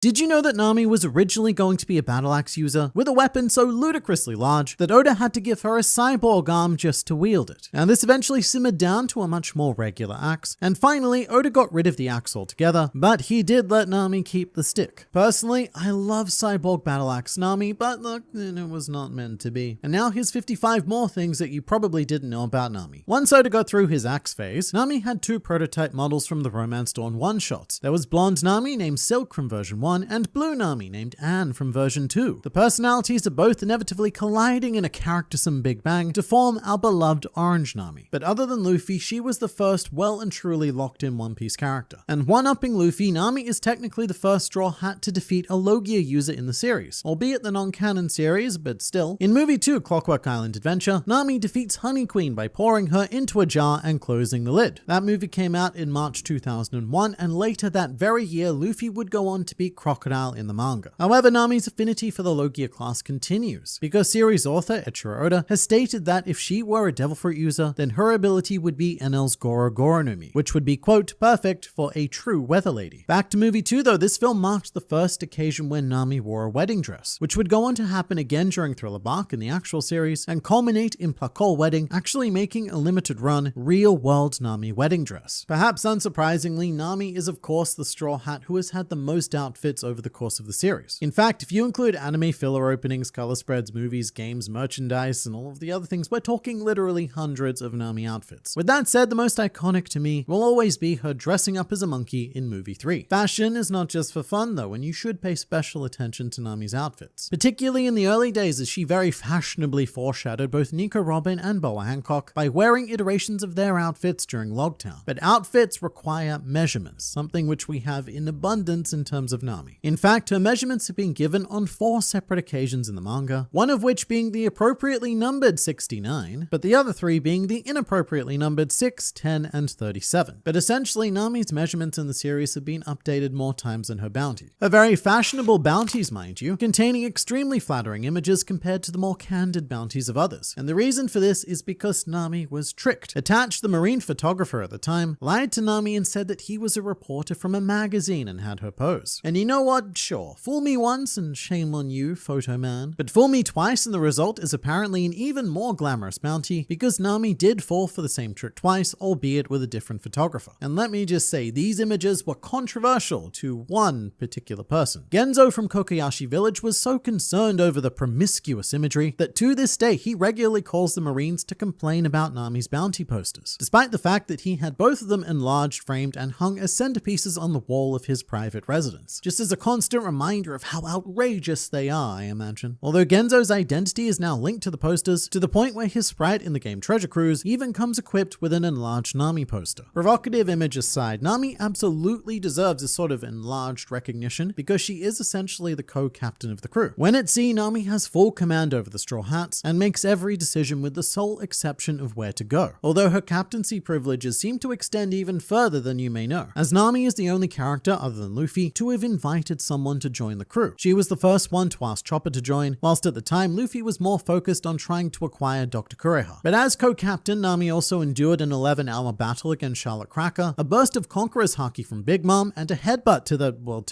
Did you know that Nami was originally going to be a battle axe user, with a weapon so ludicrously large that Oda had to give her a cyborg arm just to wield it? And this eventually simmered down to a much more regular axe, and finally Oda got rid of the axe altogether, but he did let Nami keep the stick. Personally, I love cyborg battle axe Nami, but look, it was not meant to be. And now here's 55 more things that you probably didn't know about Nami. Once Oda got through his axe phase, Nami had two prototype models from the Romance Dawn one-shots. There was blonde Nami named Silk from version 1, and blue Nami named Anne from version 2. The personalities are both inevitably colliding in a charactersome Big Bang to form our beloved Orange Nami. But other than Luffy, she was the first well and truly locked in One Piece character. And one-upping Luffy, Nami is technically the first Straw Hat to defeat a Logia user in the series, albeit the non-canon series, but still. In Movie 2 Clockwork Island Adventure, Nami defeats Honey Queen by pouring her into a jar and closing the lid. That movie came out in March 2001, and later that very year Luffy would go on to beat Crocodile in the manga. However, Nami's affinity for the Logia class continues, because series author Eiichiro Oda has stated that if she were a Devil Fruit user, then her ability would be Enel's Goro Goro no Mi, which would be, quote, perfect for a true weather lady. Back to Movie 2 though, this film marked the first occasion when Nami wore a wedding dress, which would go on to happen again during Thriller Bark in the actual series, and culminate in Placol Wedding actually making a limited run, real-world Nami wedding dress. Perhaps unsurprisingly, Nami is of course the Straw Hat who has had the most outfits over the course of the series. In fact, if you include anime filler openings, color spreads, movies, games, merchandise, and all of the other things, we're talking literally hundreds of Nami outfits. With that said, the most iconic to me will always be her dressing up as a monkey in Movie 3. Fashion is not just for fun though, and you should pay special attention to Nami's outfits. Particularly in the early days, as she very fashionably foreshadowed both Nico Robin and Boa Hancock by wearing iterations of their outfits during Logtown. But outfits require measurements, something which we have in abundance in terms of Nami. In fact, her measurements have been given on 4 separate occasions in the manga, one of which being the appropriately numbered 69, but the other 3 being the inappropriately numbered 6, 10, and 37. But essentially, Nami's measurements in the series have been updated more times than her bounty. A very fashionable bounties, mind you, containing extremely flattering images compared to the more candid bounties of others. And the reason for this is because Nami was tricked. Attached, the marine photographer at the time lied to Nami and said that he was a reporter from a magazine and had her pose. And you know what? Sure, fool me once and shame on you, photo man. But fool me twice and the result is apparently an even more glamorous bounty, because Nami did fall for the same trick twice, albeit with a different photographer. And let me just say, these images were controversial to one particular person. Genzo from Kokoyashi Village was so concerned over the promiscuous imagery that to this day he regularly calls the Marines to complain about Nami's bounty posters, despite the fact that he had both of them enlarged, framed, and hung as centerpieces on the wall of his private residence, just as a constant reminder of how outrageous they are, I imagine. Although Genzo's identity is now linked to the posters, to the point where his sprite in the game Treasure Cruise even comes equipped with an enlarged Nami poster. Provocative image aside, Nami absolutely deserves this sort of enlarged recognition because she is essentially the co-captain of the crew. When at sea, Nami has full command over the Straw Hats and makes every decision with the sole exception of where to go. Although her captaincy privileges seem to extend even further than you may know, as Nami is the only character other than Luffy to have invited someone to join the crew. She was the first one to ask Chopper to join, whilst at the time Luffy was more focused on trying to acquire Dr. Kureha. But as co-captain, Nami also endured an 11-hour battle against Charlotte Cracker, a burst of Conqueror's Haki from Big Mom, and a headbutt to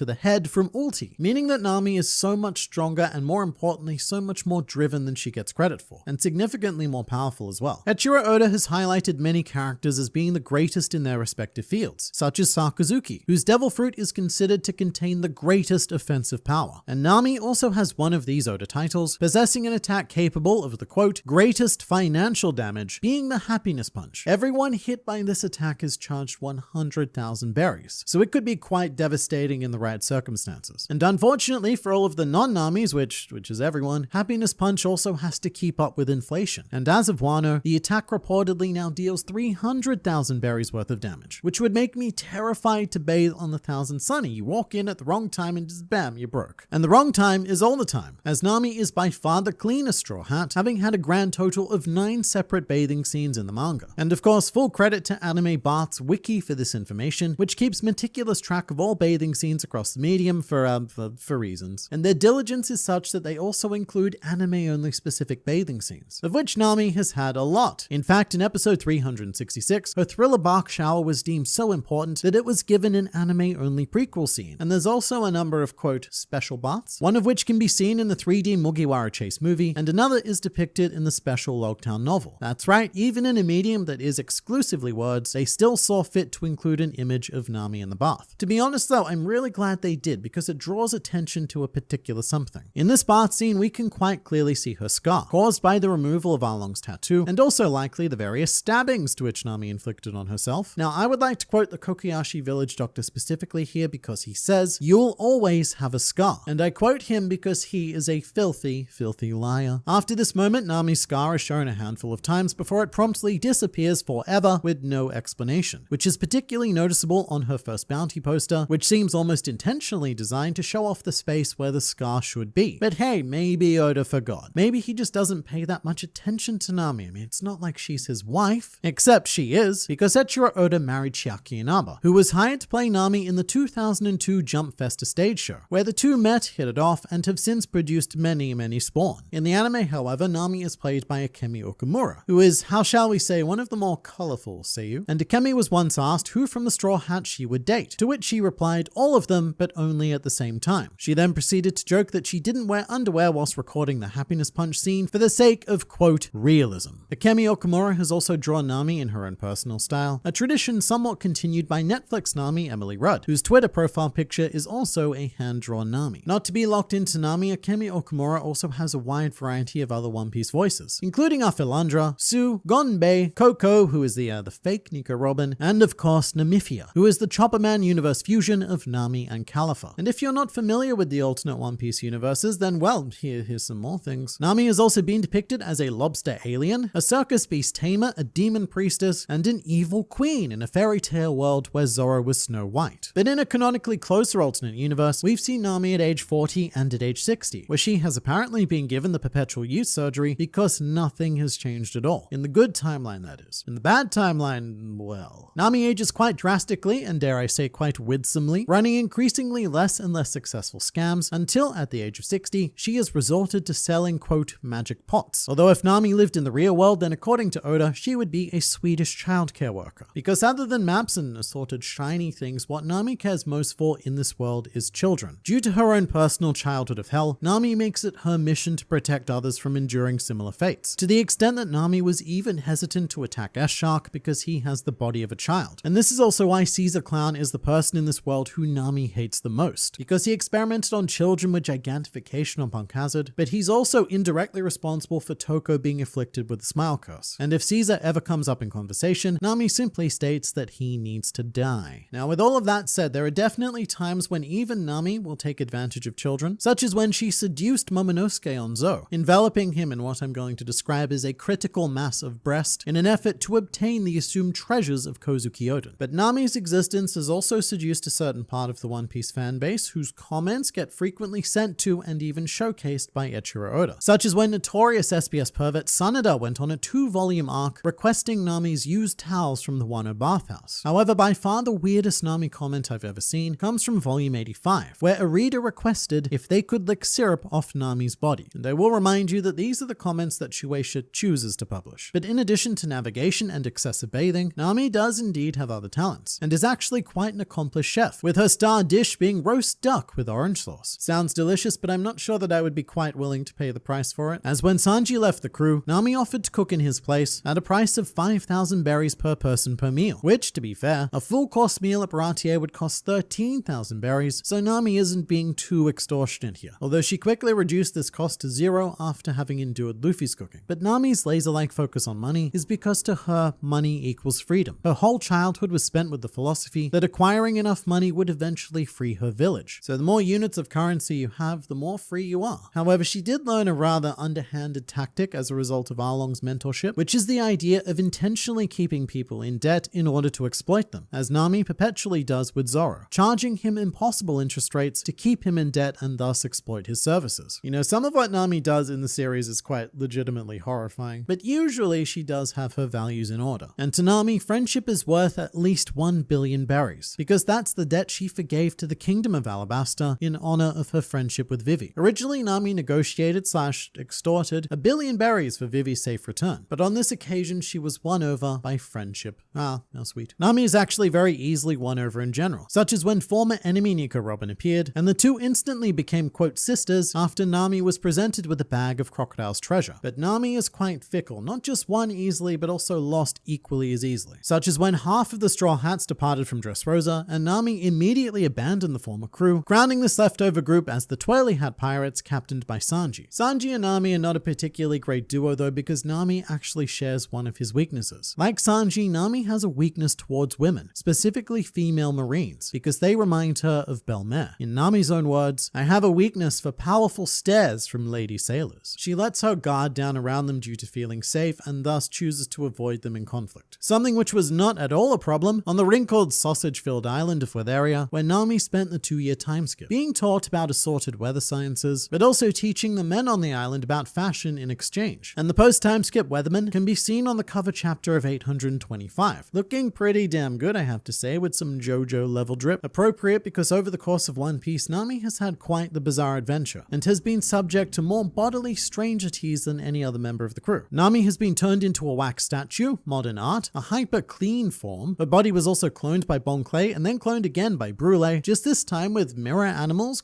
the head from Ulti, meaning that Nami is so much stronger and more importantly so much more driven than she gets credit for, and significantly more powerful as well. Eiichiro Oda has highlighted many characters as being the greatest in their respective fields, such as Sakazuki, whose Devil Fruit is considered to contain the greatest offensive power. And Nami also has one of these Oda titles, possessing an attack capable of the quote, greatest financial damage, being the Happiness Punch. Everyone hit by this attack is charged 100,000 berries, so it could be quite devastating in the right circumstances. And unfortunately for all of the non-Namis, which is everyone, Happiness Punch also has to keep up with inflation. And as of Wano, the attack reportedly now deals 300,000 berries worth of damage, which would make me terrified to bathe on the Thousand Sunny. You walk in at the wrong time and just bam, you're broke. And the wrong time is all the time, as Nami is by far the cleanest Straw Hat, having had a grand total of 9 separate bathing scenes in the manga. And of course, full credit to Anime Bath's wiki for this information, which keeps meticulous track of all bathing scenes across the medium for reasons. And their diligence is such that they also include anime-only specific bathing scenes, of which Nami has had a lot. In fact, in episode 366, her Thriller Bark shower was deemed so important that it was given an anime-only prequel scene. And there's also also a number of, quote, special baths, one of which can be seen in the 3D Mugiwara Chase movie, and another is depicted in the special Logtown novel. That's right, even in a medium that is exclusively words, they still saw fit to include an image of Nami in the bath. To be honest though, I'm really glad they did, because it draws attention to a particular something. In this bath scene, we can quite clearly see her scar, caused by the removal of Arlong's tattoo, and also likely the various stabbings to which Nami inflicted on herself. Now, I would like to quote the Kokoyashi village doctor specifically here because he says, "You'll always have a scar." And I quote him because he is a filthy, filthy liar. After this moment, Nami's scar is shown a handful of times before it promptly disappears forever with no explanation, which is particularly noticeable on her first bounty poster, which seems almost intentionally designed to show off the space where the scar should be. But hey, maybe Oda forgot. Maybe he just doesn't pay that much attention to Nami. I mean, it's not like she's his wife. Except she is, because Eiichiro Oda married Chiaki Inaba, who was hired to play Nami in the 2002 Jump Festa stage show, where the two met, hit it off, and have since produced many, many spawn. In the anime, however, Nami is played by Akemi Okamura, who is, how shall we say, one of the more colorful seiyuu. And Akemi was once asked who from the Straw Hats she would date, to which she replied, all of them, but only at the same time. She then proceeded to joke that she didn't wear underwear whilst recording the Happiness Punch scene for the sake of, quote, realism. Akemi Okamura has also drawn Nami in her own personal style, a tradition somewhat continued by Netflix Nami Emily Rudd, whose Twitter profile picture is also a hand-drawn Nami. Not to be locked into Nami, Akemi Okamura also has a wide variety of other One Piece voices, including Aphilandra, Sue, Gonbei, Coco, who is the fake Nico Robin, and of course Namifia, who is the Chopperman universe fusion of Nami and Califa. And if you're not familiar with the alternate One Piece universes, then well, here's some more things. Nami has also been depicted as a lobster alien, a circus beast tamer, a demon priestess, and an evil queen in a fairy tale world where Zoro was Snow White. But in a canonically closer alternate universe, we've seen Nami at age 40 and at age 60, where she has apparently been given the perpetual youth surgery because nothing has changed at all. In the good timeline, that is. In the bad timeline, well, Nami ages quite drastically and dare I say quite winsomely, running increasingly less and less successful scams until at the age of 60, she has resorted to selling, quote, magic pots. Although if Nami lived in the real world, then according to Oda, she would be a Swedish childcare worker. Because other than maps and assorted shiny things, what Nami cares most for in this world is children. Due to her own personal childhood of hell, Nami makes it her mission to protect others from enduring similar fates, to the extent that Nami was even hesitant to attack S-Shark because he has the body of a child. And this is also why Caesar Clown is the person in this world who Nami hates the most, because he experimented on children with gigantification on Punk Hazard, but he's also indirectly responsible for Toko being afflicted with the smile curse. And if Caesar ever comes up in conversation, Nami simply states that he needs to die. Now, with all of that said, there are definitely times when even Nami will take advantage of children, such as when she seduced Momonosuke on Zou, enveloping him in what I'm going to describe as a critical mass of breast in an effort to obtain the assumed treasures of Kozuki Oden. But Nami's existence has also seduced a certain part of the One Piece fan base whose comments get frequently sent to and even showcased by Eiichiro Oda, such as when notorious SBS pervert Sanada went on a 2-volume arc requesting Nami's used towels from the Wano bathhouse. However, by far the weirdest Nami comment I've ever seen comes from volume 85, where a reader requested if they could lick syrup off Nami's body. And I will remind you that these are the comments that Shueisha chooses to publish. But in addition to navigation and excessive bathing, Nami does indeed have other talents, and is actually quite an accomplished chef, with her star dish being roast duck with orange sauce. Sounds delicious, but I'm not sure that I would be quite willing to pay the price for it, as when Sanji left the crew, Nami offered to cook in his place at a price of 5,000 berries per person per meal, which, to be fair, a full course meal at Baratier would cost 13,000 berries, so Nami isn't being too extortionate here, although she quickly reduced this cost to zero after having endured Luffy's cooking. But Nami's laser-like focus on money is because to her, money equals freedom. Her whole childhood was spent with the philosophy that acquiring enough money would eventually free her village. So the more units of currency you have, the more free you are. However, she did learn a rather underhanded tactic as a result of Arlong's mentorship, which is the idea of intentionally keeping people in debt in order to exploit them, as Nami perpetually does with Zoro, charging him impossible interest rates to keep him in debt and thus exploit his services. You know, some of what Nami does in the series is quite legitimately horrifying, but usually she does have her values in order. And to Nami, friendship is worth at least 1 billion berries, because that's the debt she forgave to the Kingdom of Alabasta in honor of her friendship with Vivi. Originally, Nami negotiated/extorted 1 billion berries for Vivi's safe return, but on this occasion she was won over by friendship. Ah, how sweet. Nami is actually very easily won over in general, such as when former enemy Minako Robin appeared, and the two instantly became quote sisters after Nami was presented with a bag of Crocodile's treasure. But Nami is quite fickle, not just won easily but also lost equally as easily. Such as when half of the Straw Hats departed from Dressrosa, and Nami immediately abandoned the former crew, grounding this leftover group as the Twirly Hat Pirates captained by Sanji. Sanji and Nami are not a particularly great duo though, because Nami actually shares one of his weaknesses. Like Sanji, Nami has a weakness towards women, specifically female marines, because they remind her of Belle-Mère. In Nami's own words, "I have a weakness for powerful stares from lady sailors." She lets her guard down around them due to feeling safe and thus chooses to avoid them in conflict. Something which was not at all a problem on the wrinkled sausage-filled island of Weatheria, where Nami spent the 2-year time skip, being taught about assorted weather sciences, but also teaching the men on the island about fashion in exchange. And the post-time skip weatherman can be seen on the cover chapter of 825, looking pretty damn good, I have to say, with some JoJo level drip. Appropriate because over the course of One Piece, Nami has had quite the bizarre adventure, and has been subject to more bodily strangeties than any other member of the crew. Nami has been turned into a wax statue, modern art, a hyper-clean form. Her body was also cloned by Bon Clay and then cloned again by Brule, just this time with mirror animals, ?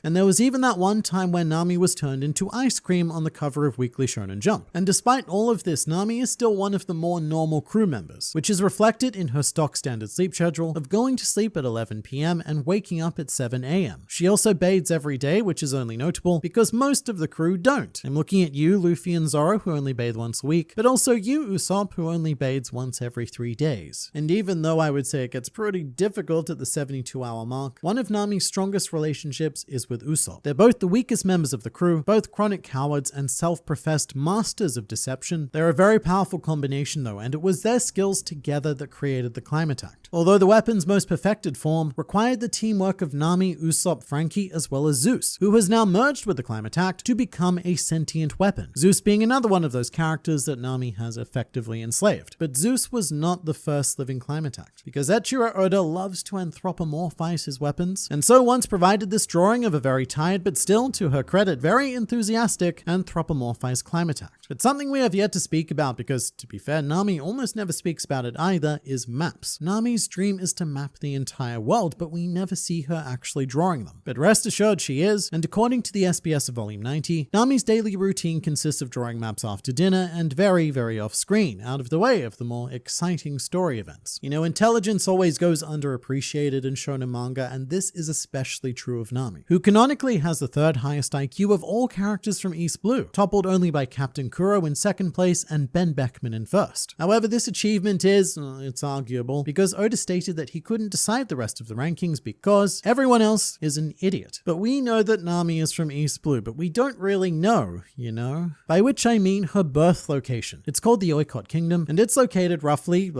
And there was even that one time when Nami was turned into ice cream on the cover of Weekly Shonen Jump. And despite all of this, Nami is still one of the more normal crew members, which is reflected in her stock standard sleep schedule of going to sleep at 11 p.m. and waking up at 7 a.m. She also bathes every day, which is only notable because most of the crew don't. I'm looking at you, Luffy and Zoro, who only bathe once a week, but also you, Usopp, who only bathes once every 3 days. And even though I would say it gets pretty difficult at the 72-hour mark, one of Nami's strongest relationships is with Usopp. They're both the weakest members of the crew, both chronic cowards and self-professed masters of deception. They're a very powerful combination though, and it was their skills together that created the Climateact. Although the weapon's most perfected form required the teamwork of Nami, Usopp, Frankie, as well as Zeus, who has now merged with the Climateact to become a sentient weapon. Zeus being another one of those characters that Nami has effectively enslaved. But Zeus was not the first living Climateact, because Eiichiro Oda loves to anthropomorphize his weapons, and so once provided this drawing of a very tired but still, to her credit, very enthusiastic anthropomorphized Climateact. But something we have yet to speak about, because to be fair, Nami almost never speaks about it either, is maps. Nami's dream is to map the entire world, but we never see her actually drawing them. But rest assured she is, and according to the SBS of Volume 90, Nami's daily routine consists of drawing maps after dinner and very, very off-screen, out of the way of the more exciting story events. You know, intelligence always goes underappreciated in shonen manga, and this is especially true of Nami, who canonically has the third highest IQ of all characters from East Blue, toppled only by Captain Kuro in second place and Ben Beckman in first. However, this achievement is, it's arguable, because Oda stated that he couldn't decide the rest of the rankings because everyone else is an idiot. But we know that Nami is from East Blue, but we don't really know, you know? By which I mean her birth location. It's called the Oikot Kingdom, and it's located roughly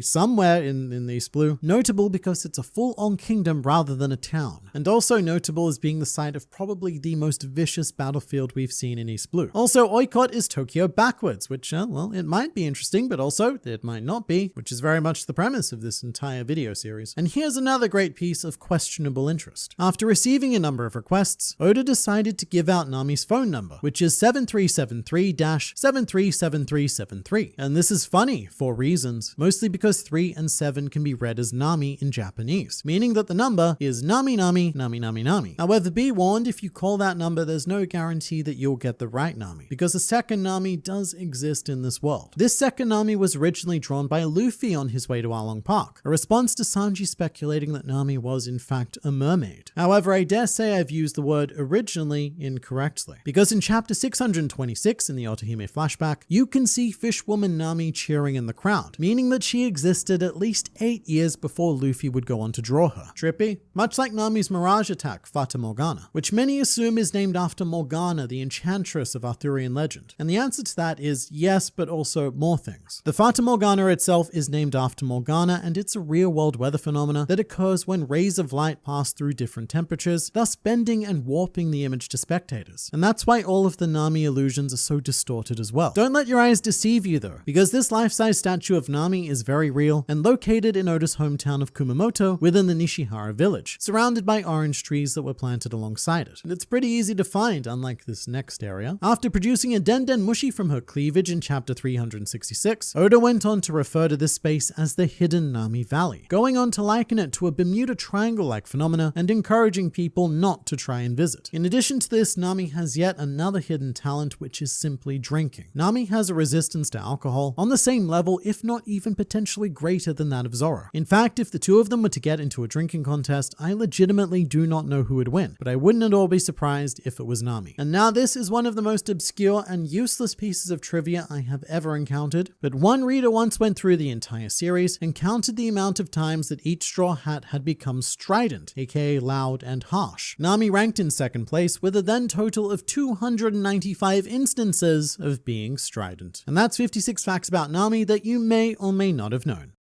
somewhere in East Blue, notable because it's a full-on kingdom rather than a town, and also notable as being the site of probably the most vicious battlefield we've seen in East Blue. Also, Oikot is Tokyo backwards, which, well, it might be interesting, but also it might not be, which is very much the premise of this entire video series. And here's another great piece of questionable interest. After receiving a number of requests, Oda decided to give out Nami's phone number, which is 7373-737373. And this is funny for reasons, mostly because 3 and 7 can be read as Nami in Japanese, meaning that the number is Nami Nami Nami Nami Nami. However, be warned, if you call that number, there's no guarantee that you'll get the right Nami, because a second Nami does exist in this world. This second Nami was originally drawn by Luffy on his way to Arlong Park, a response to Sanji speculating that Nami was in fact a mermaid. However, I dare say I've used the word originally incorrectly, because in chapter 626 in the Otohime flashback, you can see Fishwoman Nami cheering in the crowd, meaning that she existed at least 8 years before Luffy would go on to draw her. Trippy? Much like Nami's mirage attack, Fata Morgana, which many assume is named after Morgana, the enchantress of Arthurian legend. And the answer to that is yes, but also more things. The Fata Morgana itself is named after Morgana, and it's a real-world weather phenomena that occurs when rays of light pass through different temperatures, thus bending and warping the image to spectators. And that's why all of the Nami illusions are so distorted as well. Don't let your eyes deceive you though, because this life-size statue of Nami is very real and located in Oda's hometown of Kumamoto within the Nishihara village, surrounded by orange trees that were planted alongside it. And it's pretty easy to find, unlike this next area. After producing a Denden Mushi from her cleavage in chapter 366, Oda went on to refer to this space as the Hidden Nami Valley, going on to liken it to a Bermuda Triangle triangle-like phenomena and encouraging people not to try and visit. In addition to this, Nami has yet another hidden talent, which is simply drinking. Nami has a resistance to alcohol on the same level, if not even potentially greater than that of Zoro. In fact, if the two of them were to get into a drinking contest, I legitimately do not know who would win, but I wouldn't at all be surprised if it was Nami. And now this is one of the most obscure and useless pieces of trivia I have ever encountered, but one reader once went through the entire series and counted the amount of times that each Straw Hat had become strident, aka loud and harsh. Nami ranked in second place with a then total of 295 instances of being strident. And that's 56 facts about Nami that you may or may not have known.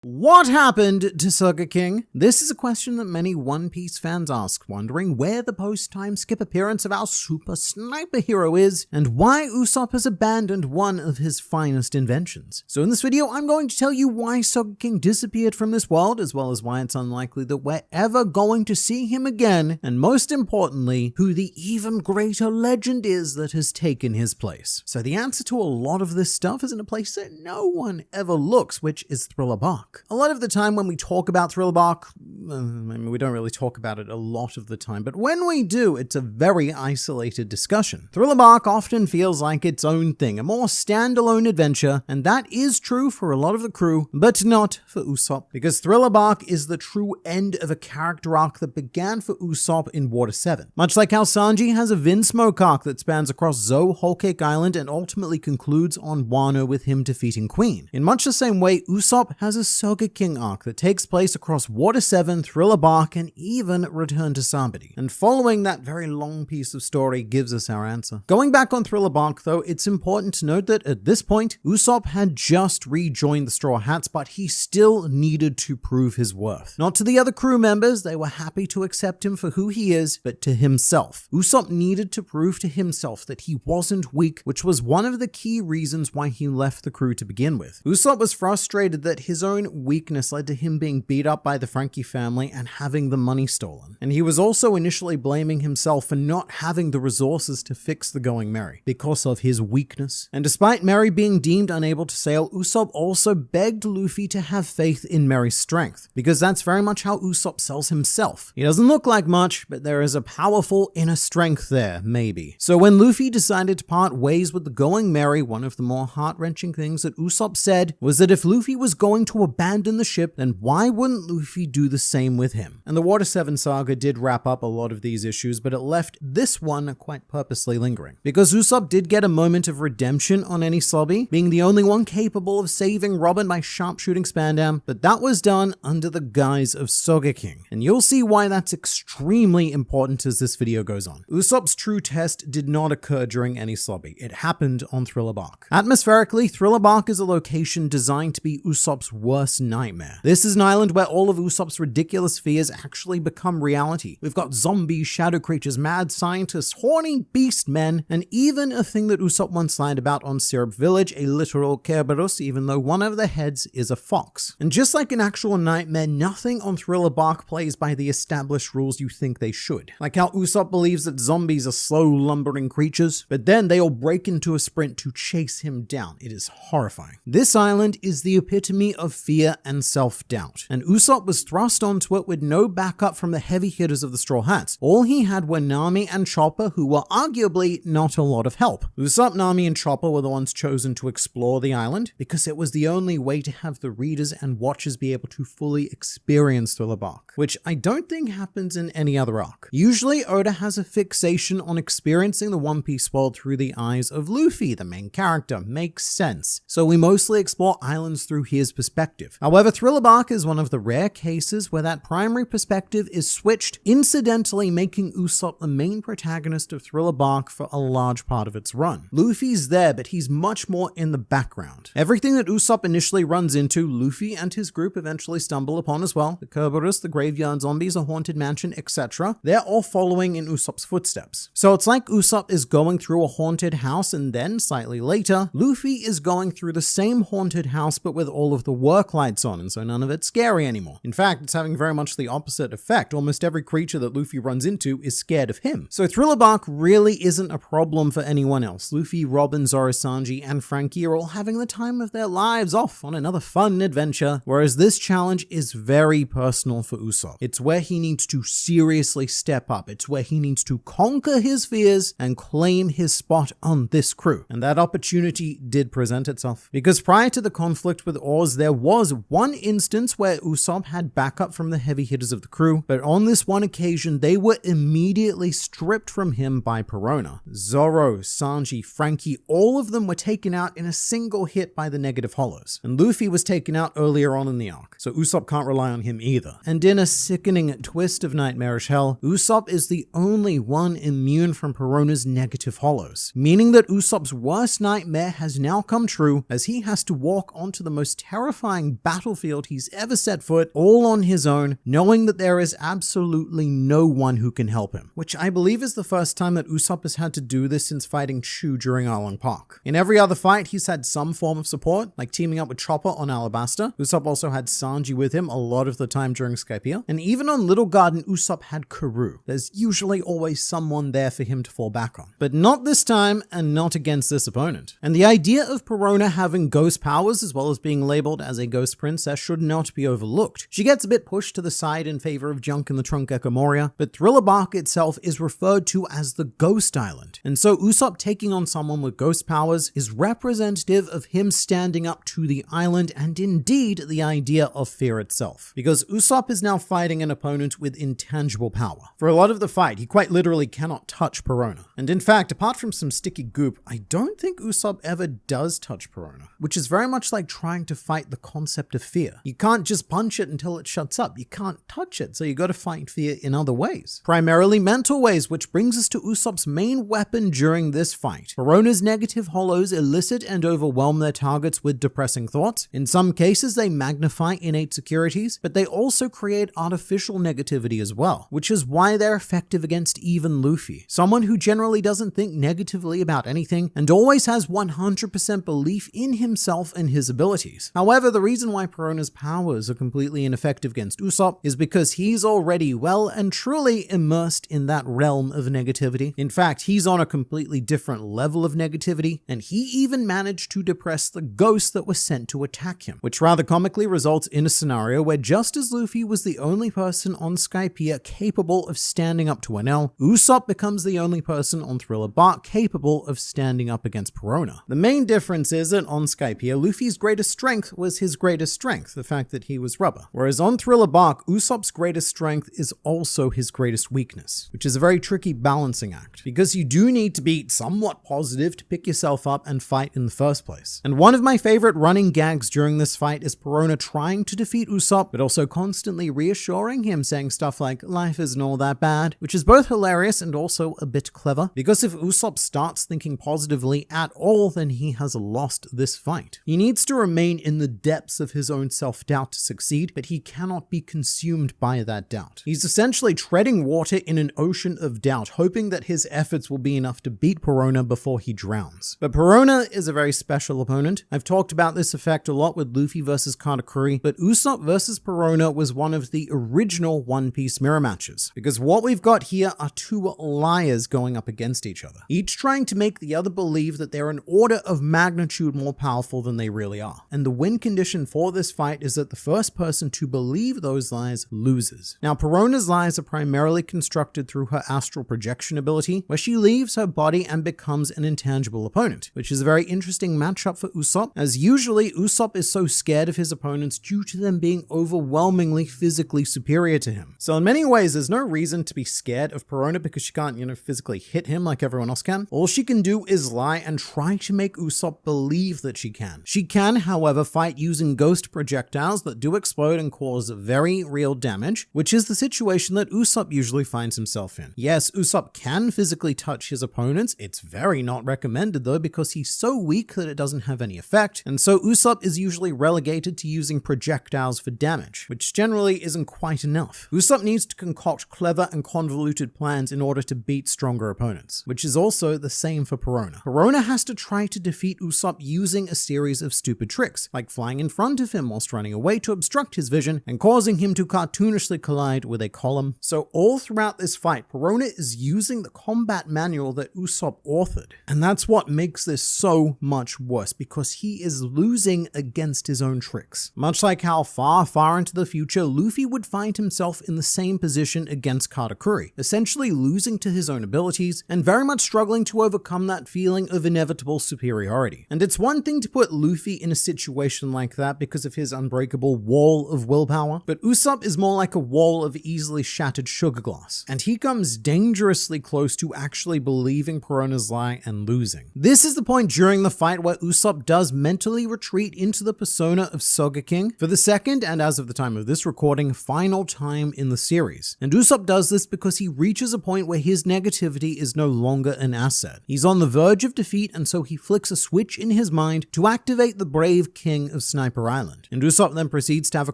What happened to Sogeking? This is a question that many One Piece fans ask, wondering where the post-time skip appearance of our super sniper hero is, and why Usopp has abandoned one of his finest inventions. So in this video, I'm going to tell you why Sogeking disappeared from this world, as well as why it's unlikely that we're ever going to see him again, and most importantly, who the even greater legend is that has taken his place. So the answer to a lot of this stuff is in a place that no one ever looks, which is Thriller Bark. A lot of the time when we talk about Thriller Bark, we don't really talk about it a lot of the time, but when we do, it's a very isolated discussion. Thriller Bark often feels like its own thing, a more standalone adventure, and that is true for a lot of the crew, but not for Usopp, because Thriller Bark is the true end of a character arc that began for Usopp in Water 7. Much like how Sanji has a Vinsmoke arc that spans across Zou, Whole Cake Island, and ultimately concludes on Wano with him defeating Queen. In much the same way, Usopp has a Sogeking arc that takes place across Water 7, Thriller Bark, and even Return to Sabaody. And following that very long piece of story gives us our answer. Going back on Thriller Bark though, it's important to note that at this point, Usopp had just rejoined the Straw Hats, but he still needed to prove his worth. Not to the other crew members, they were happy to accept him for who he is, but to himself. Usopp needed to prove to himself that he wasn't weak, which was one of the key reasons why he left the crew to begin with. Usopp was frustrated that his own weakness led to him being beat up by the Frankie family and having the money stolen. And he was also initially blaming himself for not having the resources to fix the Going Merry because of his weakness. And despite Merry being deemed unable to sail, Usopp also begged Luffy to have faith in Merry's strength, because that's very much how Usopp sells himself. He doesn't look like much, but there is a powerful inner strength there, maybe. So when Luffy decided to part ways with the Going Merry, one of the more heart-wrenching things that Usopp said was that if Luffy was going to abandon the ship, then why wouldn't Luffy do the same with him? And the Water 7 saga did wrap up a lot of these issues, but it left this one quite purposely lingering. Because Usopp did get a moment of redemption on Enies Lobby, being the only one capable of saving Robin by sharpshooting Spandam, but that was done under the guise of Sogeking. And you'll see why that's extremely important as this video goes on. Usopp's true test did not occur during Enies Lobby. It happened on Thriller Bark. Atmospherically, Thriller Bark is a location designed to be Usopp's worst nightmare. This is an island where all of Usopp's ridiculous fears actually become reality. We've got zombies, shadow creatures, mad scientists, horny beast men, and even a thing that Usopp once lied about on Syrup Village, a literal Kerberos, even though one of the heads is a fox. And just like an actual nightmare, nothing on Thriller Bark plays by the established rules you think they should. Like how Usopp believes that zombies are slow, lumbering creatures, but then they all break into a sprint to chase him down. It is horrifying. This island is the epitome of fear and self-doubt, and Usopp was thrust onto it with no backup from the heavy hitters of the Straw Hats. All he had were Nami and Chopper, who were arguably not a lot of help. Usopp, Nami, and Chopper were the ones chosen to explore the island because it was the only way to have the readers and watchers be able to fully experience Thriller Bark, which I don't think happens in any other arc. Usually, Oda has a fixation on experiencing the One Piece world through the eyes of Luffy, the main character. Makes sense. So we mostly explore islands through his perspective. However, Thriller Bark is one of the rare cases where that primary perspective is switched, incidentally making Usopp the main protagonist of Thriller Bark for a large part of its run. Luffy's there, but he's much more in the background. Everything that Usopp initially runs into, Luffy and his group eventually stumble upon as well. The Kerberos, the graveyard zombies, a haunted mansion, etc. They're all following in Usopp's footsteps. So it's like Usopp is going through a haunted house, and then, slightly later, Luffy is going through the same haunted house but with all of the work lights on, and so none of it's scary anymore. In fact, it's having very much the opposite effect. Almost every creature that Luffy runs into is scared of him. So Thriller Bark really isn't a problem for anyone else. Luffy, Robin, Zoro, Sanji, and Frankie are all having the time of their lives off on another fun adventure, whereas this challenge is very personal for Usopp. It's where he needs to seriously step up. It's where he needs to conquer his fears and claim his spot on this crew. And that opportunity did present itself. Because prior to the conflict with Oz, there was one instance where Usopp had backup from the heavy hitters of the crew, but on this one occasion, they were immediately stripped from him by Perona. Zoro, Sanji, Frankie, all of them were taken out in a single hit by the negative hollows. And Luffy was taken out earlier on in the arc, so Usopp can't rely on him either. And in a sickening twist of nightmarish hell, Usopp is the only one immune from Perona's negative hollows, meaning that Usopp's worst nightmare has now come true as he has to walk onto the most terrifying battlefield he's ever set foot all on his own, knowing that there is absolutely no one who can help him, which I believe is the first time that Usopp has had to do this since fighting Shu during Arlong Park. In every other fight, he's had some form of support, like teaming up with Chopper on Alabasta. Usopp also had Sanji with him a lot of the time during Skypiea, and even on Little Garden, Usopp had Karoo. There's usually always someone there for him to fall back on. But not this time, and not against this opponent. And the idea of Perona having ghost powers as well as being labeled as a ghost princess should not be overlooked. She gets a bit pushed to the side in favor of Junk in the Trunk Echo Moria, but Thriller Bark itself is referred to as the Ghost Island. And so Usopp taking on someone with ghost powers is representative of him standing up to the island and indeed the idea of fear itself. Because Usopp is now fighting an opponent with intangible power. For a lot of the fight, he quite literally cannot touch Perona. And in fact, apart from some sticky goop, I don't think Usopp ever does touch Perona, which is very much like trying to fight the concept of fear. You can't just punch it until it shuts up. You can't touch it, so you gotta fight fear in other ways. Primarily mental ways, which brings us to Usopp's main weapon during this fight. Perona's negative hollows elicit and overwhelm their targets with depressing thoughts. In some cases, they magnify innate securities, but they also create artificial negativity as well, which is why they're effective against even Luffy, someone who generally doesn't think negatively about anything and always has 100% belief in himself and his abilities. However, the reason why Perona's powers are completely ineffective against Usopp is because he's already well and truly immersed in that realm of negativity. In fact, he's on a completely different level of negativity, and he even managed to depress the ghosts that were sent to attack him, which rather comically results in a scenario where just as Luffy was the only person on Skypiea capable of standing up to Enel, Usopp becomes the only person on Thriller Bark capable of standing up against Perona. The main difference is that on Skypiea, Luffy's greatest strength was his greatest strength, the fact that he was rubber. Whereas on Thriller Bark, Usopp's greatest strength is also his greatest weakness, which is a very tricky balancing act, because you do need to be somewhat positive to pick yourself up and fight in the first place. And one of my favorite running gags during this fight is Perona trying to defeat Usopp, but also constantly reassuring him, saying stuff like, life isn't all that bad, which is both hilarious and also a bit clever, because if Usopp starts thinking positively at all, then he has lost this fight. He needs to remain in the depths of his own self-doubt to succeed, but he cannot be consumed by that doubt. He's essentially treading water in an ocean of doubt, hoping that his efforts will be enough to beat Perona before he drowns. But Perona is a very special opponent. I've talked about this effect a lot with Luffy versus Katakuri, but Usopp versus Perona was one of the original One Piece mirror matches, because what we've got here are two liars going up against each other, each trying to make the other believe that they're an order of magnitude more powerful than they really are. And the win condition for this fight is that the first person to believe those lies loses. Now, Perona's lies are primarily constructed through her astral projection ability, where she leaves her body and becomes an intangible opponent, which is a very interesting matchup for Usopp, as usually Usopp is so scared of his opponents due to them being overwhelmingly physically superior to him. So in many ways, there's no reason to be scared of Perona because she can't, physically hit him like everyone else can. All she can do is lie and try to make Usopp believe that she can. She can, however, fight using ghost projectiles that do explode and cause very real damage, which is the situation that Usopp usually finds himself in. Yes, Usopp can physically touch his opponents. It's very not recommended though, because he's so weak that it doesn't have any effect, and so Usopp is usually relegated to using projectiles for damage, which generally isn't quite enough. Usopp needs to concoct clever and convoluted plans in order to beat stronger opponents, which is also the same for Perona. Perona has to try to defeat Usopp using a series of stupid tricks, like flying in front front of him whilst running away to obstruct his vision and causing him to cartoonishly collide with a column. So all throughout this fight, Perona is using the combat manual that Usopp authored. And that's what makes this so much worse, because he is losing against his own tricks. Much like how far into the future, Luffy would find himself in the same position against Katakuri, essentially losing to his own abilities and very much struggling to overcome that feeling of inevitable superiority. And it's one thing to put Luffy in a situation like that because of his unbreakable wall of willpower, but Usopp is more like a wall of easily shattered sugar glass, and he comes dangerously close to actually believing Perona's lie and losing. This is the point during the fight where Usopp does mentally retreat into the persona of Sogeking for the second, and as of the time of this recording, final time in the series. And Usopp does this because he reaches a point where his negativity is no longer an asset. He's on the verge of defeat, and so he flicks a switch in his mind to activate the brave king of Sniper Island. And Usopp then proceeds to have a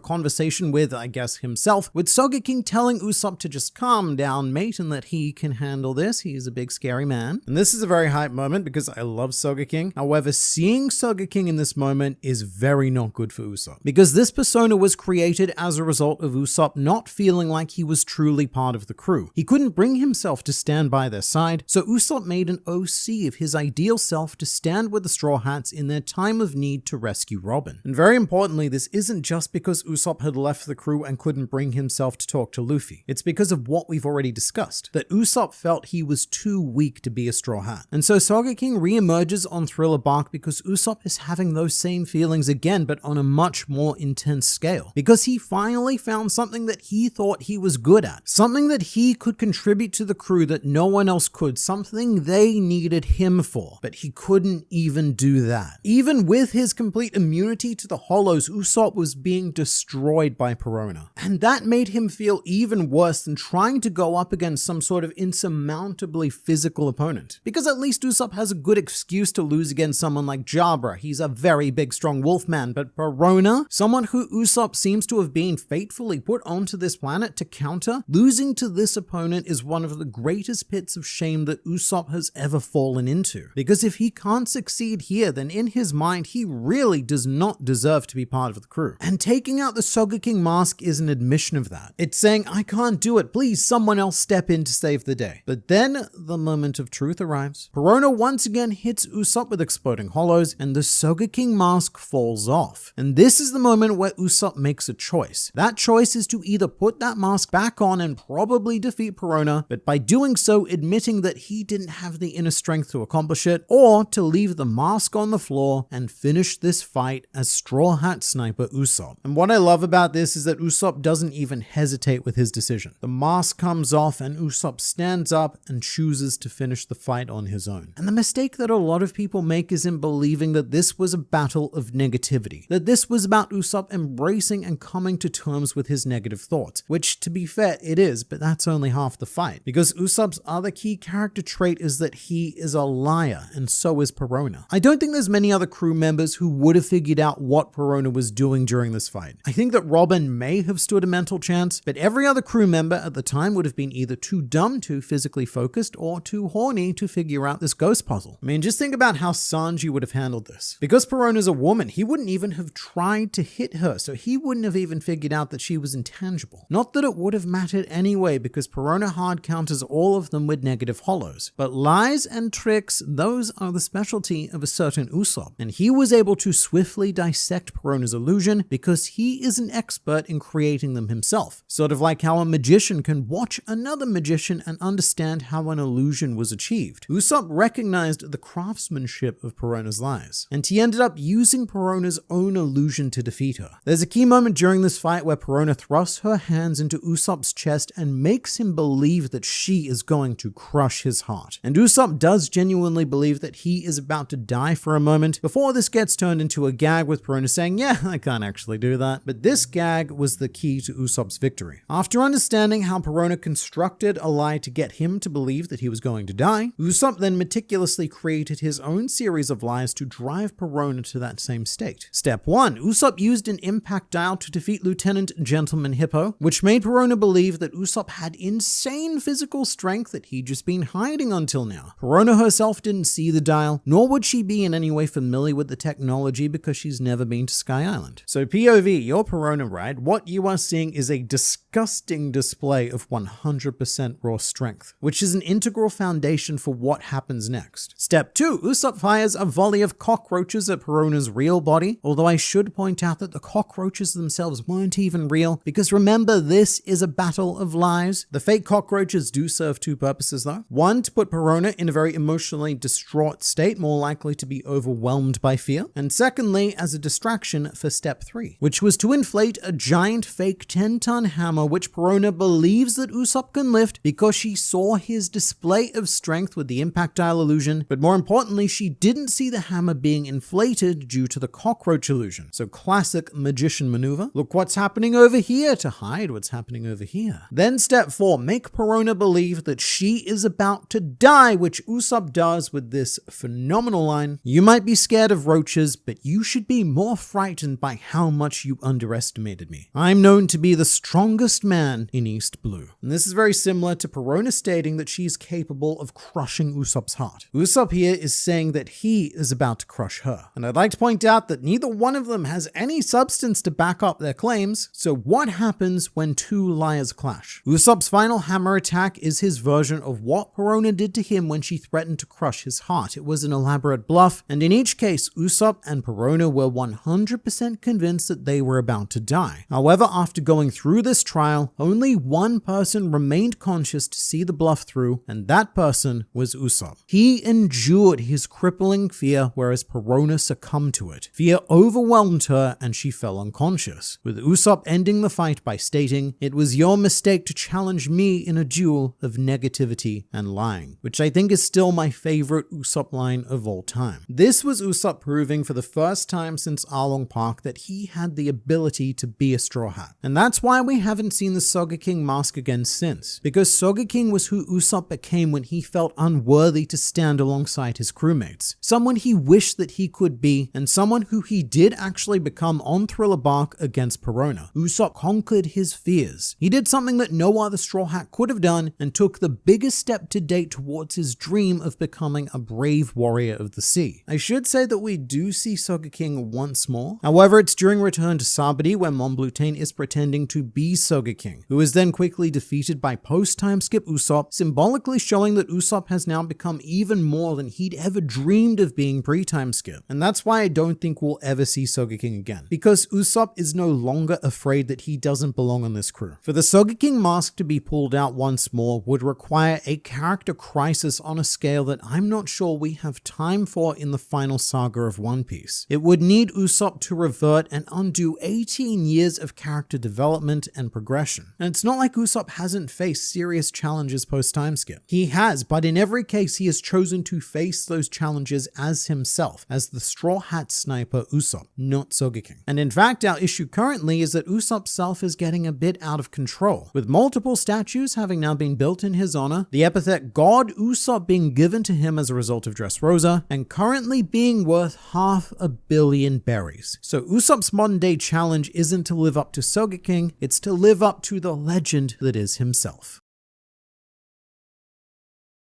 conversation with, I guess, himself, with Sogeking telling Usopp to just calm down, mate, and that he can handle this. He's a big scary man. And this is a very hype moment because I love Sogeking. However, seeing Sogeking in this moment is very not good for Usopp, because this persona was created as a result of Usopp not feeling like he was truly part of the crew. He couldn't bring himself to stand by their side, so Usopp made an OC of his ideal self to stand with the Straw Hats in their time of need to rescue Robin. And very importantly, this isn't just because Usopp had left the crew and couldn't bring himself to talk to Luffy. It's because of what we've already discussed, that Usopp felt he was too weak to be a Straw Hat. And so Sogeking re-emerges on Thriller Bark because Usopp is having those same feelings again, but on a much more intense scale. Because he finally found something that he thought he was good at. Something that he could contribute to the crew that no one else could. Something they needed him for. But he couldn't even do that. Even with his complete immunity to the Hollows, Usopp was being destroyed by Perona. And that made him feel even worse than trying to go up against some sort of insurmountably physical opponent. Because at least Usopp has a good excuse to lose against someone like Jabra. He's a very big, strong wolf man. But Perona, someone who Usopp seems to have been fatefully put onto this planet to counter, losing to this opponent is one of the greatest pits of shame that Usopp has ever fallen into. Because if he can't succeed here, then in his mind, he really does not deserve to be part of the crew. And taking out the Sogeking mask is an admission of that. It's saying, I can't do it, please someone else step in to save the day. But then the moment of truth arrives. Perona once again hits Usopp with exploding hollows, and the Sogeking mask falls off. And this is the moment where Usopp makes a choice. That choice is to either put that mask back on and probably defeat Perona, but by doing so admitting that he didn't have the inner strength to accomplish it, or to leave the mask on the floor and finish this fight as Straw Hat Sniper Usopp. And what I love about this is that Usopp doesn't even hesitate with his decision. The mask comes off and Usopp stands up and chooses to finish the fight on his own. And the mistake that a lot of people make is in believing that this was a battle of negativity, that this was about Usopp embracing and coming to terms with his negative thoughts, which to be fair, it is, but that's only half the fight. Because Usopp's other key character trait is that he is a liar, and so is Perona. I don't think there's many other crew members who would have figured out what Perona was doing during this fight. I think that Robin may have stood a mental chance, but every other crew member at the time would have been either too dumb to physically focused or too horny to figure out this ghost puzzle. I mean, just think about how Sanji would have handled this. Because Perona's a woman, he wouldn't even have tried to hit her, so he wouldn't have even figured out that she was intangible. Not that it would have mattered anyway, because Perona hard counters all of them with negative hollows. But lies and tricks, those are the specialty of a certain Usopp, and he was able to swiftly dissect Perona's illusion because he is an expert in creating them himself. Sort of like how a magician can watch another magician and understand how an illusion was achieved. Usopp recognized the craftsmanship of Perona's lies, and he ended up using Perona's own illusion to defeat her. There's a key moment during this fight where Perona thrusts her hands into Usopp's chest and makes him believe that she is going to crush his heart. And Usopp does genuinely believe that he is about to die for a moment before this gets turned into a gag with Perona saying, yeah, I can't actually do that. But this gag was the key to Usopp's victory. After understanding how Perona constructed a lie to get him to believe that he was going to die, Usopp then meticulously created his own series of lies to drive Perona to that same state. Step 1. Usopp used an impact dial to defeat Lieutenant Gentleman Hippo, which made Perona believe that Usopp had insane physical strength that he'd just been hiding until now. Perona herself didn't see the dial, nor would she be in any way familiar with the technology because she's never been been to Sky Island. So POV, your Perona ride, what you are seeing is a disgusting display of 100% raw strength, which is an integral foundation for what happens next. Step 2, Usopp fires a volley of cockroaches at Perona's real body, although I should point out that the cockroaches themselves weren't even real, because remember, this is a battle of lies. The fake cockroaches do serve two purposes though. One, to put Perona in a very emotionally distraught state, more likely to be overwhelmed by fear. And secondly, as a distraction for step 3, which was to inflate a giant fake 10-ton hammer which Perona believes that Usopp can lift because she saw his display of strength with the impact dial illusion, but more importantly, she didn't see the hammer being inflated due to the cockroach illusion. So classic magician maneuver. Look what's happening over here to hide what's happening over here. Then step 4, make Perona believe that she is about to die, which Usopp does with this phenomenal line, "You might be scared of roaches, but you should be more frightened by how much you underestimated me. I'm known to be the strongest man in East Blue." And this is very similar to Perona stating that she's capable of crushing Usopp's heart. Usopp here is saying that he is about to crush her. And I'd like to point out that neither one of them has any substance to back up their claims. So what happens when two liars clash? Usopp's final hammer attack is his version of what Perona did to him when she threatened to crush his heart. It was an elaborate bluff, and in each case, Usopp and Perona were 100% convinced that they were about to die. However, after going through this trial, only one person remained conscious to see the bluff through, and that person was Usopp. He endured his crippling fear, whereas Perona succumbed to it. Fear overwhelmed her, and she fell unconscious, with Usopp ending the fight by stating, "It was your mistake to challenge me in a duel of negativity and lying," which I think is still my favorite Usopp line of all time. This was Usopp proving for the first time since Arlong Park that he had the ability to be a Straw Hat. And that's why we haven't seen the Sogeking mask again since, because Sogeking was who Usopp became when he felt unworthy to stand alongside his crewmates. Someone he wished that he could be, and someone who he did actually become on Thriller Bark against Perona. Usopp conquered his fears. He did something that no other Straw Hat could have done, and took the biggest step to date towards his dream of becoming a brave warrior of the sea. I should say that we do see Sogeking once more. However, it's during Return to Sabaody where Mont Bleutein is pretending to be Sogeking, who is then quickly defeated by post-time skip Usopp, symbolically showing that Usopp has now become even more than he'd ever dreamed of being pre-time skip. And that's why I don't think we'll ever see Sogeking again, because Usopp is no longer afraid that he doesn't belong on this crew. For the Sogeking mask to be pulled out once more would require a character crisis on a scale that I'm not sure we have time for in the final saga of One Piece. It would need Usopp to revert and undo 18 years of character development and progression. And it's not like Usopp hasn't faced serious challenges post-time skip. He has, but in every case he has chosen to face those challenges as himself, as the Straw Hat sniper Usopp, not Sogeking. And in fact, our issue currently is that Usopp's self is getting a bit out of control, with multiple statues having now been built in his honor, the epithet God Usopp being given to him as a result of Dressrosa, and currently being worth 500 million berries. So Usopp's modern day challenge isn't to live up to Sogeking, it's to live up to the legend that is himself.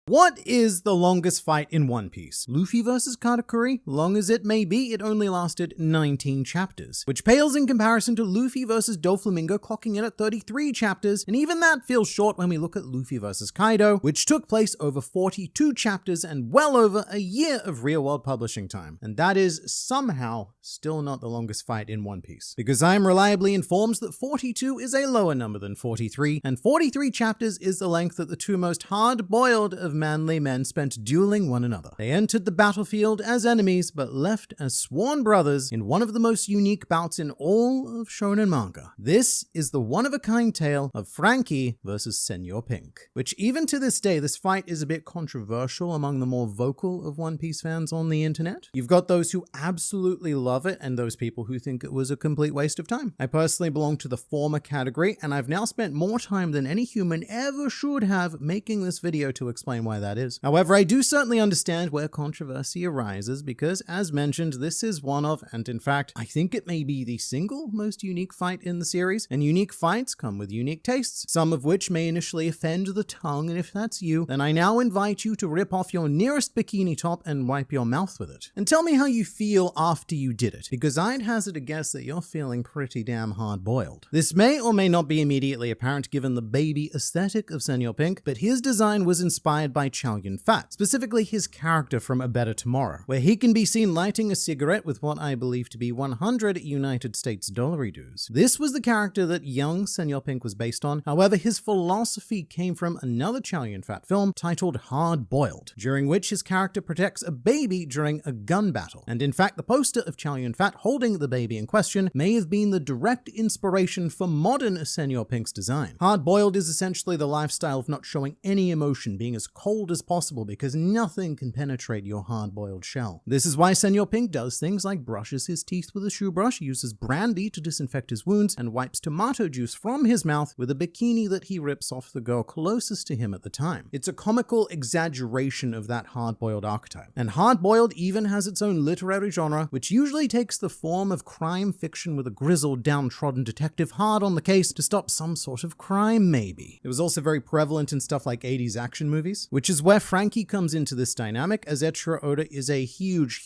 What is the longest fight in One Piece? Luffy versus Katakuri? Long as it may be, it only lasted 19 chapters, which pales in comparison to Luffy versus Doflamingo clocking in at 33 chapters, and even that feels short when we look at Luffy versus Kaido, which took place over 42 chapters and well over a year of real-world publishing time. And that is somehow still not the longest fight in One Piece, because I am reliably informed that 42 is a lower number than 43, and 43 chapters is the length that the two most hard-boiled of manly men spent dueling one another. They entered the battlefield as enemies, but left as sworn brothers in one of the most unique bouts in all of shonen manga. This is the one-of-a-kind tale of Franky versus Senor Pink, which even to this day, this fight is a bit controversial among the more vocal of One Piece fans on the internet. You've got those who absolutely love it, and those people who think it was a complete waste of time. I personally belong to the former category, and I've now spent more time than any human ever should have making this video to explain explain why that is. However, I do certainly understand where controversy arises because, as mentioned, this is one of, and in fact, I think it may be the single most unique fight in the series, and unique fights come with unique tastes, some of which may initially offend the tongue, and if that's you, then I now invite you to rip off your nearest bikini top and wipe your mouth with it. And tell me how you feel after you did it, because I'd hazard a guess that you're feeling pretty damn hard-boiled. This may or may not be immediately apparent given the baby aesthetic of Senor Pink, but his design was inspired by Chow Yun-fat, specifically his character from A Better Tomorrow, where he can be seen lighting a cigarette with what I believe to be 100 United States dollary dues. This was the character that young Senor Pink was based on. However, his philosophy came from another Chow Yun-fat film titled Hard Boiled, during which his character protects a baby during a gun battle. And in fact, the poster of Chow Yun-fat holding the baby in question may have been the direct inspiration for modern Senor Pink's design. Hard Boiled is essentially the lifestyle of not showing any emotion, being as cold as possible because nothing can penetrate your hard-boiled shell. This is why Senor Pink does things like brushes his teeth with a shoe brush, uses brandy to disinfect his wounds, and wipes tomato juice from his mouth with a bikini that he rips off the girl closest to him at the time. It's a comical exaggeration of that hard-boiled archetype. And hard-boiled even has its own literary genre, which usually takes the form of crime fiction with a grizzled, downtrodden detective hard on the case to stop some sort of crime, maybe. It was also very prevalent in stuff like 80s action movies, which is where Frankie comes into this dynamic, as Eiichiro Oda is a huge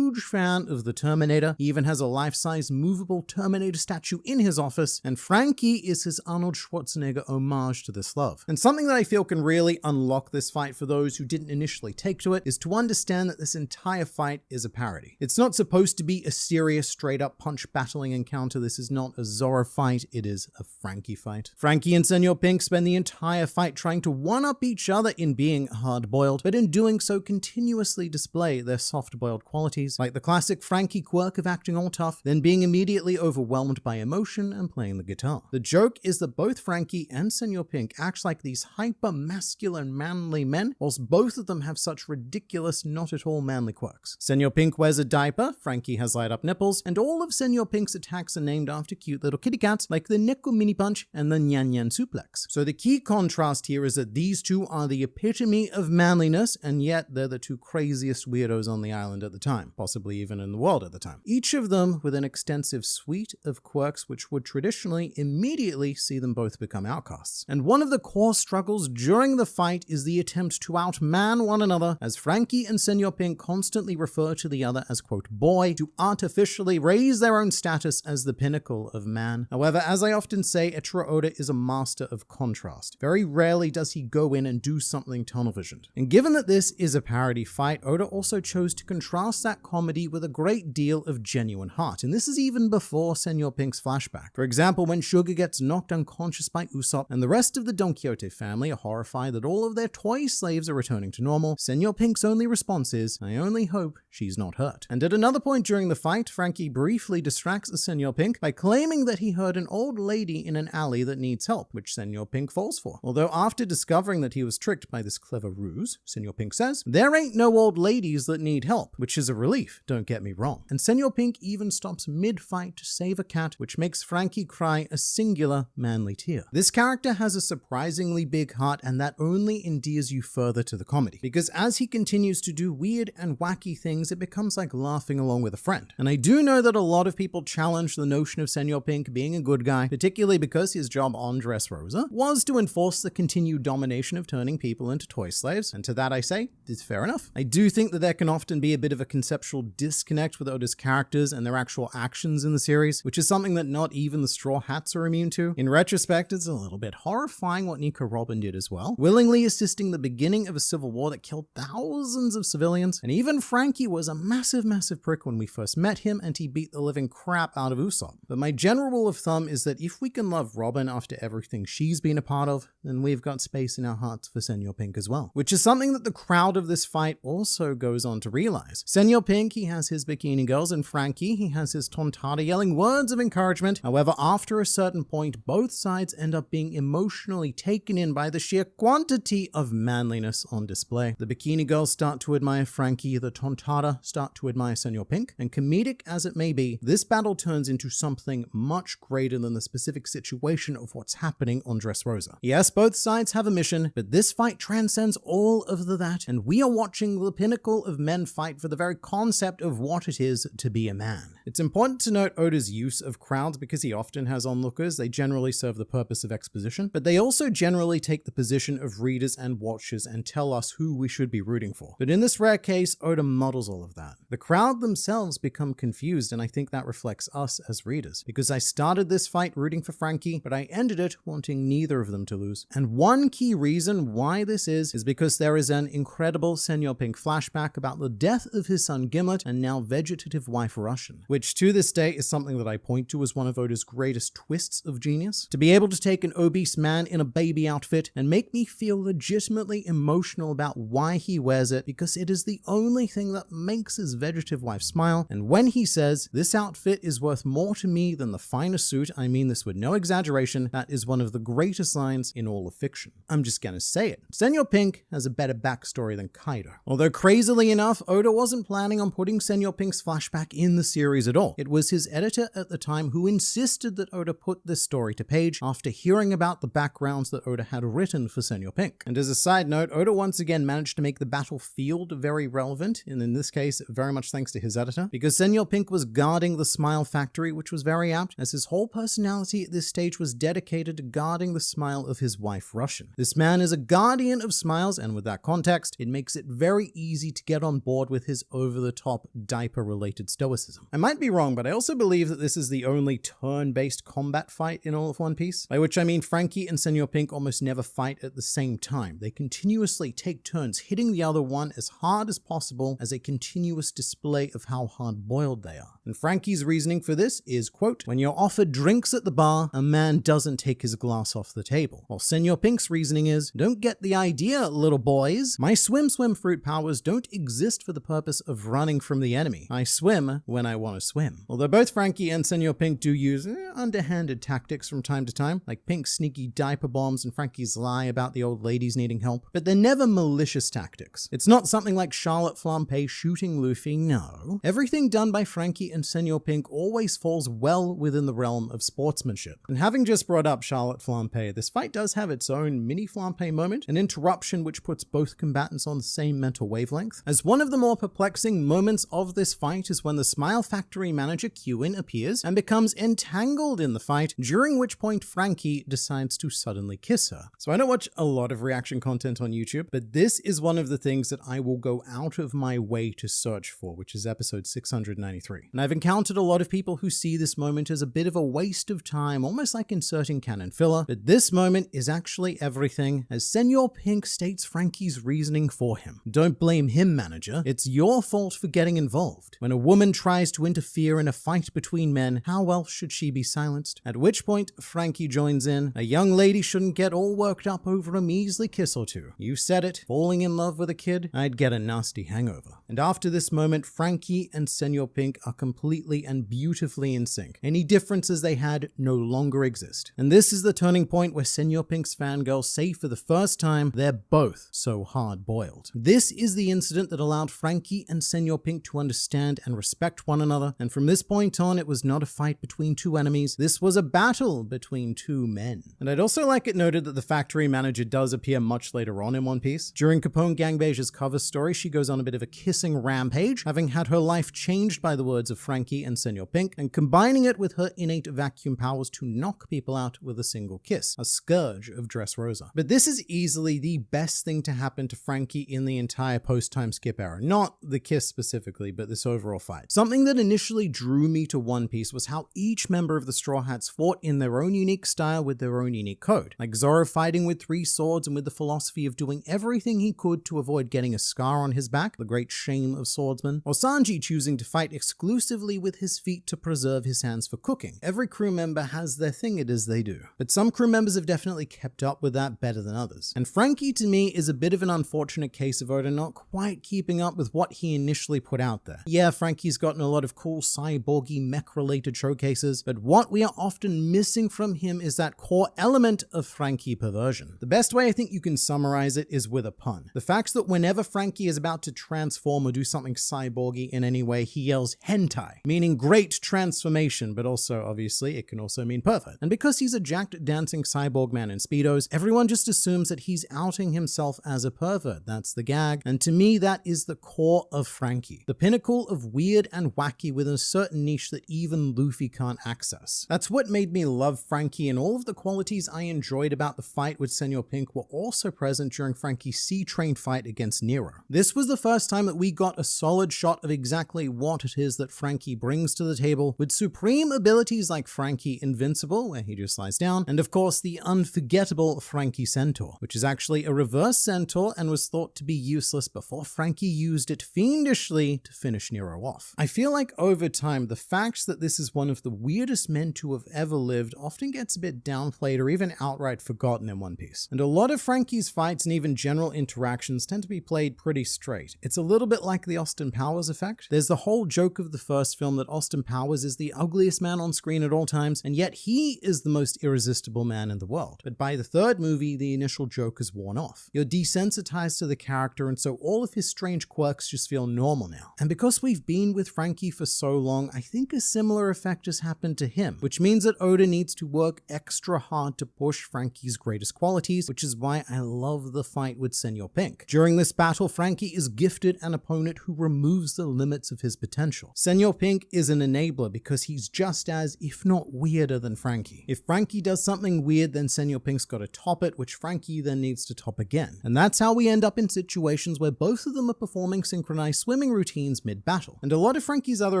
fan of the Terminator. He even has a life-size movable Terminator statue in his office, and Frankie is his Arnold Schwarzenegger homage to this love. And something that I feel can really unlock this fight for those who didn't initially take to it is to understand that this entire fight is a parody. It's not supposed to be a serious, straight-up punch battling encounter. This is not a Zorro fight, it is a Frankie fight. Frankie and Senor Pink spend the entire fight trying to one-up each other in being hard-boiled, but in doing so continuously display their soft-boiled qualities, like the classic Frankie quirk of acting all tough, then being immediately overwhelmed by emotion and playing the guitar. The joke is that both Frankie and Senor Pink act like these hyper-masculine, manly men, whilst both of them have such ridiculous, not at all manly quirks. Senor Pink wears a diaper, Frankie has light-up nipples, and all of Senor Pink's attacks are named after cute little kitty cats like the Neko Mini Punch and the Nyan Nyan Suplex. So the key contrast here is that these two are the epitome of manliness, and yet they're the two craziest weirdos on the island at the time, possibly even in the world at the time. Each of them with an extensive suite of quirks which would traditionally immediately see them both become outcasts. And one of the core struggles during the fight is the attempt to outman one another, as Frankie and Senor Pink constantly refer to the other as quote boy to artificially raise their own status as the pinnacle of man. However, as I often say, Eiichiro Oda is a master of contrast. Very rarely does he go in and do something tunnel visioned. And given that this is a parody fight, Oda also chose to contrast that comedy with a great deal of genuine heart. And this is even before Senor Pink's flashback. For example, when Sugar gets knocked unconscious by Usopp and the rest of the Don Quixote family are horrified that all of their toy slaves are returning to normal, Senor Pink's only response is, I only hope she's not hurt. And at another point during the fight, Frankie briefly distracts Senor Pink by claiming that he heard an old lady in an alley that needs help, which Senor Pink falls for. Although after discovering that he was tricked by this clever ruse, Senor Pink says, there ain't no old ladies that need help, which is a relief, don't get me wrong. And Senor Pink even stops mid-fight to save a cat, which makes Frankie cry a singular manly tear. This character has a surprisingly big heart, and that only endears you further to the comedy, because as he continues to do weird and wacky things, it becomes like laughing along with a friend. And I do know that a lot of people challenge the notion of Senor Pink being a good guy, particularly because his job on Dressrosa was to enforce the continued domination of turning people into toy slaves, and to that I say, it's fair enough. I do think that there can often be a bit of a conceptual disconnect with Oda's characters and their actual actions in the series, which is something that not even the Straw Hats are immune to. In retrospect, it's a little bit horrifying what Nico Robin did as well, willingly assisting the beginning of a civil war that killed thousands of civilians, and even Frankie was a massive prick when we first met him, and he beat the living crap out of Usopp. But my general rule of thumb is that if we can love Robin after everything she's been a part of, then we've got space in our hearts for Senor Pink as well, which is something that the crowd of this fight also goes on to realize. Senor Pink, he has his bikini girls, and Frankie, he has his Tontada yelling words of encouragement. However, after a certain point, both sides end up being emotionally taken in by the sheer quantity of manliness on display. The bikini girls start to admire Frankie, the Tontada start to admire Senor Pink, and comedic as it may be, this battle turns into something much greater than the specific situation of what's happening on Dressrosa. Yes, both sides have a mission, but this fight transcends transcends all of that, and we are watching the pinnacle of men fight for the very concept of what it is to be a man. It's important to note Oda's use of crowds because he often has onlookers. They generally serve the purpose of exposition, but they also generally take the position of readers and watchers and tell us who we should be rooting for. But in this rare case, Oda models all of that. The crowd themselves become confused, and I think that reflects us as readers, because I started this fight rooting for Franky, but I ended it wanting neither of them to lose. And one key reason why this is because there is an incredible Senor Pink flashback about the death of his son Gimlet and now vegetative wife Russian, which to this day is something that I point to as one of Oda's greatest twists of genius. To be able to take an obese man in a baby outfit and make me feel legitimately emotional about why he wears it, because it is the only thing that makes his vegetative wife smile. And when he says, "This outfit is worth more to me than the finest suit," I mean this with no exaggeration, that is one of the greatest lines in all of fiction. I'm just gonna say it. Senor Pink has a better backstory than Kaido. Although crazily enough, Oda wasn't planning on putting Senor Pink's flashback in the series at all. It was his editor at the time who insisted that Oda put this story to page after hearing about the backgrounds that Oda had written for Senor Pink. And as a side note, Oda once again managed to make the battlefield very relevant, and in this case, very much thanks to his editor, because Senor Pink was guarding the Smile Factory, which was very apt, as his whole personality at this stage was dedicated to guarding the smile of his wife Russian. This man is a guardian of smiles, and with that context, it makes it very easy to get on board with his over-the-top diaper-related stoicism. I might be wrong, but I also believe that this is the only turn-based combat fight in all of One Piece, by which I mean Franky and Senor Pink almost never fight at the same time. They continuously take turns hitting the other one as hard as possible as a continuous display of how hard-boiled they are. And Franky's reasoning for this is, quote, "When you're offered drinks at the bar, a man doesn't take his glass off the table." While Senor Pink's reasoning is, "Don't get the idea, little boys. My swim fruit powers don't exist for the purpose of running from the enemy. I swim when I want to swim." Although both Franky and Senor Pink do use underhanded tactics from time to time, like Pink's sneaky diaper bombs and Franky's lie about the old ladies needing help, but they're never malicious tactics. It's not something like Charlotte Flampe shooting Luffy, no. Everything done by Franky and Senor Pink always falls well within the realm of sportsmanship. And having just brought up Charlotte Flampe, this fight does have its own mini Flampe moment, an interruption which puts both combatants on the same mental wavelength. As one of the more perplexing moments of this fight is when the Smile Factory manager Kewin appears and becomes entangled in the fight, during which point Franky decides to suddenly kiss her. So I don't watch a lot of reaction content on YouTube, but this is one of the things that I will go out of my way to search for, which is episode 693. And I've encountered a lot of people who see this moment as a bit of a waste of time, almost like inserting canon filler, but this moment is actually everything, as Senor Pink states Franky's reasoning for him. "Don't blame him, manager. It's your fault for getting involved. When a woman tries to interfere in a fight between men, how else should she be silenced?" At which point, Franky joins in, "A young lady shouldn't get all worked up over a measly kiss or two. You said it, falling in love with a kid, I'd get a nasty hangover." And after this moment, Franky and Senor Pink are completely and beautifully in sync. Any differences they had no longer exist. And this is the turning point where Senor Pink's fangirls say for the first time, they're both so hard-boiled. This is the incident that allowed Franky and Senor Pink to understand and respect one another, and from this point on, it was not a fight between two enemies, this was a battle between two men. And I'd also like it noted that the factory manager does appear much later on in One Piece. During Capone Gangbeja's cover story, she goes on a bit of a kissing rampage, having had her life changed by the words of Franky and Senor Pink, and combining it with her innate vacuum powers to knock people out with a single kiss, a scourge of Dressrosa. But this is easily the best thing to happen to Franky in the entire post-time skip era. Not the kiss specifically, but this overall fight. Something that initially drew me to One Piece was how each member of the Straw Hats fought in their own unique style with their own unique code. Like Zoro fighting with 3 swords and with the philosophy of doing everything he could to avoid getting a scar on his back, the great shame of swordsmen. Or Sanji choosing to fight exclusively with his feet to preserve his hands for cooking. Every crew member has their thing it is they do. But some crew members have definitely kept up with that better than others. And Franky to me is a bit of an unfortunate case of Oda not quite keeping up with what he initially put out there. Yeah, Franky's gotten a lot of cool cyborgy mech-related showcases, but what we are often missing from him is that core element of Franky perversion. The best way I think you can summarize it is with a pun. The fact that whenever Franky is about to transform or do something cyborgy in any way, he yells hentai, meaning great transformation, but also obviously it can also mean pervert. And because he's a jacked dancing cyborg man in Speedos, everyone just assumes that he's outing presenting himself as a pervert. That's the gag. And to me, that is the core of Franky. The pinnacle of weird and wacky within a certain niche that even Luffy can't access. That's what made me love Franky, and all of the qualities I enjoyed about the fight with Senor Pink were also present during Franky's Sea Train fight against Nero. This was the first time that we got a solid shot of exactly what it is that Franky brings to the table, with supreme abilities like Franky Invincible, where he just lies down, and of course the unforgettable Franky Centaur, which is actually a reverse centaur and was thought to be useless before Franky used it fiendishly to finish Nero off. I feel like over time, the fact that this is one of the weirdest men to have ever lived often gets a bit downplayed or even outright forgotten in One Piece. And a lot of Franky's fights and even general interactions tend to be played pretty straight. It's a little bit like the Austin Powers effect. There's the whole joke of the first film that Austin Powers is the ugliest man on screen at all times, and yet he is the most irresistible man in the world. But by the third movie, the initial joke is worn off. You're desensitized to the character, and so all of his strange quirks just feel normal now. And because we've been with Franky for so long, I think a similar effect has happened to him, which means that Oda needs to work extra hard to push Franky's greatest qualities, which is why I love the fight with Senor Pink. During this battle, Franky is gifted an opponent who removes the limits of his potential. Senor Pink is an enabler because he's just as, if not weirder than Franky. If Franky does something weird, then Senor Pink's got to top it, which Franky then needs to top again. And that's how we end up in situations where both of them are performing synchronized swimming routines mid-battle. And a lot of Franky's other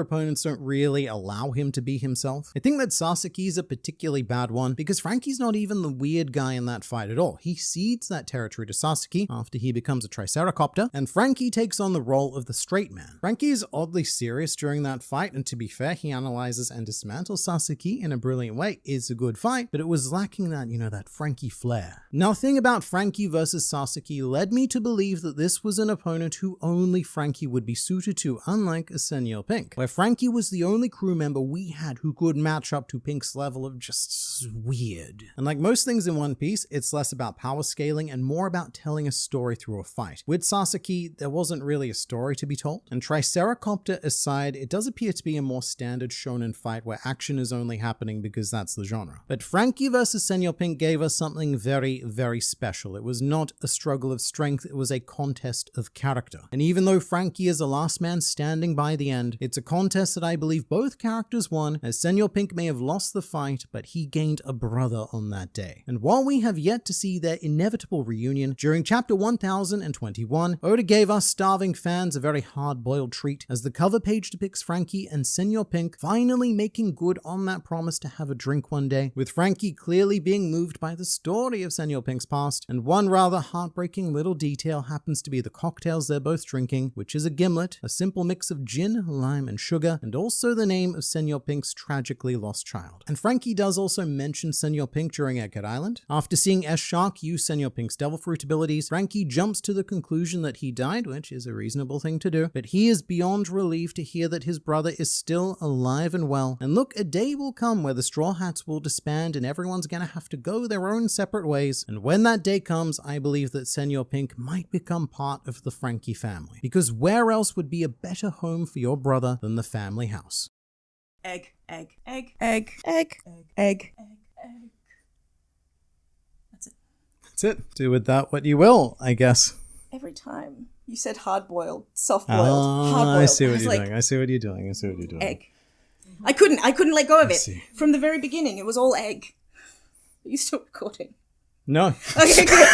opponents don't really allow him to be himself. I think that Sasaki's a particularly bad one because Franky's not even the weird guy in that fight at all. He cedes that territory to Sasaki after he becomes a Triceracopter, and Franky takes on the role of the straight man. Franky is oddly serious during that fight, and to be fair, he analyzes and dismantles Sasaki in a brilliant way. It's a good fight, but it was lacking that, that Franky flair. Nothing about Franky versus Sasaki led me to believe that this was an opponent who only Franky would be suited to, unlike a Senor Pink, where Franky was the only crew member we had who could match up to Pink's level of just weird. And like most things in One Piece, it's less about power scaling and more about telling a story through a fight. With Sasaki, there wasn't really a story to be told, and Triceracopter aside, it does appear to be a more standard shonen fight where action is only happening because that's the genre. But Franky versus Senor Pink gave us something very, very special. It was not a struggle of strength, it was a contest of character. And even though Franky is the last man standing by the end, it's a contest that I believe both characters won, as Senor Pink may have lost the fight, but he gained a brother on that day. And while we have yet to see their inevitable reunion, during chapter 1021, Oda gave us starving fans a very hard-boiled treat, as the cover page depicts Franky and Senor Pink finally making good on that promise to have a drink one day, with Franky clearly being moved by the story of Senor Pink's past, and one rather heartbreaking little detail happens to be the cocktails they're both drinking, which is a gimlet, a simple mix of gin, lime, and sugar, and also the name of Senor Pink's tragically lost child. And Franky does also mention Senor Pink during Egghead Island. After seeing S-Shark use Senor Pink's Devil Fruit abilities, Franky jumps to the conclusion that he died, which is a reasonable thing to do, but he is beyond relieved to hear that his brother is still alive and well. And look, a day will come where the Straw Hats will disband and everyone's gonna have to go their own separate ways. And when that day comes, I believe that Senor Pink might become part of the Franky family. Because where else would be a better home for your brother than the family house? Egg, egg, egg, egg, egg, egg, egg, egg. That's it. That's it. Do with that what you will, I guess. Every time you said hard-boiled, soft-boiled, hard-boiled. I see what you're doing. I see what you're doing. Egg. I couldn't let go of it. From the very beginning, it was all egg. Are you still recording? No. Okay, good.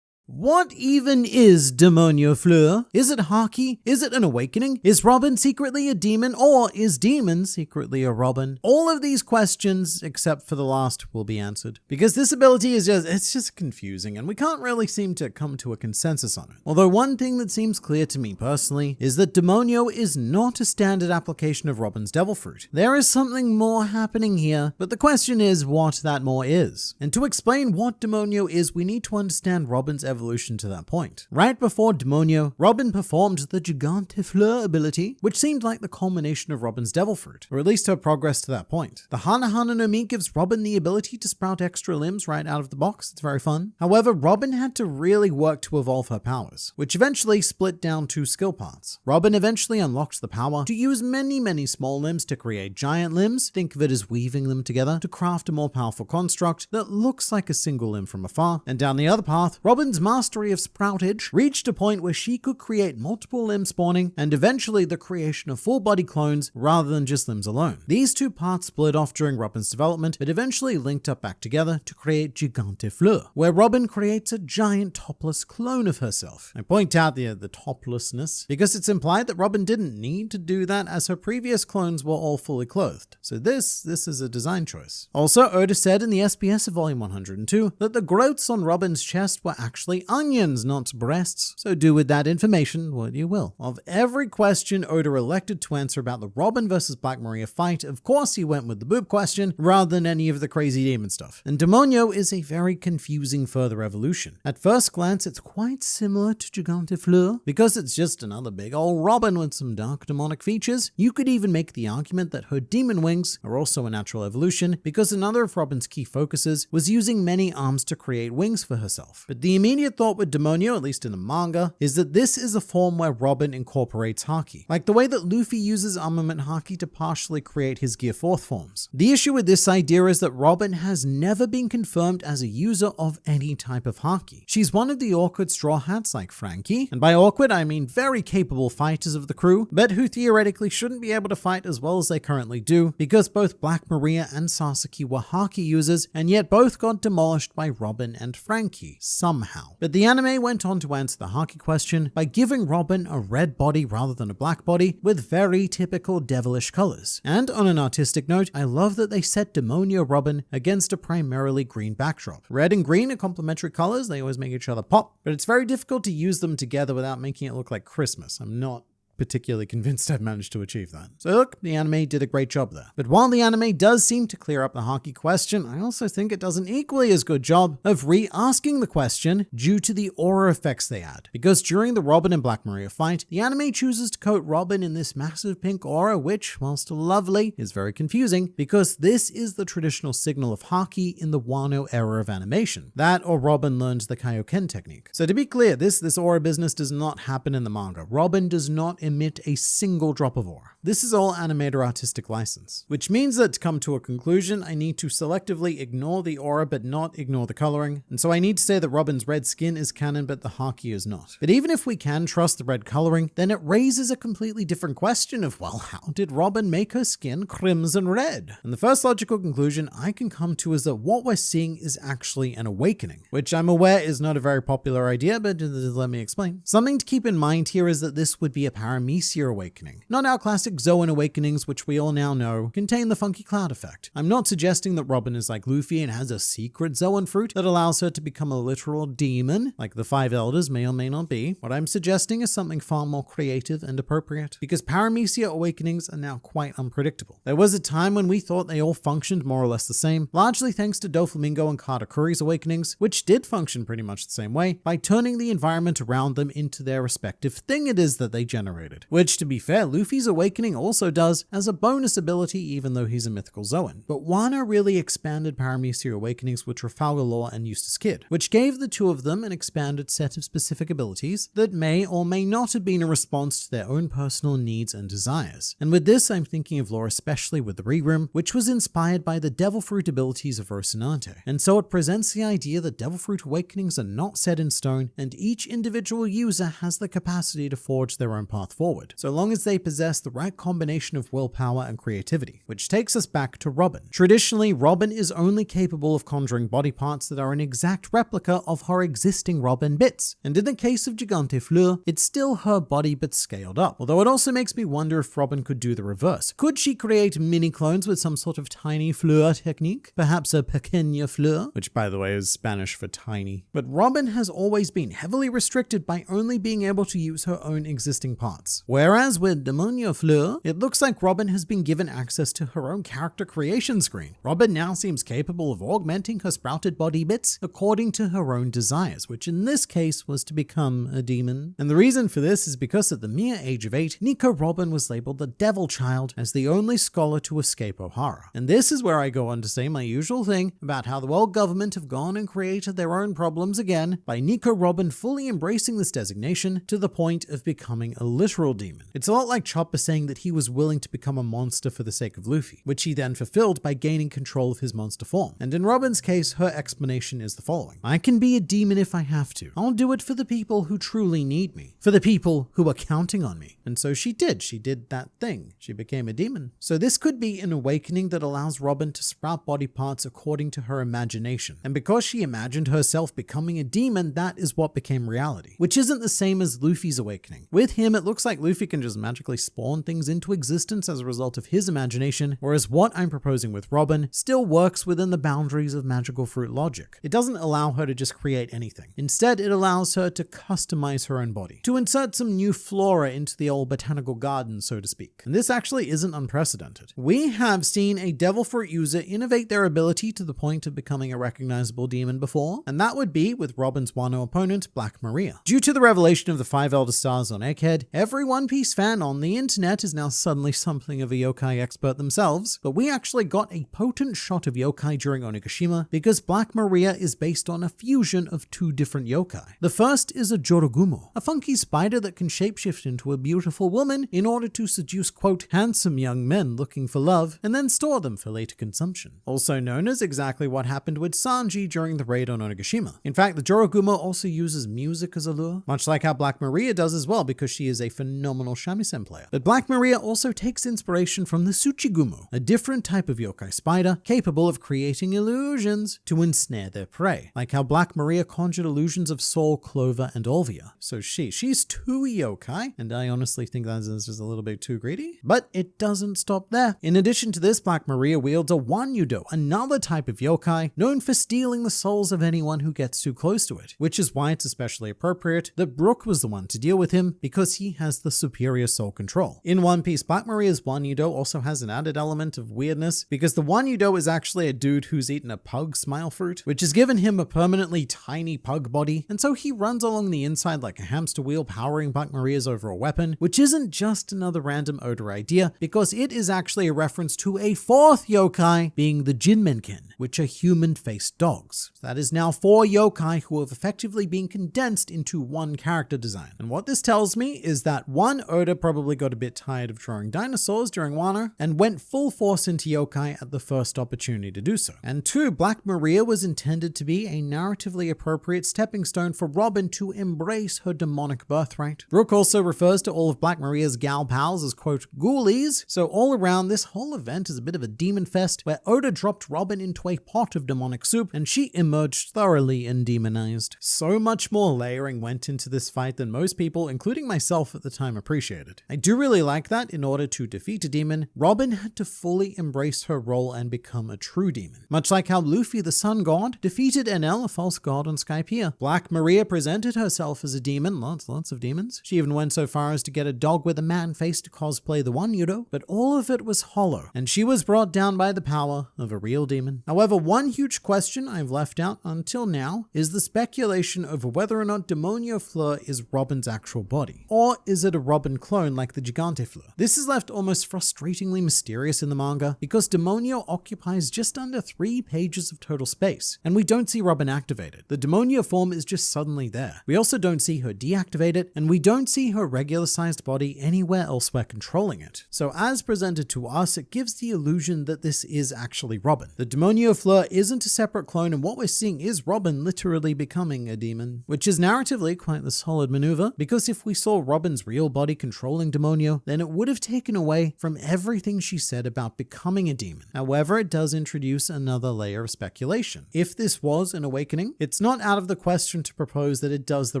What even is Demonio Fleur? Is it Haki? Is it an awakening? Is Robin secretly a demon? Or is Demon secretly a Robin? All of these questions, except for the last, will be answered. Because this ability is just confusing, and we can't really seem to come to a consensus on it. Although one thing that seems clear to me personally is that Demonio is not a standard application of Robin's Devil Fruit. There is something more happening here, but the question is what that more is. And to explain what Demonio is, we need to understand Robin's evolution evolution to that point. Right before Demonio, Robin performed the Gigante Fleur ability, which seemed like the culmination of Robin's Devil Fruit, or at least her progress to that point. The Hana Hana no Mi gives Robin the ability to sprout extra limbs right out of the box. It's very fun. However, Robin had to really work to evolve her powers, which eventually split down 2 skill paths. Robin eventually unlocked the power to use many small limbs to create giant limbs. Think of it as weaving them together to craft a more powerful construct that looks like a single limb from afar. And down the other path, Robin's mastery of sproutage reached a point where she could create multiple limb spawning and eventually the creation of full body clones rather than just limbs alone. These 2 paths split off during Robin's development, but eventually linked up back together to create Gigante Fleur, where Robin creates a giant topless clone of herself. I point out the toplessness because it's implied that Robin didn't need to do that as her previous clones were all fully clothed. So this is a design choice. Also, Oda said in the SBS of Volume 102 that the growths on Robin's chest were actually onions, not breasts. So do with that information what you will. Of every question Oda elected to answer about the Robin versus Black Maria fight, of course he went with the boob question rather than any of the crazy demon stuff. And Demonio is a very confusing further evolution. At first glance, it's quite similar to Gigante Fleur because it's just another big old Robin with some dark demonic features. You could even make the argument that her demon wings are also a natural evolution because another of Robin's key focuses was using many arms to create wings for herself. But the immediate thought with Demonio, at least in the manga, is that this is a form where Robin incorporates Haki, like the way that Luffy uses armament Haki to partially create his Gear 4th forms. The issue with this idea is that Robin has never been confirmed as a user of any type of Haki. She's one of the awkward Straw Hats like Frankie, and by awkward I mean very capable fighters of the crew, but who theoretically shouldn't be able to fight as well as they currently do because both Black Maria and Sasaki were Haki users, and yet both got demolished by Robin and Frankie, somehow. But the anime went on to answer the Haki question by giving Robin a red body rather than a black body with very typical devilish colors. And on an artistic note, I love that they set Demonio Robin against a primarily green backdrop. Red and green are complementary colors, they always make each other pop, but it's very difficult to use them together without making it look like Christmas. I'm not particularly convinced I've managed to achieve that. So look, the anime did a great job there. But while the anime does seem to clear up the Haki question, I also think it does an equally as good job of re-asking the question due to the aura effects they add. Because during the Robin and Black Maria fight, the anime chooses to coat Robin in this massive pink aura, which, whilst lovely, is very confusing because this is the traditional signal of Haki in the Wano era of animation. That or Robin learned the Kaioken technique. So to be clear, this aura business does not happen in the manga. Robin does not emit a single drop of aura. This is all animator artistic license, which means that to come to a conclusion, I need to selectively ignore the aura but not ignore the coloring. And so I need to say that Robin's red skin is canon but the Haki is not. But even if we can trust the red coloring, then it raises a completely different question of, well, how did Robin make her skin crimson red? And the first logical conclusion I can come to is that what we're seeing is actually an awakening, which I'm aware is not a very popular idea, but let me explain. Something to keep in mind here is that this would be a Paramecia awakening, not our classic Zoan awakenings, which we all now know contain the funky cloud effect. I'm not suggesting that Robin is like Luffy and has a secret Zoan fruit that allows her to become a literal demon, like the Five Elders may or may not be. What I'm suggesting is something far more creative and appropriate, because Paramecia awakenings are now quite unpredictable. There was a time when we thought they all functioned more or less the same, largely thanks to Doflamingo and Katakuri's awakenings, which did function pretty much the same way, by turning the environment around them into their respective thing it is that they generated. Which, to be fair, Luffy's awakening also does as a bonus ability even though he's a mythical Zoan. But Wano really expanded Paramecia awakenings with Trafalgar Law and Eustace Kid, which gave the two of them an expanded set of specific abilities that may or may not have been a response to their own personal needs and desires. And with this, I'm thinking of lore especially with the Reroom, which was inspired by the Devil Fruit abilities of Rocinante. And so it presents the idea that Devil Fruit awakenings are not set in stone, and each individual user has the capacity to forge their own path forward, so long as they possess the right combination of willpower and creativity. Which takes us back to Robin. Traditionally, Robin is only capable of conjuring body parts that are an exact replica of her existing Robin bits, and in the case of Gigante Fleur, it's still her body but scaled up. Although it also makes me wonder if Robin could do the reverse. Could she create mini clones with some sort of tiny Fleur technique? Perhaps a pequeña Fleur, which by the way is Spanish for tiny. But Robin has always been heavily restricted by only being able to use her own existing parts. parts. Whereas with Demonio Fleur, it looks like Robin has been given access to her own character creation screen. Robin now seems capable of augmenting her sprouted body bits according to her own desires, which in this case was to become a demon. And the reason for this is because at the mere age of 8, Nico Robin was labeled the Devil Child as the only scholar to escape O'Hara. And this is where I go on to say my usual thing about how the world government have gone and created their own problems again by Nico Robin fully embracing this designation to the point of becoming a literal demon. It's a lot like Chopper saying that he was willing to become a monster for the sake of Luffy, which he then fulfilled by gaining control of his monster form. And in Robin's case, her explanation is the following: I can be a demon if I have to. I'll do it for the people who truly need me, for the people who are counting on me. And so she did. She did that thing. She became a demon. So this could be an awakening that allows Robin to sprout body parts according to her imagination. And because she imagined herself becoming a demon, that is what became reality, which isn't the same as Luffy's awakening. With him, it looks like Luffy can just magically spawn things into existence as a result of his imagination, whereas what I'm proposing with Robin still works within the boundaries of magical fruit logic. It doesn't allow her to just create anything. Instead, it allows her to customize her own body, to insert some new flora into the old botanical garden, so to speak. And this actually isn't unprecedented. We have seen a devil fruit user innovate their ability to the point of becoming a recognizable demon before, and that would be with Robin's Wano opponent, Black Maria. Due to the revelation of the 5 Elder Stars on Egghead, every One Piece fan on the internet is now suddenly something of a yokai expert themselves, but we actually got a potent shot of yokai during Onigashima because Black Maria is based on a fusion of 2 different yokai. The first is a Jorogumo, a funky spider that can shapeshift into a beautiful woman in order to seduce, quote, handsome young men looking for love, and then store them for later consumption. Also known as exactly what happened with Sanji during the raid on Onigashima. In fact, the Jorogumo also uses music as a lure, much like how Black Maria does as well because she is a phenomenal shamisen player. But Black Maria also takes inspiration from the Tsuchigumo, a different type of yokai spider capable of creating illusions to ensnare their prey, like how Black Maria conjured illusions of Sol, Clover, and Olvia. So she's 2 yokai, and I honestly think that is just a little bit too greedy. But it doesn't stop there. In addition to this, Black Maria wields a Wanyudo, another type of yokai known for stealing the souls of anyone who gets too close to it, which is why it's especially appropriate that Brook was the one to deal with him because he has the superior soul control. In One Piece, Black Maria's Wanyudo also has an added element of weirdness because the Wanyudo is actually a dude who's eaten a pug smile fruit, which has given him a permanently tiny pug body, and so he runs along the inside like a hamster wheel powering Black Maria's overall weapon, which isn't just another random Oda idea because it is actually a reference to a 4th yokai being the Jinmenken, which are human-faced dogs. That is now 4 yokai who have effectively been condensed into one character design. And what this tells me is that 1, Oda probably got a bit tired of drawing dinosaurs during Wano and went full force into yokai at the first opportunity to do so. And 2, Black Maria was intended to be a narratively appropriate stepping stone for Robin to embrace her demonic birthright. Brook also refers to all of Black Maria's gal pals as, quote, ghoulies. So all around, this whole event is a bit of a demon fest where Oda dropped Robin into a pot of demonic soup and she emerged thoroughly demonized. So much more layering went into this fight than most people, including myself at the time, appreciated. I do really like that in order to defeat a demon, Robin had to fully embrace her role and become a true demon. Much like how Luffy, the sun god, defeated Enel, a false god on Skypiea. Black Maria presented herself as a demon, lots of demons. She even went so far as to get a dog with a man face to cosplay the Wanyudo, but all of it was hollow, and she was brought down by the power of a real demon. However, one huge question I've left out until now is the speculation over whether or not Demonio Fleur is Robin's actual body, or is it a Robin clone like the Gigante Fleur? This is left almost frustratingly mysterious in the manga because Demonio occupies just under 3 pages of total space, and we don't see Robin activate it. The Demonio form is just suddenly there. We also don't see her deactivate it, and we don't see her regular-sized body anywhere elsewhere controlling it. So as presented to us, it gives the illusion that this is actually Robin. The Demonio Fleur isn't a separate clone, and what we're seeing is Robin literally becoming a demon, which is narratively quite the solid maneuver, because if we saw Robin's real body controlling Demonio, then it would have taken away from everything she said about becoming a demon. However, it does introduce another layer of speculation. If this was an awakening, it's not out of the question to propose that it does the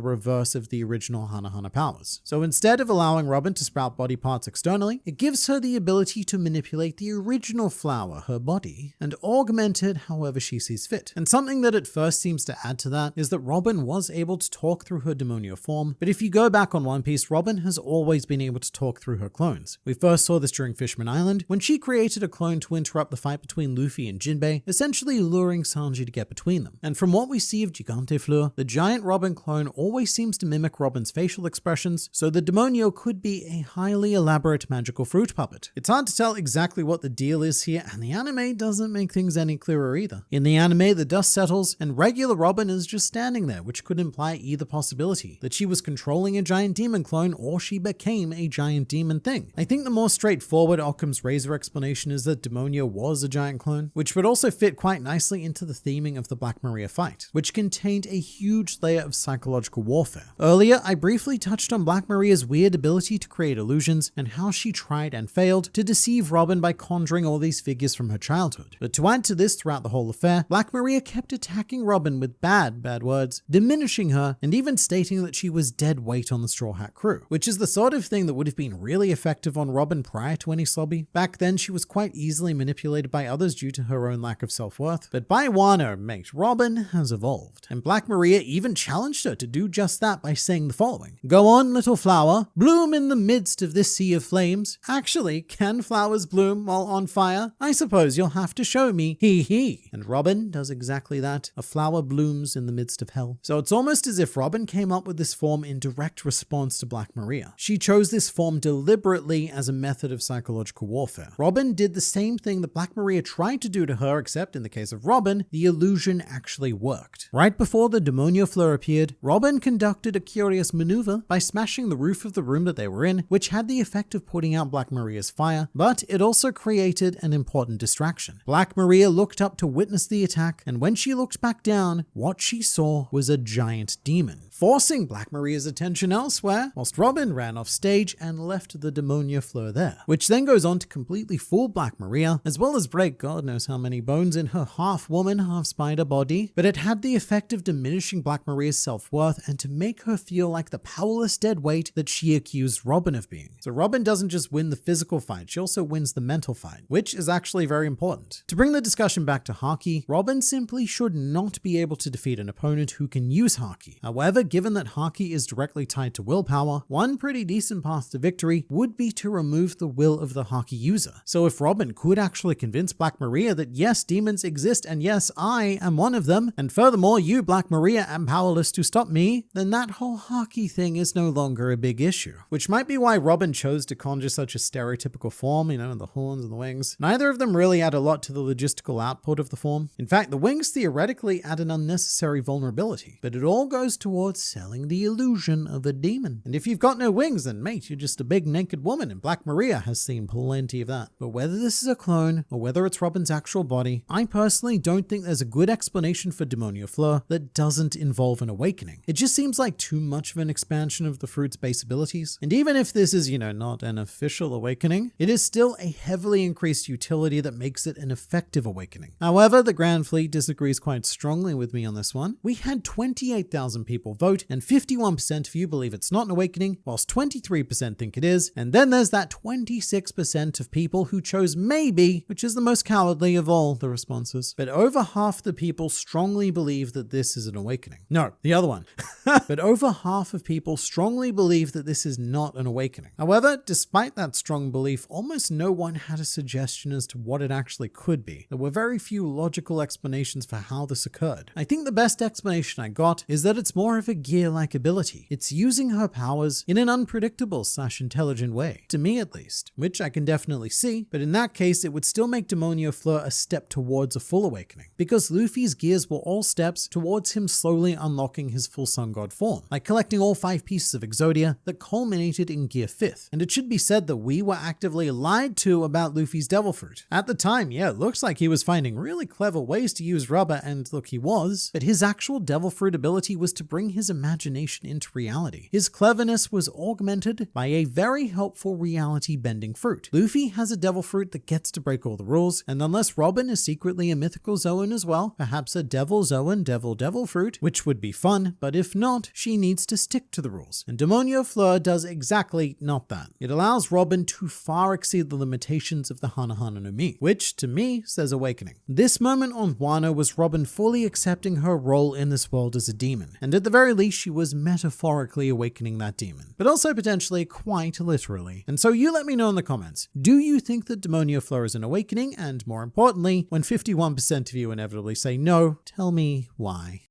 reverse of the original Hana powers. So instead of allowing Robin to sprout body parts externally, it gives her the ability to manipulate the original flower, her body, and augment it however she sees fit. And something that at first seems to add to that is that Robin was able to talk through her Demonio form, but if you go back on One Piece, Robin Robin has always been able to talk through her clones. We first saw this during Fishman Island, when she created a clone to interrupt the fight between Luffy and Jinbei, essentially luring Sanji to get between them. And from what we see of Gigante Fleur, the giant Robin clone always seems to mimic Robin's facial expressions, so the Demonio could be a highly elaborate magical fruit puppet. It's hard to tell exactly what the deal is here, and the anime doesn't make things any clearer either. In the anime, the dust settles, and regular Robin is just standing there, which could imply either possibility, that she was controlling a giant demon clone or she became a giant demon thing. I think the more straightforward Occam's razor explanation is that Demonio was a giant clone, which would also fit quite nicely into the theming of the Black Maria fight, which contained a huge layer of psychological warfare. Earlier, I briefly touched on Black Maria's weird ability to create illusions and how she tried and failed to deceive Robin by conjuring all these figures from her childhood. But to add to this throughout the whole affair, Black Maria kept attacking Robin with bad words, diminishing her, and even stating that she was dead weight on the Straw Hat crew, which is the sort of thing that would have been really effective on Robin prior to any slobby. Back then, she was quite easily manipulated by others due to her own lack of self-worth. But by Wano, mate, Robin has evolved, and Black Maria even challenged her to do just that by saying the following: "Go on, little flower, bloom in the midst of this sea of flames. Actually, can flowers bloom while on fire? I suppose you'll have to show me, hee hee." And Robin does exactly that. A flower blooms in the midst of hell. So it's almost as if Robin came up with this form in direct response to Black Maria. She chose this form deliberately as a method of psychological warfare. Robin did the same thing that Black Maria tried to do to her, except in the case of Robin, the illusion actually worked. Right before the Demonio Fleur appeared, Robin conducted a curious maneuver by smashing the roof of the room that they were in, which had the effect of putting out Black Maria's fire, but it also created an important distraction. Black Maria looked up to witness the attack, and when she looked back down, what she saw was a giant demon, forcing Black Maria's attention elsewhere, whilst Robin ran off stage and left the Demonio Fleur there, which then goes on to completely fool Black Maria, as well as break God knows how many bones in her half-woman, half-spider body, but it had the effect of diminishing Black Maria's self-worth and to make her feel like the powerless dead weight that she accused Robin of being. So Robin doesn't just win the physical fight, she also wins the mental fight, which is actually very important. To bring the discussion back to Haki, Robin simply should not be able to defeat an opponent who can use Haki. However, given that Haki is directly tied to willpower, one pretty decent path to victory would be to remove the will of the Haki user. So if Robin could actually convince Black Maria that yes, demons exist and yes, I am one of them, and furthermore, you, Black Maria, am powerless to stop me, then that whole Haki thing is no longer a big issue. Which might be why Robin chose to conjure such a stereotypical form, the horns and the wings. Neither of them really add a lot to the logistical output of the form. In fact, the wings theoretically add an unnecessary vulnerability, but it all goes towards selling the illusion of a demon. And if you've got no wings, then mate, you're just a big naked woman, and Black Maria has seen plenty of that. But whether this is a clone, or whether it's Robin's actual body, I personally don't think there's a good explanation for Demonio Fleur that doesn't involve an awakening. It just seems like too much of an expansion of the fruit's base abilities. And even if this is, not an official awakening, it is still a heavily increased utility that makes it an effective awakening. However, the Grand Fleet disagrees quite strongly with me on this one. We had 28,000 people vote, and 51% of you believe it's not an awakening, whilst 23% think it is, and then there's that 26% of people who chose maybe, which is the most cowardly of all the responses. But over half the people strongly believe that this is an awakening. No, the other one. But over half of people strongly believe that this is not an awakening. However, despite that strong belief, almost no one had a suggestion as to what it actually could be. There were very few logical explanations for how this occurred. I think the best explanation I got is that it's more of a gear-like ability. It's using her powers in an unpredictable/intelligent way, to me at least, which I can definitely see, but in that case it would still make Demonio Fleur a step towards a full awakening, because Luffy's gears were all steps towards him slowly unlocking his full Sun God form, like collecting all 5 pieces of Exodia that culminated in Gear 5th. And it should be said that we were actively lied to about Luffy's Devil Fruit. At the time, yeah, it looks like he was finding really clever ways to use rubber, and look, he was, but his actual Devil Fruit ability was to bring his imagination into reality. His cleverness was augmented by a very helpful reality-bending fruit. Luffy has a Devil Fruit that gets to break all the rules, and unless Robin is secretly a mythical Zoan as well, perhaps a Devil Zoan Devil Fruit, which would be fun, but if not, she needs to stick to the rules. And Demonio Fleur does exactly not that. It allows Robin to far exceed the limitations of the Hana no Mi, which, to me, says awakening. This moment on Wano was Robin fully accepting her role in this world as a demon, and at the very least she was metaphorically awakening that demon. human, but also potentially quite literally. And so you let me know in the comments, do you think that Demonio Flow is an awakening? And more importantly, when 51% of you inevitably say no, tell me why.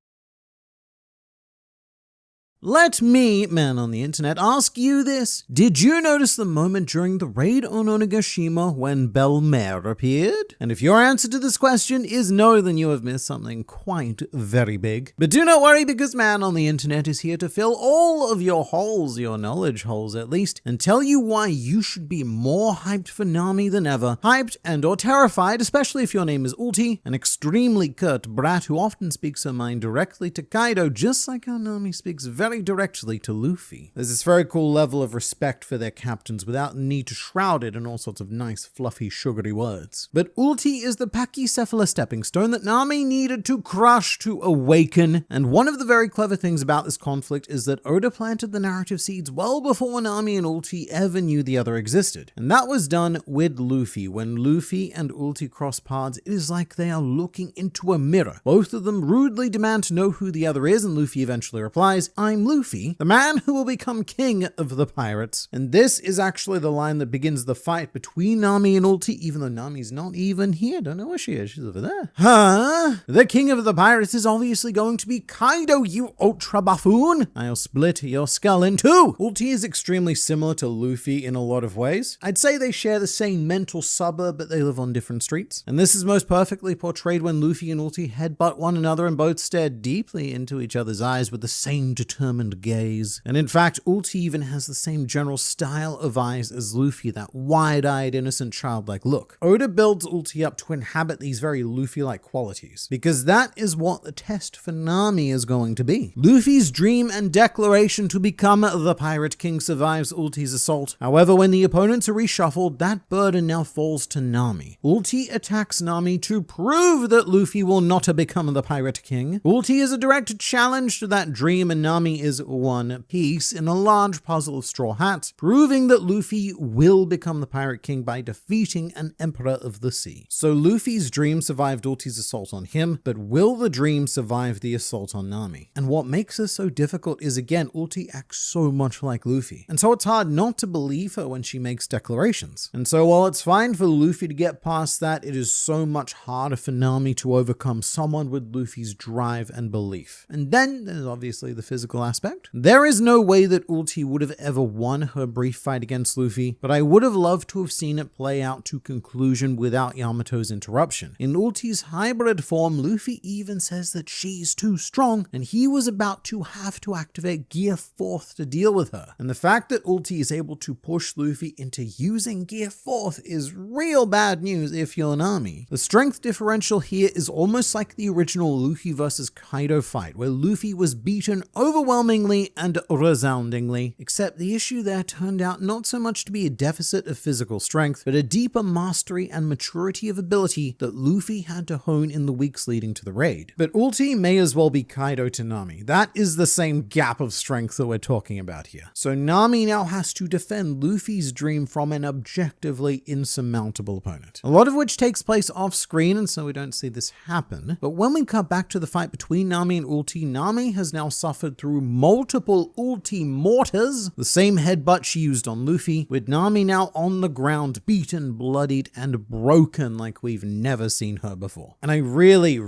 Let me, man on the internet, ask you this. Did you notice the moment during the raid on Onigashima when Belmer appeared? And if your answer to this question is no, then you have missed something quite very big. But do not worry, because man on the internet is here to fill all of your holes, your knowledge holes at least, and tell you why you should be more hyped for Nami than ever. Hyped and or terrified, especially if your name is Ulti, an extremely curt brat who often speaks her mind directly to Kaido, just like how Nami speaks very directly to Luffy. There's this very cool level of respect for their captains without need to shroud it in all sorts of nice, fluffy, sugary words. But Ulti is the Pachycephalus stepping stone that Nami needed to crush to awaken, and one of the very clever things about this conflict is that Oda planted the narrative seeds well before Nami and Ulti ever knew the other existed. And that was done with Luffy. When Luffy and Ulti cross paths, it is like they are looking into a mirror. Both of them rudely demand to know who the other is, and Luffy eventually replies, "I'm Luffy, the man who will become king of the pirates." And this is actually the line that begins the fight between Nami and Ulti, even though Nami's not even here. Don't know where she is. She's over there. Huh? The king of the pirates is obviously going to be Kaido, you ultra buffoon. I'll split your skull in two. Ulti is extremely similar to Luffy in a lot of ways. I'd say they share the same mental suburb, but they live on different streets. And this is most perfectly portrayed when Luffy and Ulti headbutt one another and both stare deeply into each other's eyes with the same determined gaze. And in fact, Ulti even has the same general style of eyes as Luffy, that wide-eyed, innocent, childlike look. Oda builds Ulti up to inhabit these very Luffy-like qualities, because that is what the test for Nami is going to be. Luffy's dream and declaration to become the Pirate King survives Ulti's assault. However, when the opponents are reshuffled, that burden now falls to Nami. Ulti attacks Nami to prove that Luffy will not become the Pirate King. Ulti is a direct challenge to that dream, and Nami is one piece in a large puzzle of straw hats, proving that Luffy will become the Pirate King by defeating an Emperor of the Sea. So Luffy's dream survived Ulti's assault on him, but will the dream survive the assault on Nami? And what makes this so difficult is, again, Ulti acts so much like Luffy, and so it's hard not to believe her when she makes declarations. And so while it's fine for Luffy to get past that, it is so much harder for Nami to overcome someone with Luffy's drive and belief. And then there's obviously the physical aspect. There is no way that Ulti would have ever won her brief fight against Luffy, but I would have loved to have seen it play out to conclusion without Yamato's interruption. In Ulti's hybrid form, Luffy even says that she's too strong, and he was about to have to activate Gear 4th to deal with her. And the fact that Ulti is able to push Luffy into using Gear 4th is real bad news if you're Nami. The strength differential here is almost like the original Luffy versus Kaido fight, where Luffy was beaten overwhelmingly and resoundingly, except the issue there turned out not so much to be a deficit of physical strength, but a deeper mastery and maturity of ability that Luffy had to hone in the weeks leading to the raid. But Ulti may as well be Kaido to Nami. That is the same gap of strength that we're talking about here. So Nami now has to defend Luffy's dream from an objectively insurmountable opponent. A lot of which takes place off screen, and so we don't see this happen. But when we cut back to the fight between Nami and Ulti, Nami has now suffered through multiple Ulti mortars, the same headbutt she used on Luffy, with Nami now on the ground, beaten, bloodied, and broken like we've never seen her before. And I really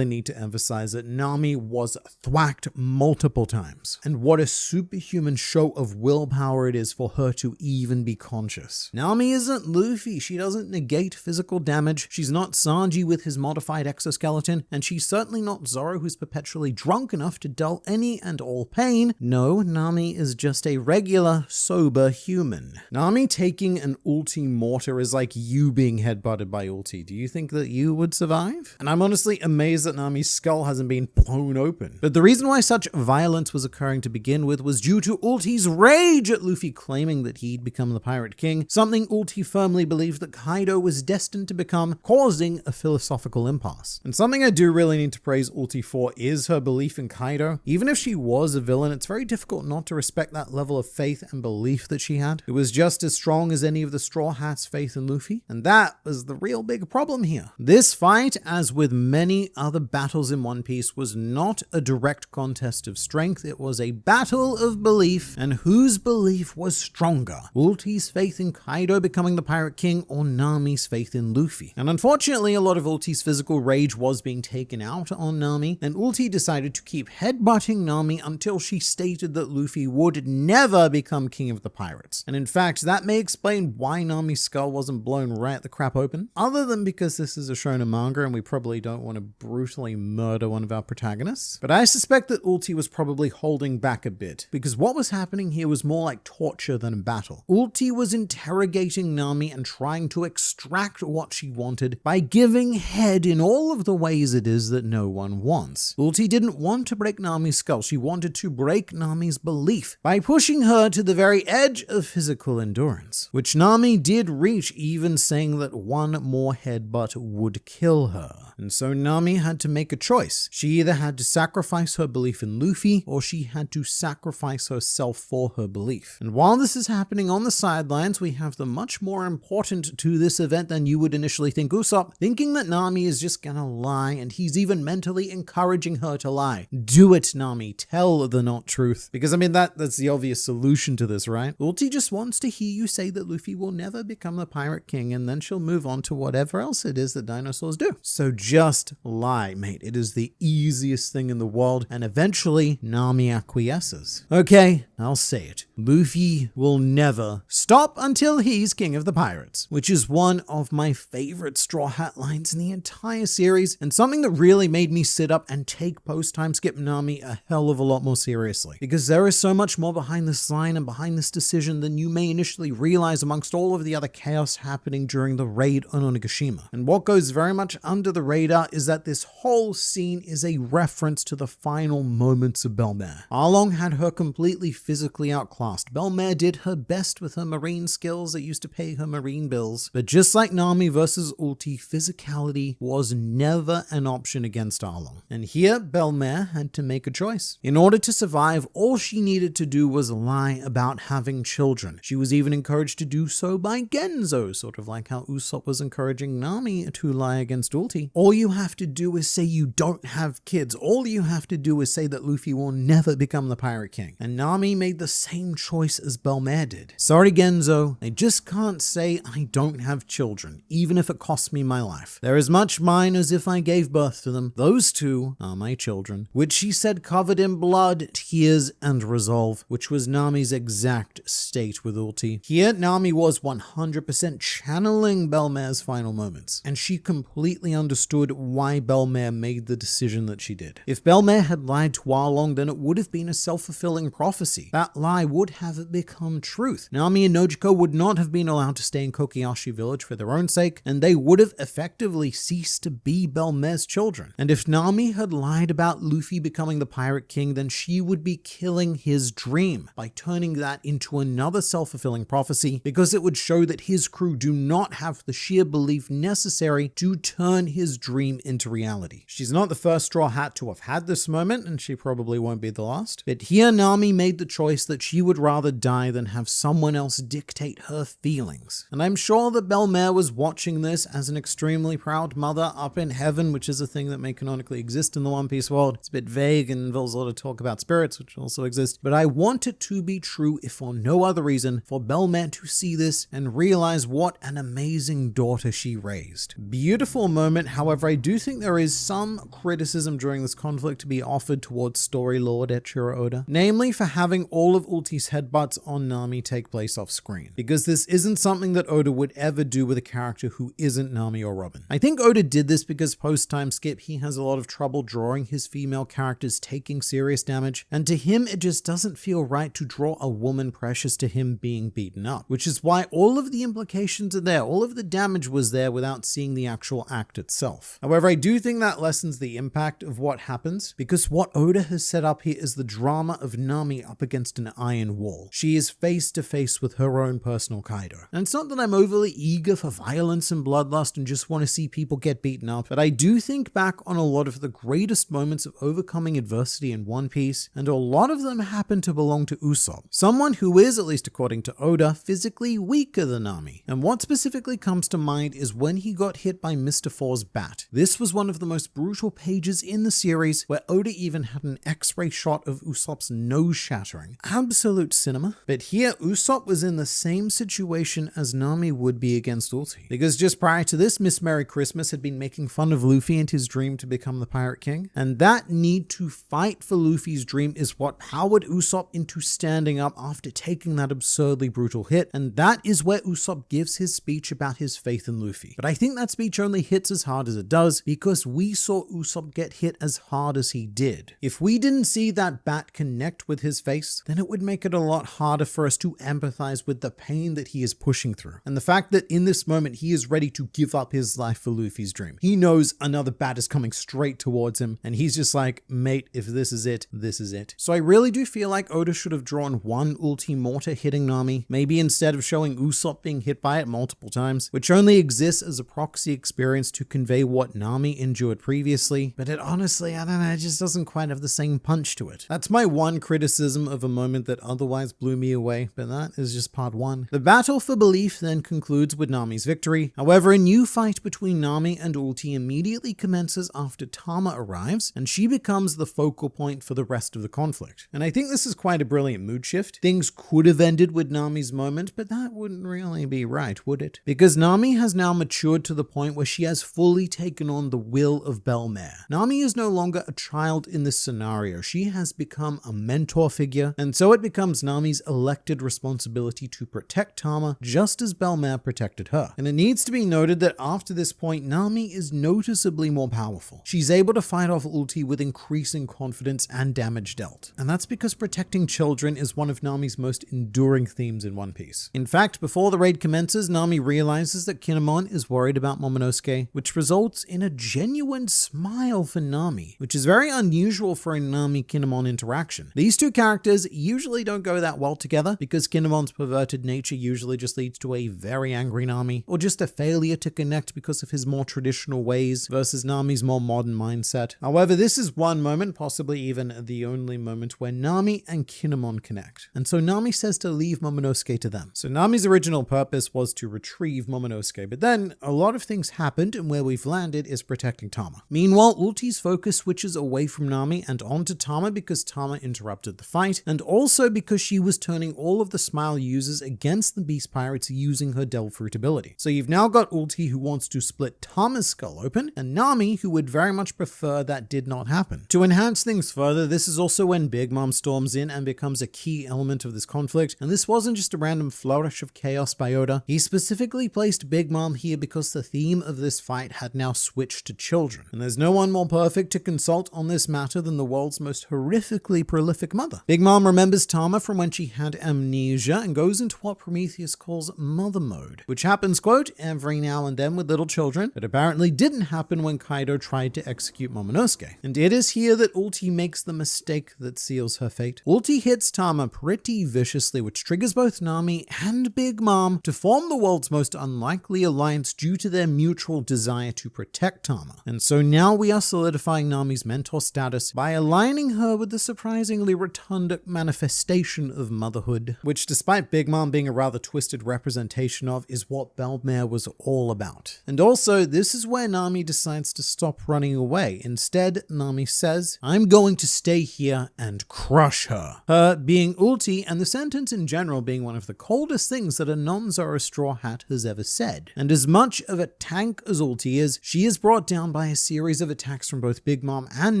need to emphasize that Nami was thwacked multiple times, and what a superhuman show of willpower it is for her to even be conscious. Nami isn't Luffy. She doesn't negate physical damage. She's not Sanji with his modified exoskeleton, and she's certainly not Zoro, who's perpetually drunk enough to dull any and all pain. No, Nami is just a regular, sober human. Nami taking an Ulti mortar is like you being headbutted by Ulti. Do you think that you would survive? And I'm honestly amazed that Nami's skull hasn't been blown open. But the reason why such violence was occurring to begin with was due to Ulti's rage at Luffy claiming that he'd become the Pirate King, something Ulti firmly believed that Kaido was destined to become, causing a philosophical impasse. And something I do really need to praise Ulti for is her belief in Kaido. Even if she was a villain, it's very difficult not to respect that level of faith and belief that she had. It was just as strong as any of the Straw Hats' faith in Luffy, and that was the real big problem here. This fight, as with many other battles in One Piece, was not a direct contest of strength. It was a battle of belief, and whose belief was stronger? Ulti's faith in Kaido becoming the Pirate King, or Nami's faith in Luffy? And unfortunately, a lot of Ulti's physical rage was being taken out on Nami, and Ulti decided to keep headbutting Nami until she stated that Luffy would never become king of the pirates. And in fact, that may explain why Nami's skull wasn't blown right the crap open, other than because this is a shonen manga and we probably don't want to brutally murder one of our protagonists. But I suspect that Ulti was probably holding back a bit, because what was happening here was more like torture than a battle. Ulti was interrogating Nami and trying to extract what she wanted by giving head in all of the ways it is that no one wants. Ulti didn't want to break Nami's skull, she wanted to break Nami's belief by pushing her to the very edge of physical endurance, which Nami did reach, even saying that one more headbutt would kill her. And so Nami had to make a choice. She either had to sacrifice her belief in Luffy, or she had to sacrifice herself for her belief. And while this is happening on the sidelines, we have the much more important to this event than you would initially think Usopp, thinking that Nami is just gonna lie, and he's even mentally encouraging her to lie. Do it, Nami. Tell the not truth. Because I mean, that's the obvious solution to this, right? Ulti just wants to hear you say that Luffy will never become the Pirate King, and then she'll move on to whatever else it is that dinosaurs do. So just lie, mate. It is the easiest thing in the world, and eventually Nami acquiesces. Okay, I'll say it. Luffy will never stop until he's king of the pirates, which is one of my favorite Straw Hat lines in the entire series, and something that really made me sit up and take post-time skip Nami a hell of a lot more seriously, because there is so much more behind this line and behind this decision than you may initially realize amongst all of the other chaos happening during the raid on Onigashima. And what goes very much under the radar is that this whole scene is a reference to the final moments of Belle-Mère. Arlong had her completely physically outclassed. Belle-Mère did her best with her marine skills that used to pay her marine bills, but just like Nami versus Ulti, physicality was never an option against Arlong. And here, Belle-Mère had to make a choice. In order to survive, all she needed to do was lie about having children. She was even encouraged to do so by Genzo, sort of like how Usopp was encouraging Nami to lie against Ulti. All you have to do is say you don't have kids. All you have to do is say that Luffy will never become the Pirate King. And Nami made the same choice as Belle-Mère did. Sorry, Genzo, I just can't say I don't have children, even if it costs me my life. They're as much mine as if I gave birth to them. Those two are my children, which she said covered in blood, tears, and resolve, which was Nami's exact state with Ulti. Here, Nami was 100% channeling Belle-Mère's final moments, and she completely understood why Belle-Mère made the decision that she did. If Belle-Mère had lied to Arlong, then it would have been a self-fulfilling prophecy. That lie would have become truth. Nami and Nojiko would not have been allowed to stay in Kokiyashi Village for their own sake, and they would have effectively ceased to be Belle-Mère's children. And if Nami had lied about Luffy becoming the Pirate King, then she would be killing his dream by turning that into another self-fulfilling prophecy, because it would show that his crew do not have the sheer belief necessary to turn his dream into reality. She's not the first Straw Hat to have had this moment, and she probably won't be the last. But here Nami made the choice that she would rather die than have someone else dictate her feelings. And I'm sure that Belle-Mère was watching this as an extremely proud mother up in heaven, which is a thing that may canonically exist in the One Piece world. It's a bit vague and involves a lot of talk about spirits, which also exist. But I want it to be true, if for no other reason, for Belle-Mère to see this and realize what an amazing daughter she raised. Beautiful moment. However, I do think there is some criticism during this conflict to be offered towards story lord Eiichiro Oda, namely for having all of Ulti's headbutts on Nami take place off screen, because this isn't something that Oda would ever do with a character who isn't Nami or Robin. I think Oda did this because post-time skip he has a lot of trouble drawing his female characters taking serious damage, and to him it just doesn't feel right to draw a woman precious to him being beaten up, which is why all of the implications are there, all of the damage was there without seeing the actual act itself. However, I do think that lessens the impact of what happens, because what Oda has set up here is the drama of Nami up against an iron wall. She is face to face with her own personal Kaido. And it's not that I'm overly eager for violence and bloodlust and just want to see people get beaten up, but I do think back on a lot of the greatest moments of overcoming adversity in One Piece police, and a lot of them happen to belong to Usopp, someone who is, at least according to Oda, physically weaker than Nami. And what specifically comes to mind is when he got hit by Mr. Four's bat. This was one of the most brutal pages in the series, where Oda even had an X-ray shot of Usopp's nose shattering. Absolute cinema. But here, Usopp was in the same situation as Nami would be against Ulti. Because just prior to this, Miss Merry Christmas had been making fun of Luffy and his dream to become the Pirate King. And that need to fight for Luffy's dream is what powered Usopp into standing up after taking that absurdly brutal hit. And that is where Usopp gives his speech about his faith in Luffy. But I think that speech only hits as hard as it does because we saw Usopp get hit as hard as he did. If we didn't see that bat connect with his face, then it would make it a lot harder for us to empathize with the pain that he is pushing through. And the fact that in this moment he is ready to give up his life for Luffy's dream. He knows another bat is coming straight towards him and he's just like, mate, if this is it, this is it. So I really do feel like Oda should have drawn one Ulti Mortar hitting Nami, maybe instead of showing Usopp being hit by it multiple times, which only exists as a proxy experience to convey what Nami endured previously. But it honestly, I don't know, it just doesn't quite have the same punch to it. That's my one criticism of a moment that otherwise blew me away, but that is just part one. The battle for belief then concludes with Nami's victory. However, a new fight between Nami and Ulti immediately commences after Tama arrives, and she becomes the focal point for the rest of the conflict. And I think this is quite a brilliant mood shift. Things could have ended with Nami's moment, but that wouldn't really be right, would it? Because Nami has now matured to the point where she has fully taken on the will of Bell-mère. Nami is no longer a child in this scenario. She has become a mentor figure, and so it becomes Nami's elected responsibility to protect Tama just as Bell-mère protected her. And it needs to be noted that after this point, Nami is noticeably more powerful. She's able to fight off Ulti with increasing confidence and damage dealt. And that's because protecting children is one of Nami's most enduring themes in One Piece. In fact, before the raid commences, Nami realizes that Kinemon is worried about Momonosuke, which results in a genuine smile for Nami, which is very unusual for a Nami-Kinemon interaction. These two characters usually don't go that well together because Kinemon's perverted nature usually just leads to a very angry Nami, or just a failure to connect because of his more traditional ways versus Nami's more modern mindset. However, this is one moment, possibly even the only moment, where Nami and Kinemon connect. And so Nami says to leave Momonosuke to them. So Nami's original purpose was to retrieve Momonosuke, but then a lot of things happened and where we've landed is protecting Tama. Meanwhile, Ulti's focus switches away from Nami and onto Tama because Tama interrupted the fight, and also because she was turning all of the Smile users against the Beast Pirates using her Devil Fruit ability. So you've now got Ulti who wants to split Tama's skull open, and Nami who would very much prefer that did not happen. To enhance things further, this is also when Big Mom storms in and becomes a key element of this conflict, and this wasn't just a random flourish of chaos by Oda. He specifically placed Big Mom here because the theme of this fight had now switched to children, and there's no one more perfect to consult on this matter than the world's most horrifically prolific mother. Big Mom remembers Tama from when she had amnesia and goes into what Prometheus calls mother mode, which happens, quote, every now and then with little children, but apparently didn't happen when Kaido tried to execute Momonosuke. And it is here that Ulti makes the mistake that seals her fate. Ulti hits Tama pretty viciously, which triggers both Nami and Big Mom to form the world's most unlikely alliance due to their mutual desire to protect Tama. And so now we are solidifying Nami's mentor status by aligning her with the surprisingly rotund manifestation of motherhood, which despite Big Mom being a rather twisted representation of, is what Bell-mère was all about. And also, this is where Nami decides to stop running away. Instead, Nami says, I'm going to stay here and crush her. Her being Ulti, and the sentence in general being one of the coldest things that a non-Zoro Straw Hat has ever said. And as much of a tank as Ulti is, she is brought down by a series of attacks from both Big Mom and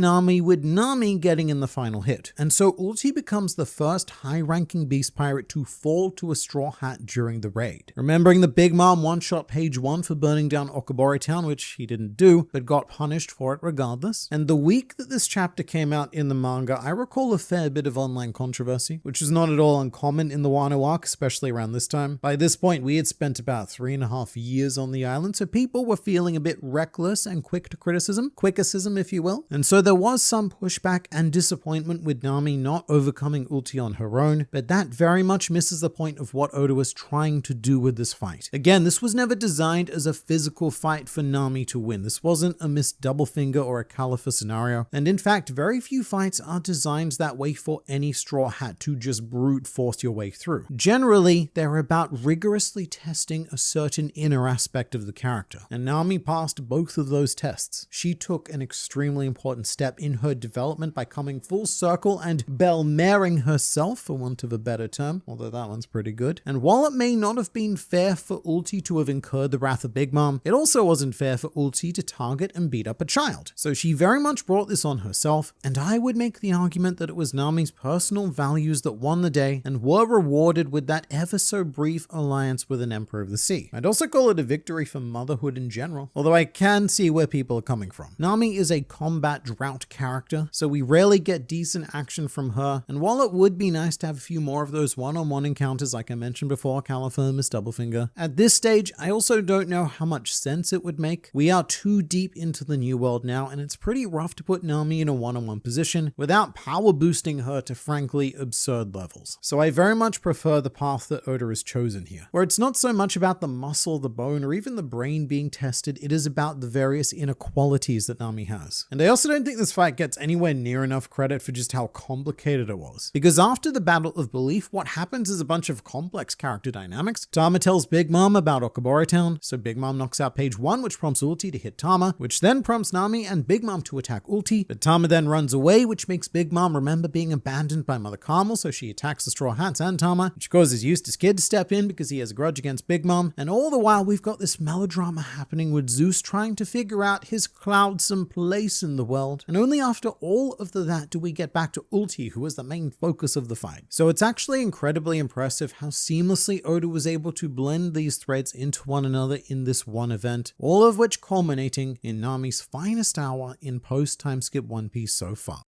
Nami, with Nami getting in the final hit. And so Ulti becomes the first high-ranking Beast Pirate to fall to a Straw Hat during the raid. Remembering the Big Mom one-shot page 1 for burning down Okobore Town, which he didn't do, but got punished for it regardless. And the week that this chapter came out in the manga, I recall a fair bit of online controversy, which is not at all uncommon in the Wano arc, especially around this time. By this point, we had spent about 3.5 years on the island, so people were feeling a bit reckless and quick to criticism, quickicism if you will. And so there was some pushback and disappointment with Nami not overcoming Ulti on her own, but that very much misses the point of what Oda was trying to do with this fight. Again, this was never designed as a physical fight for Nami to win. This wasn't a Miss Doublefinger or a Caliphate scenario, and in fact, very few fights fights are designed that way for any Straw Hat to just brute force your way through. Generally, they're about rigorously testing a certain inner aspect of the character, and Nami passed both of those tests. She took an extremely important step in her development by coming full circle and Belmaring herself, for want of a better term, although that one's pretty good. And while it may not have been fair for Ulti to have incurred the wrath of Big Mom, it also wasn't fair for Ulti to target and beat up a child. So she very much brought this on herself, and I would make the argument that it was Nami's personal values that won the day and were rewarded with that ever so brief alliance with an Emperor of the Sea. I'd also call it a victory for motherhood in general, although I can see where people are coming from. Nami is a combat drought character, so we rarely get decent action from her, and while it would be nice to have a few more of those one-on-one encounters like I mentioned before, Califer, Miss Doublefinger, at this stage I also don't know how much sense it would make. We are too deep into the new world now, and it's pretty rough to put Nami in a one-on-one position without power boosting her to frankly absurd levels. So I very much prefer the path that Oda has chosen here, where it's not so much about the muscle, the bone, or even the brain being tested, it is about the various inequalities that Nami has. And I also don't think this fight gets anywhere near enough credit for just how complicated it was. Because after the Battle of Belief, what happens is a bunch of complex character dynamics. Tama tells Big Mom about Okobore Town, so Big Mom knocks out page 1, which prompts Ulti to hit Tama, which then prompts Nami and Big Mom to attack Ulti, but Tama then runs away, which makes Big Mom remember being abandoned by Mother Carmel, so she attacks the Straw Hats and Tama, which causes Eustace Kid to step in because he has a grudge against Big Mom, and all the while we've got this melodrama happening with Zeus trying to figure out his cloudsome place in the world, and only after all of that do we get back to Ulti, who is the main focus of the fight. So it's actually incredibly impressive how seamlessly Oda was able to blend these threads into one another in this one event, all of which culminating in Nami's finest hour in post-time skip One Piece so far.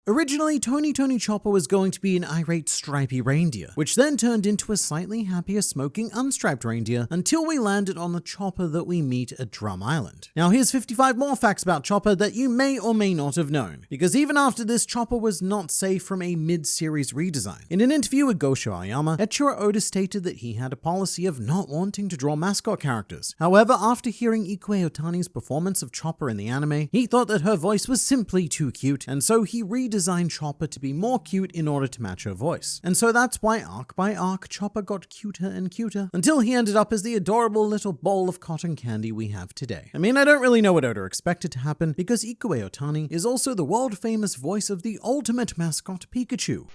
Originally, Tony Chopper was going to be an irate stripy reindeer, which then turned into a slightly happier smoking unstriped reindeer until we landed on the Chopper that we meet at Drum Island. Now here's 55 more facts about Chopper that you may or may not have known, because even after this, Chopper was not safe from a mid-series redesign. In an interview with Gosho Aoyama, Eiichiro Oda stated that he had a policy of not wanting to draw mascot characters. However, after hearing Ikue Otani's performance of Chopper in the anime, he thought that her voice was simply too cute, and so he redesigned Chopper to be more cute in order to match her voice. And so that's why arc by arc, Chopper got cuter and cuter, until he ended up as the adorable little bowl of cotton candy we have today. I mean, I don't really know what Oda expected to happen, because Ikue Otani is also the world-famous voice of the ultimate mascot Pikachu.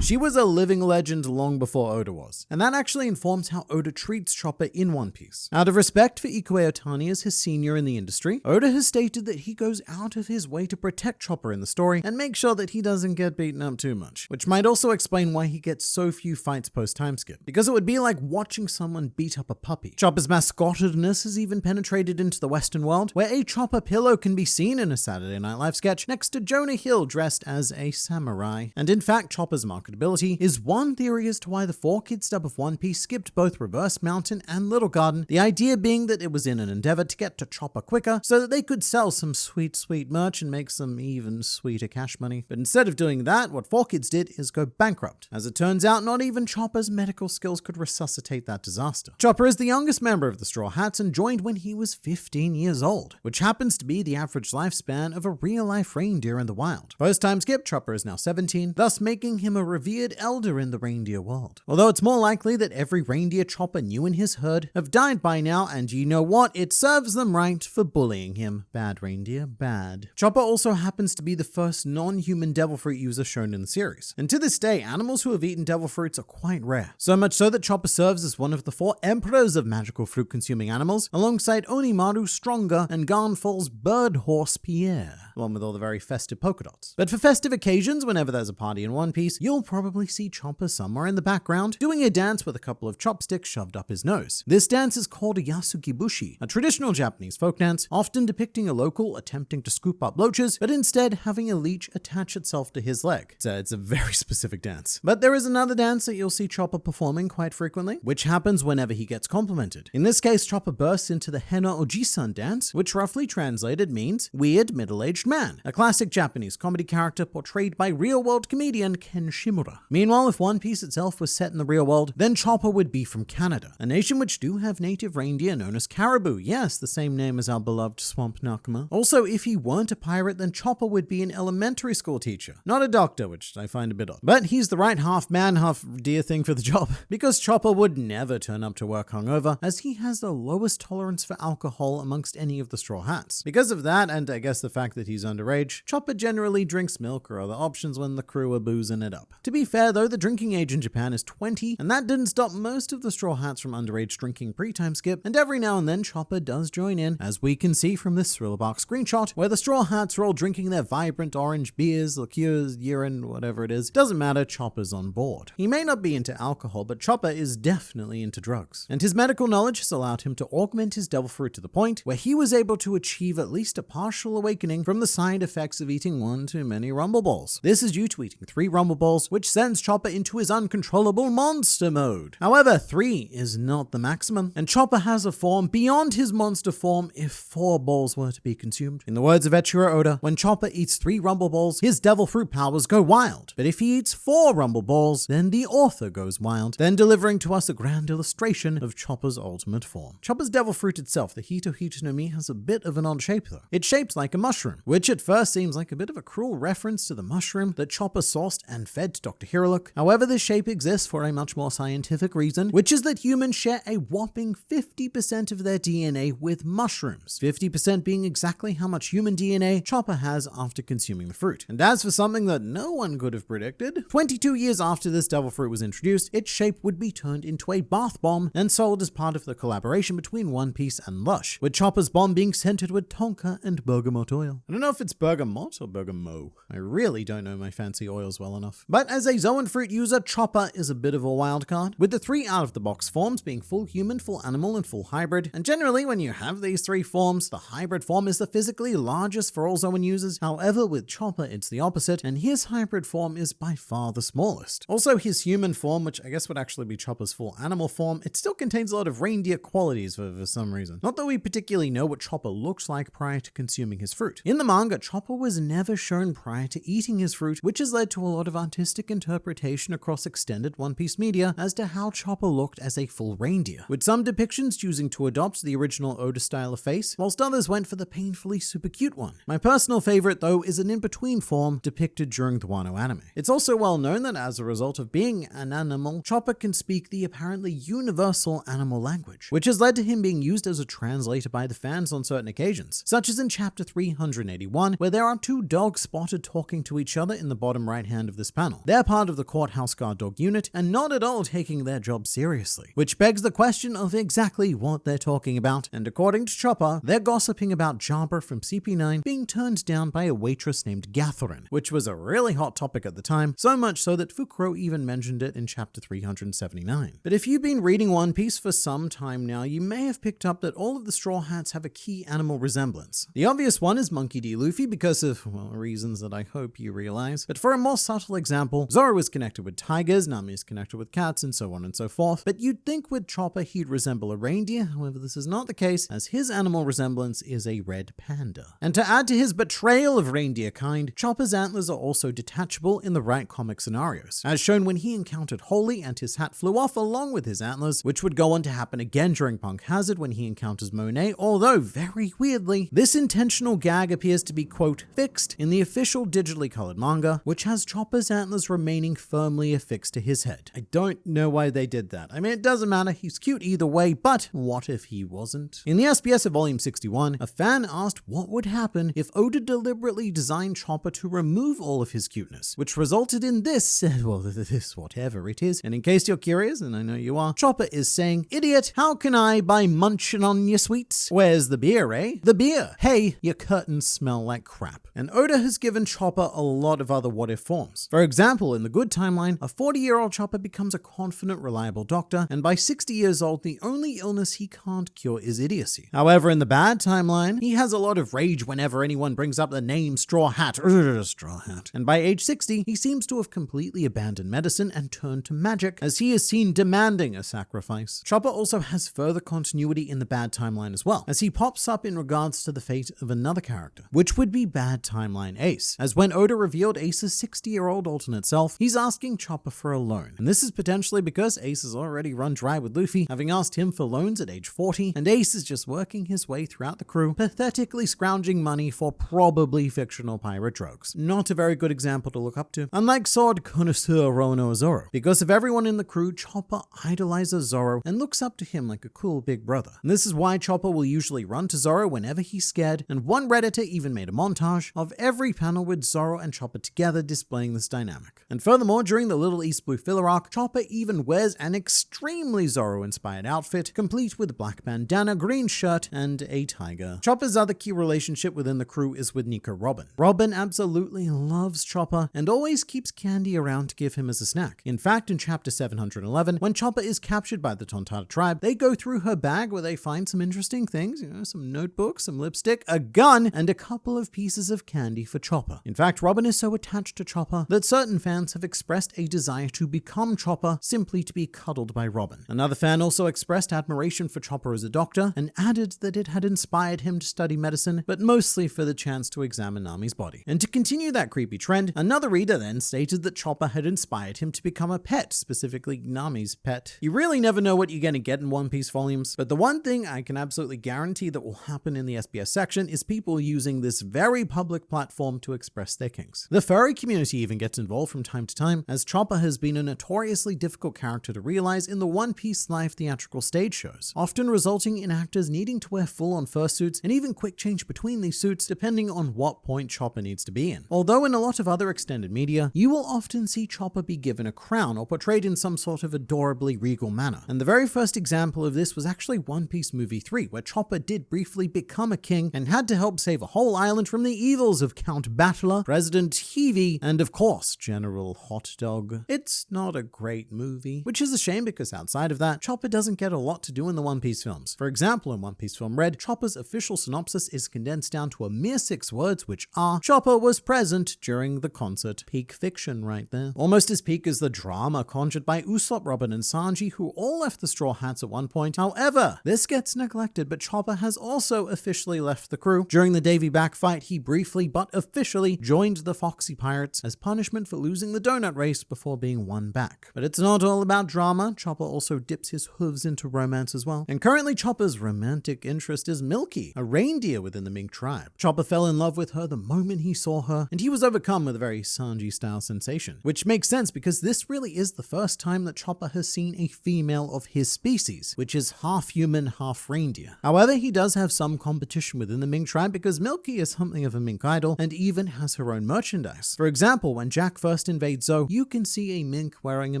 She was a living legend long before Oda was, and that actually informs how Oda treats Chopper in One Piece. Out of respect for Ikue Otani as his senior in the industry, Oda has stated that he goes out of his way to protect Chopper in the story and make sure that he doesn't get beaten up too much, which might also explain why he gets so few fights post-time skip, because it would be like watching someone beat up a puppy. Chopper's mascotedness has even penetrated into the Western world, where a Chopper pillow can be seen in a Saturday Night Live sketch next to Jonah Hill dressed as a samurai. And in fact, Chopper's marketability is one theory as to why the 4-Kids dub of One Piece skipped both Reverse Mountain and Little Garden, the idea being that it was in an endeavor to get to Chopper quicker so that they could sell some sweet merch and make some even sweeter cash money. But instead of doing that, what 4-Kids did is go bankrupt. As it turns out, not even Chopper's medical skills could resuscitate that disaster. Chopper is the youngest member of the Straw Hats and joined when he was 15 years old, which happens to be the average lifespan of a real-life reindeer in the wild. Post-time skip, Chopper is now 17, thus making him a revered elder in the reindeer world. Although it's more likely that every reindeer Chopper knew in his herd have died by now, and you know what? It serves them right for bullying him. Bad reindeer, bad. Chopper also happens to be the first non-human devil fruit user shown in the series. And to this day, animals who have eaten devil fruits are quite rare. So much so that Chopper serves as one of the 4 emperors of magical fruit-consuming animals, alongside Onimaru, Stronger, and Garnfall's bird horse Pierre, along with all the very festive polka dots. But for festive occasions, whenever there's a party in One Piece, you'll probably see Chopper somewhere in the background doing a dance with a couple of chopsticks shoved up his nose. This dance is called Yasukibushi, a traditional Japanese folk dance, often depicting a local attempting to scoop up loaches, but instead having a leech attach itself to his leg. It's a very specific dance. But there is another dance that you'll see Chopper performing quite frequently, which happens whenever he gets complimented. In this case, Chopper bursts into the Hena Ojisan dance, which roughly translated means weird middle-aged man, a classic Japanese comedy character portrayed by real-world comedian and Ken Shimura. Meanwhile, if One Piece itself was set in the real world, then Chopper would be from Canada, a nation which do have native reindeer known as caribou. Yes, the same name as our beloved Swamp Nakama. Also, if he weren't a pirate, then Chopper would be an elementary school teacher, not a doctor, which I find a bit odd. But he's the right half man, half deer thing for the job, because Chopper would never turn up to work hungover, as he has the lowest tolerance for alcohol amongst any of the Straw Hats. Because of that, and I guess the fact that he's underage, Chopper generally drinks milk or other options when the crew are boozing it up. To be fair though, the drinking age in Japan is 20, and that didn't stop most of the Straw Hats from underage drinking pre-time skip, and every now and then Chopper does join in, as we can see from this Thriller-Bark screenshot, where the Straw Hats are all drinking their vibrant orange beers, liqueurs, urine, whatever it is. Doesn't matter, Chopper's on board. He may not be into alcohol, but Chopper is definitely into drugs. And his medical knowledge has allowed him to augment his devil fruit to the point where he was able to achieve at least a partial awakening from the side effects of eating one too many Rumble Balls. This is due to eating 3 Rumble Balls, which sends Chopper into his uncontrollable monster mode. However, 3 is not the maximum, and Chopper has a form beyond his monster form if 4 balls were to be consumed. In the words of Eiichiro Oda, when Chopper eats 3 Rumble Balls, his devil fruit powers go wild. But if he eats 4 Rumble Balls, then the author goes wild, then delivering to us a grand illustration of Chopper's ultimate form. Chopper's devil fruit itself, the Hito Hito no Mi, has a bit of an odd shape though. It's shaped like a mushroom, which at first seems like a bit of a cruel reference to the mushroom that Chopper sourced and fed to Dr. Hiruluk. However, this shape exists for a much more scientific reason, which is that humans share a whopping 50% of their DNA with mushrooms, 50% being exactly how much human DNA Chopper has after consuming the fruit. And as for something that no one could have predicted, 22 years after this devil fruit was introduced, its shape would be turned into a bath bomb and sold as part of the collaboration between One Piece and Lush, with Chopper's bomb being scented with tonka and bergamot oil. I don't know if it's bergamot or bergamot. I really don't know my fancy oils well enough. But as a Zoan fruit user, Chopper is a bit of a wild card, with the 3 out-of-the-box forms being full human, full animal, and full hybrid. And generally, when you have these 3 forms, the hybrid form is the physically largest for all Zoan users. However, with Chopper, it's the opposite, and his hybrid form is by far the smallest. Also, his human form, which I guess would actually be Chopper's full animal form, it still contains a lot of reindeer qualities for some reason. Not that we particularly know what Chopper looks like prior to consuming his fruit. In the manga, Chopper was never shown prior to eating his fruit, which has led to a lot of artistic interpretation across extended One Piece media as to how Chopper looked as a full reindeer, with some depictions choosing to adopt the original Oda style of face, whilst others went for the painfully super cute one. My personal favorite, though, is an in-between form depicted during the Wano anime. It's also well known that as a result of being an animal, Chopper can speak the apparently universal animal language, which has led to him being used as a translator by the fans on certain occasions, such as in chapter 381, where there are 2 dogs spotted talking to each other in the bottom right hand of this panel. They're part of the courthouse guard dog unit and not at all taking their job seriously, which begs the question of exactly what they're talking about, and according to Chopper, they're gossiping about Jabra from CP9 being turned down by a waitress named Gatharin, which was a really hot topic at the time, so much so that Fukuro even mentioned it in chapter 379. But if you've been reading One Piece for some time now, you may have picked up that all of the Straw Hats have a key animal resemblance. The obvious one is Monkey D. Luffy because of, well, reasons that I hope you realize. But for a more subtle example, Zoro is connected with tigers, Nami is connected with cats, and so on and so forth. But you'd think with Chopper he'd resemble a reindeer, however this is not the case, as his animal resemblance is a red panda. And to add to his betrayal of reindeer kind, Chopper's antlers are also detachable in the right comic scenarios, as shown when he encountered Holy and his hat flew off along with his antlers, which would go on to happen again during Punk Hazard when he encounters Monet, although very weirdly, this intentional gag appears to be, quote, fixed in the official digitally colored manga, which has Chopper's antlers remaining firmly affixed to his head. I don't know why they did that. I mean, it doesn't matter, he's cute either way, but what if he wasn't? In the SBS of Volume 61, a fan asked what would happen if Oda deliberately designed Chopper to remove all of his cuteness, which resulted in this, well, this whatever it is. And in case you're curious, and I know you are, Chopper is saying, idiot, how can I by munching on your sweets? Where's the beer, eh? The beer. Hey, your curtains smell like crap. And Oda has given Chopper a lot of other what-if forms. For example, in the good timeline, a 40-year-old Chopper becomes a confident, reliable doctor, and by 60 years old, the only illness he can't cure is idiocy. However, in the bad timeline, he has a lot of rage whenever anyone brings up the name Straw Hat. Straw Hat. And by age 60, he seems to have completely abandoned medicine and turned to magic, as he is seen demanding a sacrifice. Chopper also has further continuity in the bad timeline as well, as he pops up in regards to the fate of another character, which would be bad timeline Ace, as when Oda revealed Ace's 60-year 20-year-old alternate self, he's asking Chopper for a loan. And this is potentially because Ace has already run dry with Luffy, having asked him for loans at age 40, and Ace is just working his way throughout the crew, pathetically scrounging money for probably fictional pirate drugs. Not a very good example to look up to, unlike sword connoisseur Rono Zoro. Because of everyone in the crew, Chopper idolizes Zoro and looks up to him like a cool big brother. And this is why Chopper will usually run to Zoro whenever he's scared, and one Redditor even made a montage of every panel with Zoro and Chopper together displaying this dynamic. And furthermore, during the Little East Blue filler arc, Chopper even wears an extremely Zoro-inspired outfit, complete with black bandana, green shirt, and a tiger. Chopper's other key relationship within the crew is with Nico Robin. Robin absolutely loves Chopper and always keeps candy around to give him as a snack. In fact, in chapter 711, when Chopper is captured by the Tontatta tribe, they go through her bag where they find some interesting things, some notebooks, some lipstick, a gun, and a couple of pieces of candy for Chopper. In fact, Robin is so attached to Chopper that certain fans have expressed a desire to become Chopper simply to be cuddled by Robin. Another fan also expressed admiration for Chopper as a doctor and added that it had inspired him to study medicine, but mostly for the chance to examine Nami's body. And to continue that creepy trend, another reader then stated that Chopper had inspired him to become a pet, specifically Nami's pet. You really never know what you're going to get in One Piece volumes, but the one thing I can absolutely guarantee that will happen in the SBS section is people using this very public platform to express their kinks. The furry community even gets involved from time to time, as Chopper has been a notoriously difficult character to realize in the One Piece live theatrical stage shows, often resulting in actors needing to wear full-on fursuits and even quick change between these suits depending on what point Chopper needs to be in. Although in a lot of other extended media, you will often see Chopper be given a crown or portrayed in some sort of adorably regal manner. And the very first example of this was actually One Piece Movie 3, where Chopper did briefly become a king and had to help save a whole island from the evils of Count Battler, President Heavy, and of course, General Hot Dog. It's not a great movie, which is a shame because outside of that, Chopper doesn't get a lot to do in the One Piece films. For example, in One Piece Film Red, Chopper's official synopsis is condensed down to a mere 6 words, which are, Chopper was present during the concert. Peak fiction right there. Almost as peak as the drama conjured by Usopp, Robin, and Sanji, who all left the Straw Hats at one point. However, this gets neglected, but Chopper has also officially left the crew. During the Davy Back fight, he briefly but officially joined the Foxy Pirates as punishment for losing the donut race before being won back. But it's not all about drama. Chopper also dips his hooves into romance as well. And currently Chopper's romantic interest is Milky, a reindeer within the Mink tribe. Chopper fell in love with her the moment he saw her, and he was overcome with a very Sanji-style sensation. Which makes sense because this really is the first time that Chopper has seen a female of his species, which is half human, half reindeer. However, he does have some competition within the Mink tribe because Milky is something of a mink idol and even has her own merchandise. For example, when Jack first invades Zoe, you can see a mink wearing a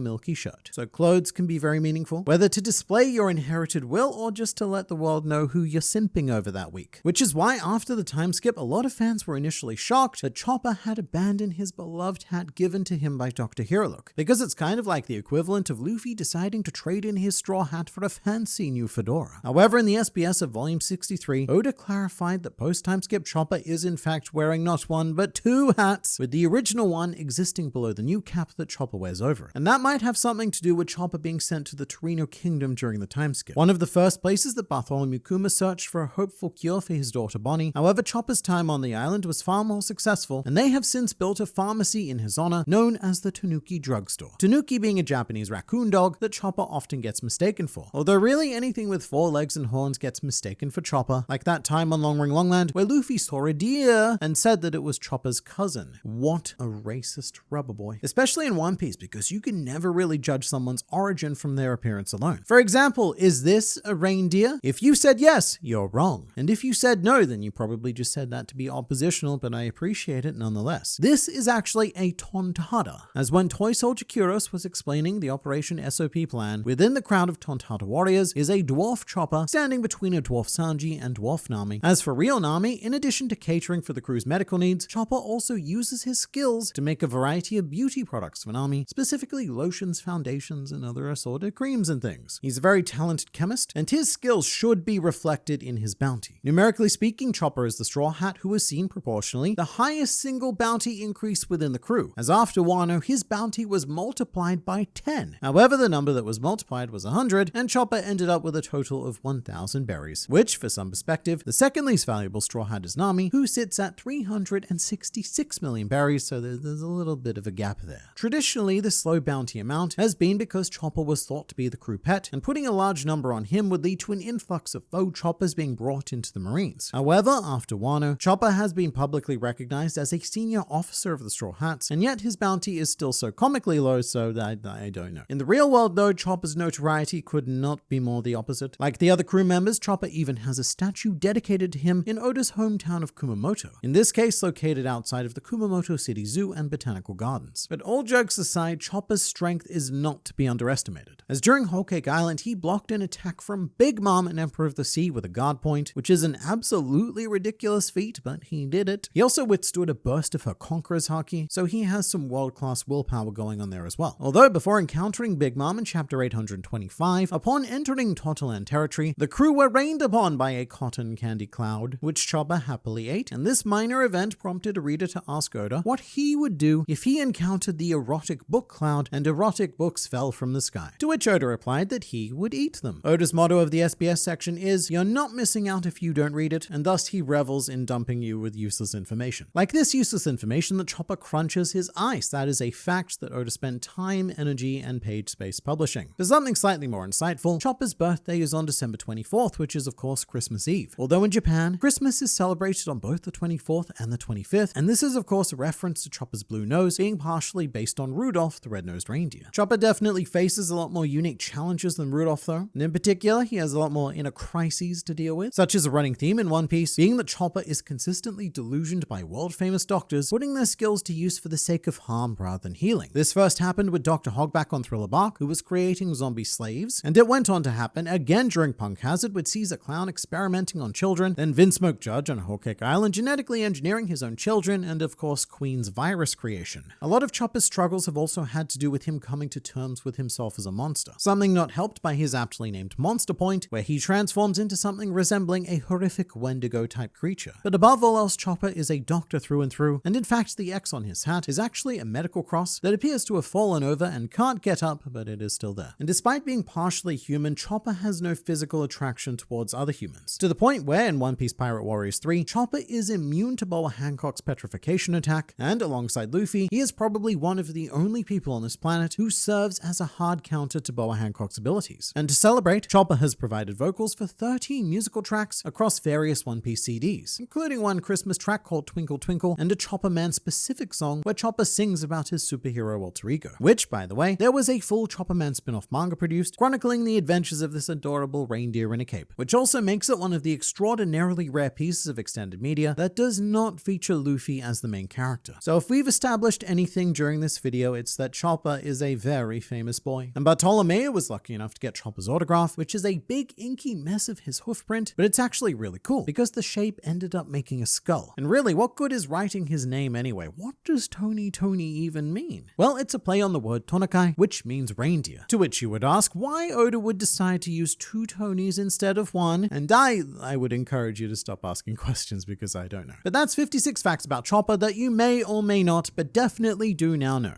Milky shirt. So clothes can be very meaningful, whether to display your inherited will or just to let the world know who you're simping over that week. Which is why after the time skip, a lot of fans were initially shocked that Chopper had abandoned his beloved hat given to him by Dr. Hirolik, because it's kind of like the equivalent of Luffy deciding to trade in his straw hat for a fancy new fedora. However, in the SBS of Volume 63, Oda clarified that post-time skip Chopper is in fact wearing not one but 2 hats, with the original one existing below the new cap that Chopper wears over it. And that might have something to do with Chopper being sent to the Torino Kingdom during the time skip, one of the first places that Bartholomew Kuma searched for a hopeful cure for his daughter Bonnie. However, Chopper's time on the island was far more successful, and they have since built a pharmacy in his honor known as the Tanuki Drugstore. Tanuki being a Japanese raccoon dog that Chopper often gets mistaken for. Although really anything with 4 legs and horns gets mistaken for Chopper, like that time on Long Ring Longland where Luffy saw a deer and said that it was Chopper's cousin. What a racist rubber boy. Especially in One Piece, because you can never really judge someone's origin from their appearance alone. For example, is this a reindeer? If you said yes, you're wrong. And if you said no, then you probably just said that to be oppositional, but I appreciate it nonetheless. This is actually a Tontatta, as when Toy Soldier Kuros was explaining the Operation SOP plan, within the crowd of Tontatta warriors is a dwarf Chopper standing between a dwarf Sanji and dwarf Nami. As for real Nami, in addition to catering for the crew's medical needs, Chopper also uses his skills to make a variety of beauty products for Nami, specifically lotions, foundations, and other assorted creams and things. He's a very talented chemist, and his skills should be reflected in his bounty. Numerically speaking, Chopper is the Straw Hat who has seen proportionally the highest single bounty increase within the crew, as after Wano, his bounty was multiplied by 10. However, the number that was multiplied was 100, and Chopper ended up with a total of 1,000 berries, which, for some perspective, the second least valuable Straw Hat is Nami, who sits at 366 million berries, so there's there's a little bit of a gap there. Traditionally, this low bounty amount has been because Chopper was thought to be the crew pet, and putting a large number on him would lead to an influx of faux Choppers being brought into the Marines. However, after Wano, Chopper has been publicly recognized as a senior officer of the Straw Hats, and yet his bounty is still so comically low, so I don't know. In the real world though, Chopper's notoriety could not be more the opposite. Like the other crew members, Chopper even has a statue dedicated to him in Oda's hometown of Kumamoto, in this case located outside of the Kumamoto City Zoo and Botanical Gardens. But all jokes aside, Chopper's strength is not to be underestimated, as during Whole Cake Island he blocked an attack from Big Mom and Emperor of the Sea with a guard point, which is an absolutely ridiculous feat, but he did it. He also withstood a burst of her Conqueror's Haki, so he has some world-class willpower going on there as well. Although before encountering Big Mom in chapter 825, upon entering Totoland territory, the crew were rained upon by a cotton candy cloud, which Chopper happily ate, and this minor event prompted a reader to ask Oda what he would do if he encountered the erotic book cloud and erotic books fell from the sky. To which Oda replied that he would eat them. Oda's motto of the SBS section is, "You're not missing out if you don't read it," and thus he revels in dumping you with useless information. Like this useless information that Chopper crunches his ice. That is a fact that Oda spent time, energy, and page space publishing. For something slightly more insightful, Chopper's birthday is on December 24th, which is of course Christmas Eve. Although in Japan, Christmas is celebrated on both the 24th and the 25th, and this is of course a reference to Chopper's blue nose being partially based on Rudolph the red-nosed reindeer. Chopper definitely faces a lot more unique challenges than Rudolph though, and in particular he has a lot more inner crises to deal with, such as a running theme in One Piece being that Chopper is consistently delusioned by world-famous doctors putting their skills to use for the sake of harm rather than healing. This first happened with Dr. Hogback on Thriller Bark, who was creating zombie slaves, and it went on to happen again during Punk Hazard with Caesar Clown experimenting on children, then Vince Smoke Judge on Whole Cake Island genetically engineering his own children, and of course Queen's virus creation. A lot of Chopper's struggles have also had to do with him coming to terms with himself as a monster, something not helped by his aptly named Monster Point, where he transforms into something resembling a horrific Wendigo type creature. But above all else, Chopper is a doctor through and through, and in fact the X on his hat is actually a medical cross that appears to have fallen over and can't get up, but it is still there. And despite being partially human, Chopper has no physical attraction towards other humans, to the point where in One Piece Pirate Warriors 3, Chopper is immune to Boa Hancock's petrification attack, and alongside Luffy, he is probably one of the only people on this planet who serves as a hard counter to Boa Hancock's abilities. And to celebrate, Chopper has provided vocals for 13 musical tracks across various One Piece CDs, including one Christmas track called Twinkle Twinkle, and a Chopper Man specific song where Chopper sings about his superhero alter ego, which, by the way, there was a full Chopper Man spin-off manga produced, chronicling the adventures of this adorable reindeer in a cape, which also makes it one of the extraordinarily rare pieces of extended media that does not feature Luffy as the main character. So if we've established anything during this video, it's that Chopper is a very famous boy. And Bartolomeo was lucky enough to get Chopper's autograph, which is a big inky mess of his hoof print, but it's actually really cool because the shape ended up making a skull. And really, what good is writing his name anyway? What does Tony even mean? Well, it's a play on the word Tonakai, which means reindeer. To which you would ask why Oda would decide to use 2 Tonys instead of 1, and I would encourage you to stop asking questions because I don't know. But that's 56 facts about Chopper that you may or may not, but definitely do now know.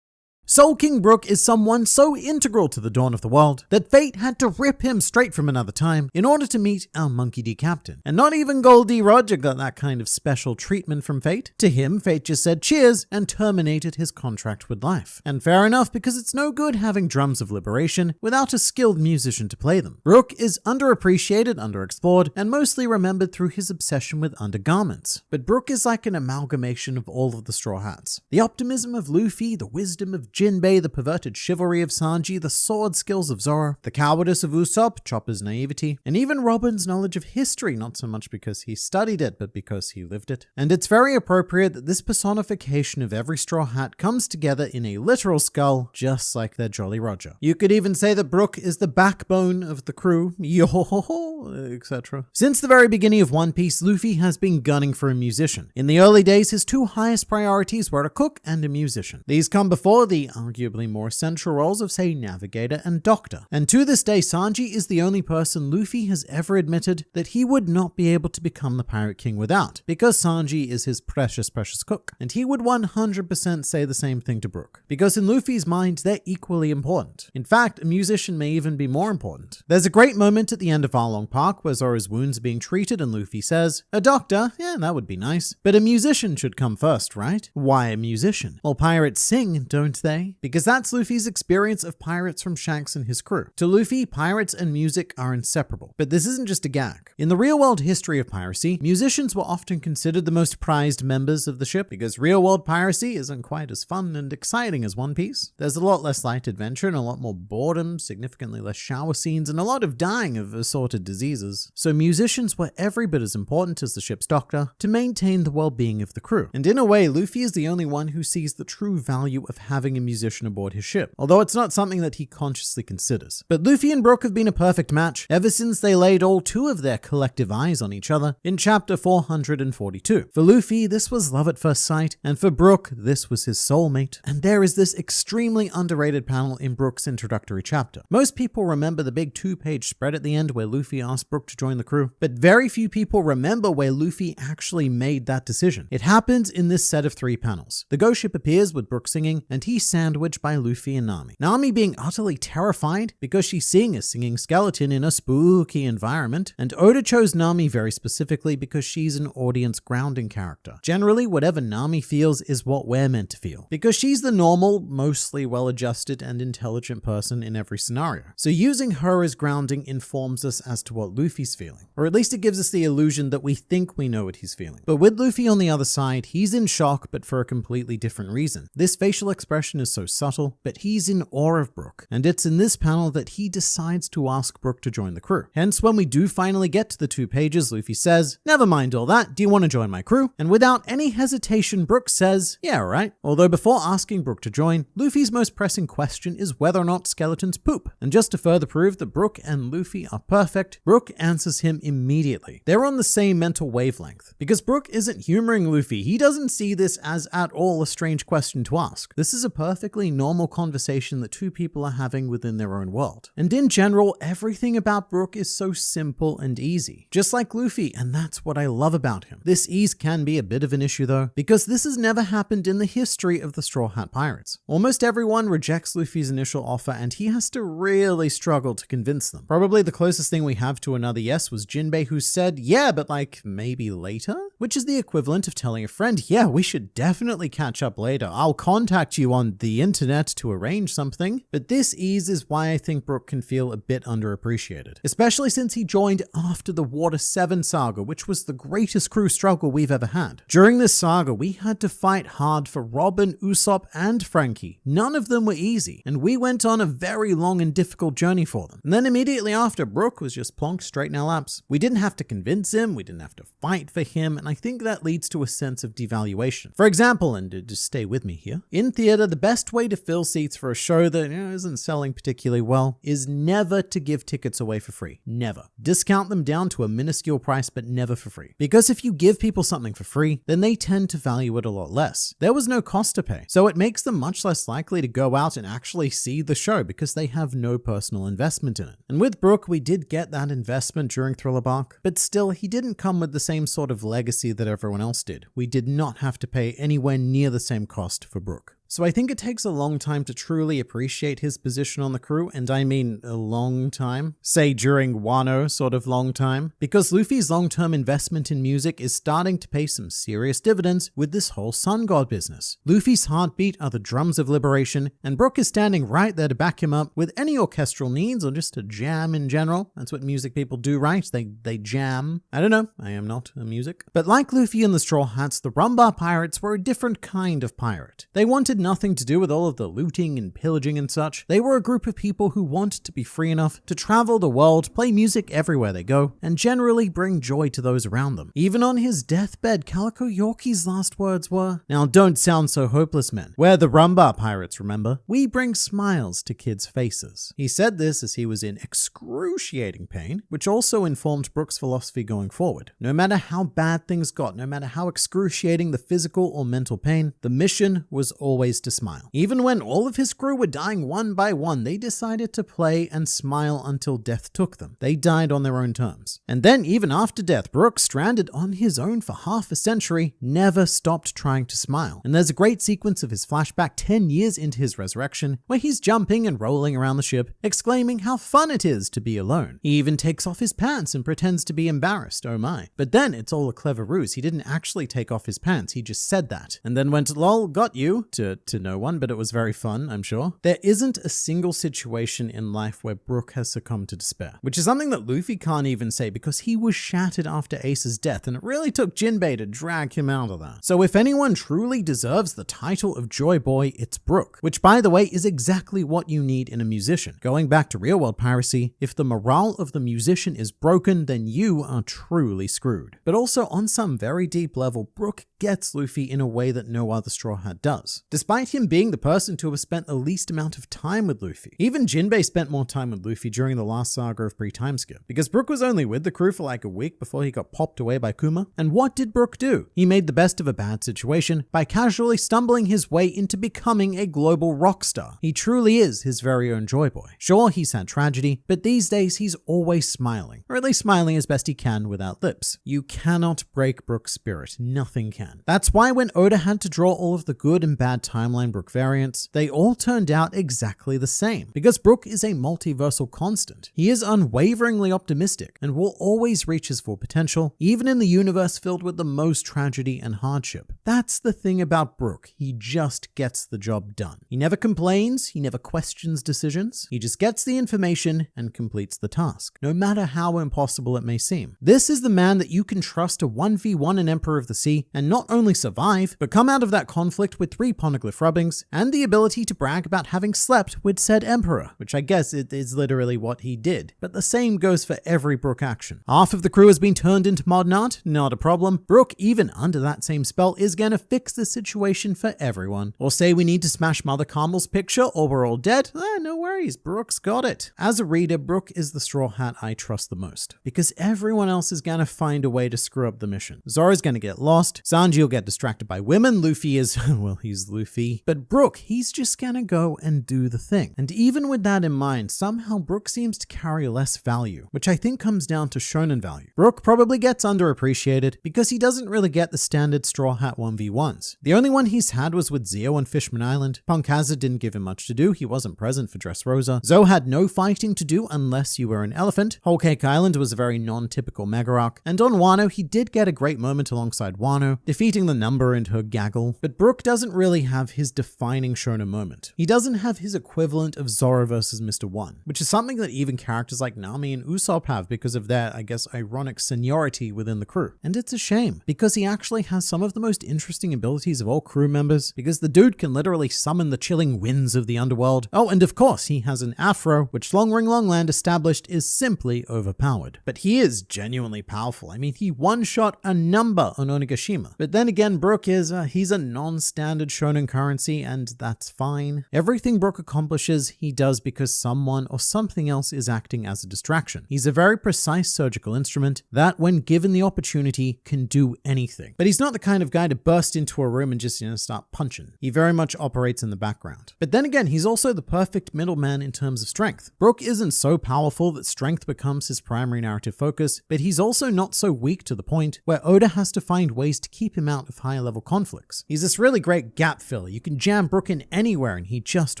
Soul King Brook is someone so integral to the dawn of the world that fate had to rip him straight from another time in order to meet our Monkey D captain. And not even Gold D Roger got that kind of special treatment from fate. To him, fate just said cheers and terminated his contract with life. And fair enough, because it's no good having drums of liberation without a skilled musician to play them. Brook is underappreciated, underexplored, and mostly remembered through his obsession with undergarments. But Brook is like an amalgamation of all of the Straw Hats. The optimism of Luffy, the wisdom of Jinbei, the perverted chivalry of Sanji, the sword skills of Zoro, the cowardice of Usopp, Chopper's naivety, and even Robin's knowledge of history, not so much because he studied it, but because he lived it. And it's very appropriate that this personification of every Straw Hat comes together in a literal skull, just like their Jolly Roger. You could even say that Brook is the backbone of the crew, yo-ho-ho-ho, etc. Since the very beginning of One Piece, Luffy has been gunning for a musician. In the early days, his 2 highest priorities were a cook and a musician. These come before the arguably more essential roles of, say, Navigator and Doctor. And to this day, Sanji is the only person Luffy has ever admitted that he would not be able to become the Pirate King without, because Sanji is his precious cook. And he would 100% say the same thing to Brook, because in Luffy's mind, they're equally important. In fact, a musician may even be more important. There's a great moment at the end of Arlong Park where Zoro's wounds are being treated and Luffy says, "A doctor? Yeah, that would be nice. But a musician should come first, right? Why a musician? Well, pirates sing, don't they?" Because that's Luffy's experience of pirates from Shanks and his crew. To Luffy, pirates and music are inseparable. But this isn't just a gag. In the real-world history of piracy, musicians were often considered the most prized members of the ship because real-world piracy isn't quite as fun and exciting as One Piece. There's a lot less light adventure and a lot more boredom, significantly less shower scenes, and a lot of dying of assorted diseases. So musicians were every bit as important as the ship's doctor to maintain the well-being of the crew. And in a way, Luffy is the only one who sees the true value of having a musician aboard his ship, although it's not something that he consciously considers. But Luffy and Brook have been a perfect match ever since they laid all two of their collective eyes on each other in chapter 442. For Luffy, this was love at first sight, and for Brook, this was his soulmate. And there is this extremely underrated panel in Brook's introductory chapter. Most people remember the big 2-page spread at the end where Luffy asked Brook to join the crew, but very few people remember where Luffy actually made that decision. It happens in this set of 3 panels. The ghost ship appears with Brook singing, and he's sandwiched by Luffy and Nami. Nami being utterly terrified because she's seeing a singing skeleton in a spooky environment, and Oda chose Nami very specifically because she's an audience grounding character. Generally, whatever Nami feels is what we're meant to feel, because she's the normal, mostly well-adjusted and intelligent person in every scenario. So using her as grounding informs us as to what Luffy's feeling, or at least it gives us the illusion that we think we know what he's feeling. But with Luffy on the other side, he's in shock, but for a completely different reason. This facial expression is so subtle, but he's in awe of Brook, and it's in this panel that he decides to ask Brook to join the crew. Hence, when we do finally get to the 2 pages, Luffy says, "Never mind all that, do you want to join my crew?" And without any hesitation, Brook says, "Yeah, alright." Although before asking Brook to join, Luffy's most pressing question is whether or not skeletons poop. And just to further prove that Brook and Luffy are perfect, Brook answers him immediately. They're on the same mental wavelength. Because Brook isn't humoring Luffy, he doesn't see this as at all a strange question to ask. This is a perfectly normal conversation that 2 people are having within their own world. And in general, everything about Brook is so simple and easy. Just like Luffy, and that's what I love about him. This ease can be a bit of an issue though, because this has never happened in the history of the Straw Hat Pirates. Almost everyone rejects Luffy's initial offer and he has to really struggle to convince them. Probably the closest thing we have to another yes was Jinbei, who said, "Yeah, but like maybe later?" Which is the equivalent of telling a friend, "Yeah, we should definitely catch up later. I'll contact you on the internet to arrange something." But this ease is why I think Brook can feel a bit underappreciated, especially since he joined after the Water 7 saga, which was the greatest crew struggle we've ever had. During this saga, we had to fight hard for Robin, Usopp, and Frankie. None of them were easy, and we went on a very long and difficult journey for them. And then immediately after, Brook was just plonked straight in our laps. We didn't have to convince him, we didn't have to fight for him, and I think that leads to a sense of devaluation. For example, and just stay with me here, in theater, the best way to fill seats for a show that isn't selling particularly well is never to give tickets away for free. Never. Discount them down to a minuscule price, but never for free. Because if you give people something for free, then they tend to value it a lot less. There was no cost to pay, so it makes them much less likely to go out and actually see the show because they have no personal investment in it. And with Brook, we did get that investment during Thriller Bark, but still, he didn't come with the same sort of legacy that everyone else did. We did not have to pay anywhere near the same cost for Brook. So I think it takes a long time to truly appreciate his position on the crew, and I mean a long time. Say during Wano sort of long time. Because Luffy's long-term investment in music is starting to pay some serious dividends with this whole Sun God business. Luffy's heartbeat are the drums of liberation, and Brook is standing right there to back him up with any orchestral needs or just a jam in general. That's what music people do, right? They jam. I don't know, I am not a music. But like Luffy and the Straw Hats, the Rumbar Pirates were a different kind of pirate. They wanted nothing to do with all of the looting and pillaging and such. They were a group of people who wanted to be free enough to travel the world, play music everywhere they go, and generally bring joy to those around them. Even on his deathbed, Calico Yorkie's last words were, "Now don't sound so hopeless, men. We're the Rumbar Pirates, remember? We bring smiles to kids' faces." He said this as he was in excruciating pain, which also informed Brook's philosophy going forward. No matter how bad things got, no matter how excruciating the physical or mental pain, the mission was always always to smile. Even when all of his crew were dying one by one, they decided to play and smile until death took them. They died on their own terms. And then, even after death, Brook, stranded on his own for half a century, never stopped trying to smile. And there's a great sequence of his flashback 10 years into his resurrection, where he's jumping and rolling around the ship, exclaiming how fun it is to be alone. He even takes off his pants and pretends to be embarrassed, oh my. But then it's all a clever ruse. He didn't actually take off his pants, he just said that. And then went, lol, got you, to no one, but it was very fun, I'm sure. There isn't a single situation in life where Brook has succumbed to despair, which is something that Luffy can't even say because he was shattered after Ace's death, and it really took Jinbei to drag him out of that. So if anyone truly deserves the title of Joy Boy, it's Brook, which by the way is exactly what you need in a musician. Going back to real world piracy, if the morale of the musician is broken, then you are truly screwed. But also on some very deep level, Brook gets Luffy in a way that no other Straw Hat does. Despite him being the person to have spent the least amount of time with Luffy, even Jinbei spent more time with Luffy during the last saga of Pre-Time Skip, because Brook was only with the crew for like a week before he got popped away by Kuma. And what did Brook do? He made the best of a bad situation by casually stumbling his way into becoming a global rock star. He truly is his very own Joy Boy. Sure, he's had tragedy, but these days he's always smiling, or at least smiling as best he can without lips. You cannot break Brook's spirit. Nothing can. That's why when Oda had to draw all of the good and bad timeline Brook variants, they all turned out exactly the same. Because Brook is a multiversal constant. He is unwaveringly optimistic and will always reach his full potential, even in the universe filled with the most tragedy and hardship. That's the thing about Brook. He just gets the job done. He never complains, he never questions decisions. He just gets the information and completes the task, no matter how impossible it may seem. This is the man that you can trust to 1v1 an Emperor of the Sea and not only survive, but come out of that conflict with 3 poneglyph rubbings and the ability to brag about having slept with said Emperor, which I guess it is literally what he did. But the same goes for every Brook action. Half of the crew has been turned into modern art, not a problem. Brook, even under that same spell, is gonna fix the situation for everyone. Or say we need to smash Mother Carmel's picture or we're all dead, no worries, Brook's got it. As a reader, Brook is the Straw Hat I trust the most, because everyone else is gonna find a way to screw up the mission. Zoro's gonna get lost, Sanji will get distracted by women, Luffy is, well, he's Luffy. But Brook, he's just gonna go and do the thing. And even with that in mind, somehow Brook seems to carry less value, which I think comes down to shonen value. Brook probably gets underappreciated because he doesn't really get the standard Straw Hat 1v1s. The only one he's had was with Zio on Fishman Island. Punk Hazard didn't give him much to do, he wasn't present for Dressrosa. Zoe had no fighting to do unless you were an elephant. Whole Cake Island was a very non-typical mega arc. And on Wano, he did get a great moment alongside Wano, defeating the Number and her gaggle. But Brook doesn't really have his defining shonen moment. He doesn't have his equivalent of Zoro versus Mr. One, which is something that even characters like Nami and Usopp have because of their, I guess, ironic seniority within the crew. And it's a shame, because he actually has some of the most interesting abilities of all crew members, because the dude can literally summon the chilling winds of the underworld. Oh, and of course, he has an afro, which Long Ring Longland established is simply overpowered. But he is genuinely powerful. I mean, he one-shot a number on Onigashima. But then again, Brook is, he's a non-standard shonen currency, and that's fine. Everything Brook accomplishes, he does because someone or something else is acting as a distraction. He's a very precise surgical instrument that, when given the opportunity, can do anything. But he's not the kind of guy to burst into a room and just, start punching. He very much operates in the background. But then again, he's also the perfect middleman in terms of strength. Brook isn't so powerful that strength becomes his primary narrative focus, but he's also not so weak to the point where Oda has to find ways to keep him out of higher level conflicts. He's this really great gap filler. You can jam Brook in anywhere and he just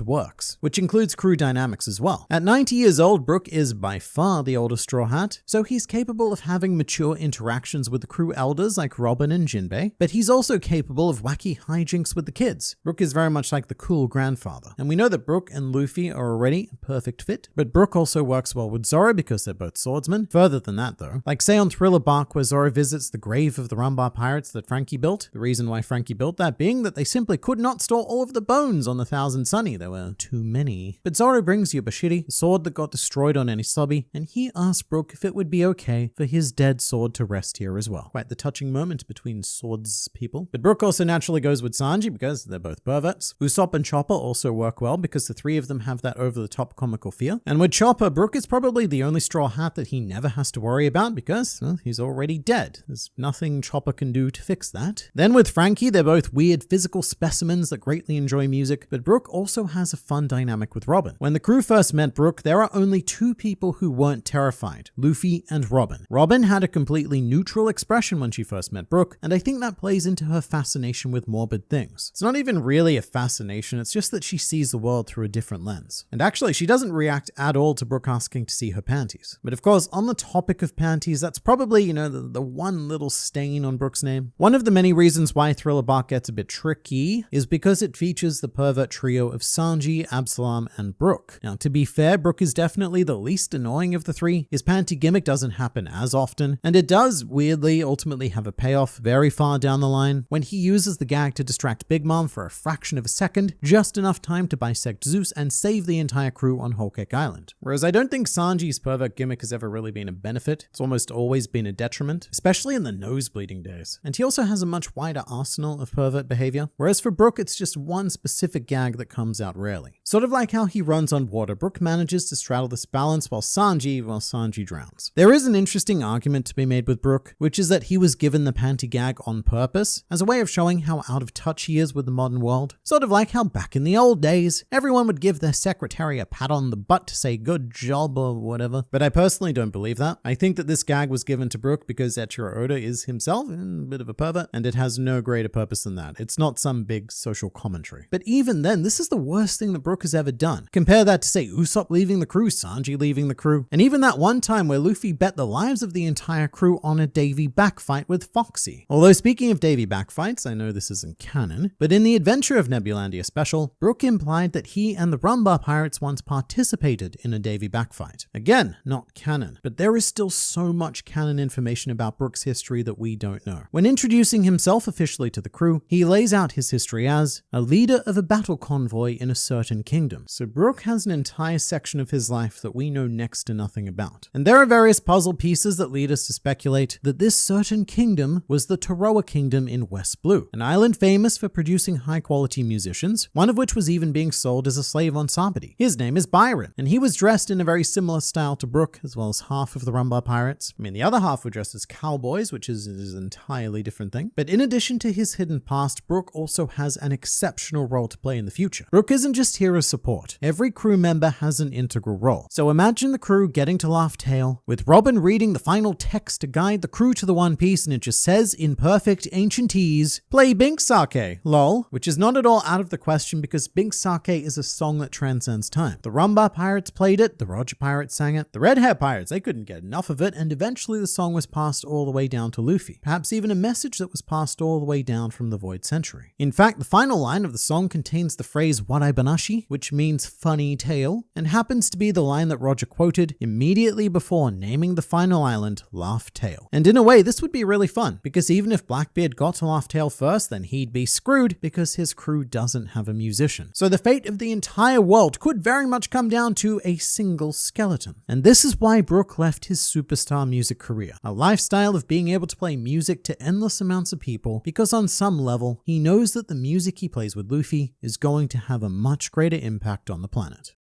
works, which includes crew dynamics as well. At 90 years old, Brook is by far the oldest Straw Hat, so he's capable of having mature interactions with the crew elders like Robin and Jinbei, but he's also capable of wacky hijinks with the kids. Brook is very much like the cool grandfather, and we know that Brook and Luffy are already a perfect fit, but Brook also works well with Zoro because they're both swordsmen. Further than that though, like say on Thriller Bark where Zoro visits the grave of the Rumbar pirates that Frankie built, the reason why Frankie built that being that they simply could not store all of the bones on the Thousand Sunny, there were too many. But Zoro brings Yubashiri, the sword that got destroyed on Enisobi, and he asks Brook if it would be okay for his dead sword to rest here as well. Quite the touching moment between swords people. But Brook also naturally goes with Sanji because they're both perverts. Usopp and Chopper also work well because the three of them have that over-the-top comical fear. And with Chopper, Brook is probably the only Straw Hat that he never has to worry about because, well, he's already dead. There's nothing Chopper can do to fix that. Then with Frankie, they're both weird physical specimens that greatly enjoy music, but Brooke also has a fun dynamic with Robin. When the crew first met Brooke, there are only two people who weren't terrified, Luffy and Robin. Robin had a completely neutral expression when she first met Brooke, and I think that plays into her fascination with morbid things. It's not even really a fascination, it's just that she sees the world through a different lens. And actually, she doesn't react at all to Brooke asking to see her panties. But of course, on the topic of panties, that's probably, the one little stain on Brooke's name. One of the many reasons why Thriller Bark gets a bit tricky is because it features the pervert trio of Sanji, Absalom, and Brooke. Now, to be fair, Brooke is definitely the least annoying of the three. His panty gimmick doesn't happen as often, and it does, weirdly, ultimately have a payoff very far down the line when he uses the gag to distract Big Mom for a fraction of a second, just enough time to bisect Zeus and save the entire crew on Whole Cake Island. Whereas I don't think Sanji's pervert gimmick has ever really been a benefit. It's almost always been a detriment, especially in the nose bleeding days. And he also has a much wider arsenal of pervert behavior. Whereas for Brooke, it's just one specific gag that comes out rarely. Sort of like how he runs on water, Brooke manages to straddle this balance while Sanji drowns. There is an interesting argument to be made with Brooke, which is that he was given the panty gag on purpose as a way of showing how out of touch he is with the modern world. Sort of like how back in the old days, everyone would give their secretary a pat on the butt to say good job or whatever. But I personally don't believe that. I think that this gag was given to Brooke because Eiichiro Oda is himself a bit of a pervert, and it has no greater purpose than that. It's not some big social commentary. But even then, this is the worst thing that Brooke has ever done. Compare that to, say, Usopp leaving the crew, Sanji leaving the crew, and even that one time where Luffy bet the lives of the entire crew on a Davy backfight with Foxy. Although speaking of Davy backfights, I know this isn't canon, but in the Adventure of Nebulandia special, Brooke implied that he and the Rumbar Pirates once participated in a Davy backfight. Again, not canon, but there is still so much canon information about Brooke's history that we don't know. When introducing himself officially to the crew, he lays out his history as a leader of a battle convoy in a certain kingdom. So Brooke has an entire section of his life that we know next to nothing about. And there are various puzzle pieces that lead us to speculate that this certain kingdom was the Toroa Kingdom in West Blue, an island famous for producing high-quality musicians, one of which was even being sold as a slave on Sabadi. His name is Byron, and he was dressed in a very similar style to Brooke, as well as half of the Rumbar Pirates. I mean, the other half were dressed as cowboys, which is an entirely different thing. But in addition to his hidden past, Brooke also has an exceptional role to play in the future. Brooke isn't just here as support. Every crew member has an integral role. So imagine the crew getting to Laugh Tale, with Robin reading the final text to guide the crew to the One Piece, and it just says in perfect ancientese, "Play Bink Sake, lol," which is not at all out of the question because Bink Sake is a song that transcends time. The Rumbar Pirates played it, the Roger Pirates sang it, the Red Hair Pirates, they couldn't get enough of it, and eventually the song was passed all the way down to Luffy. Perhaps even a message that was passed all the way down from the Void Century. In fact, the final line of the song contains the phrase Warai Banashi, which means funny tale, and happens to be the line that Roger quoted immediately before naming the final island Laugh Tale. And in a way, this would be really fun, because even if Blackbeard got to Laugh Tale first, then he'd be screwed because his crew doesn't have a musician. So the fate of the entire world could very much come down to a single skeleton. And this is why Brooke left his superstar music career, a lifestyle of being able to play music to endless amounts of people, because on some level, he knows that the music he plays with Luffy is going to have a much greater impact on the planet.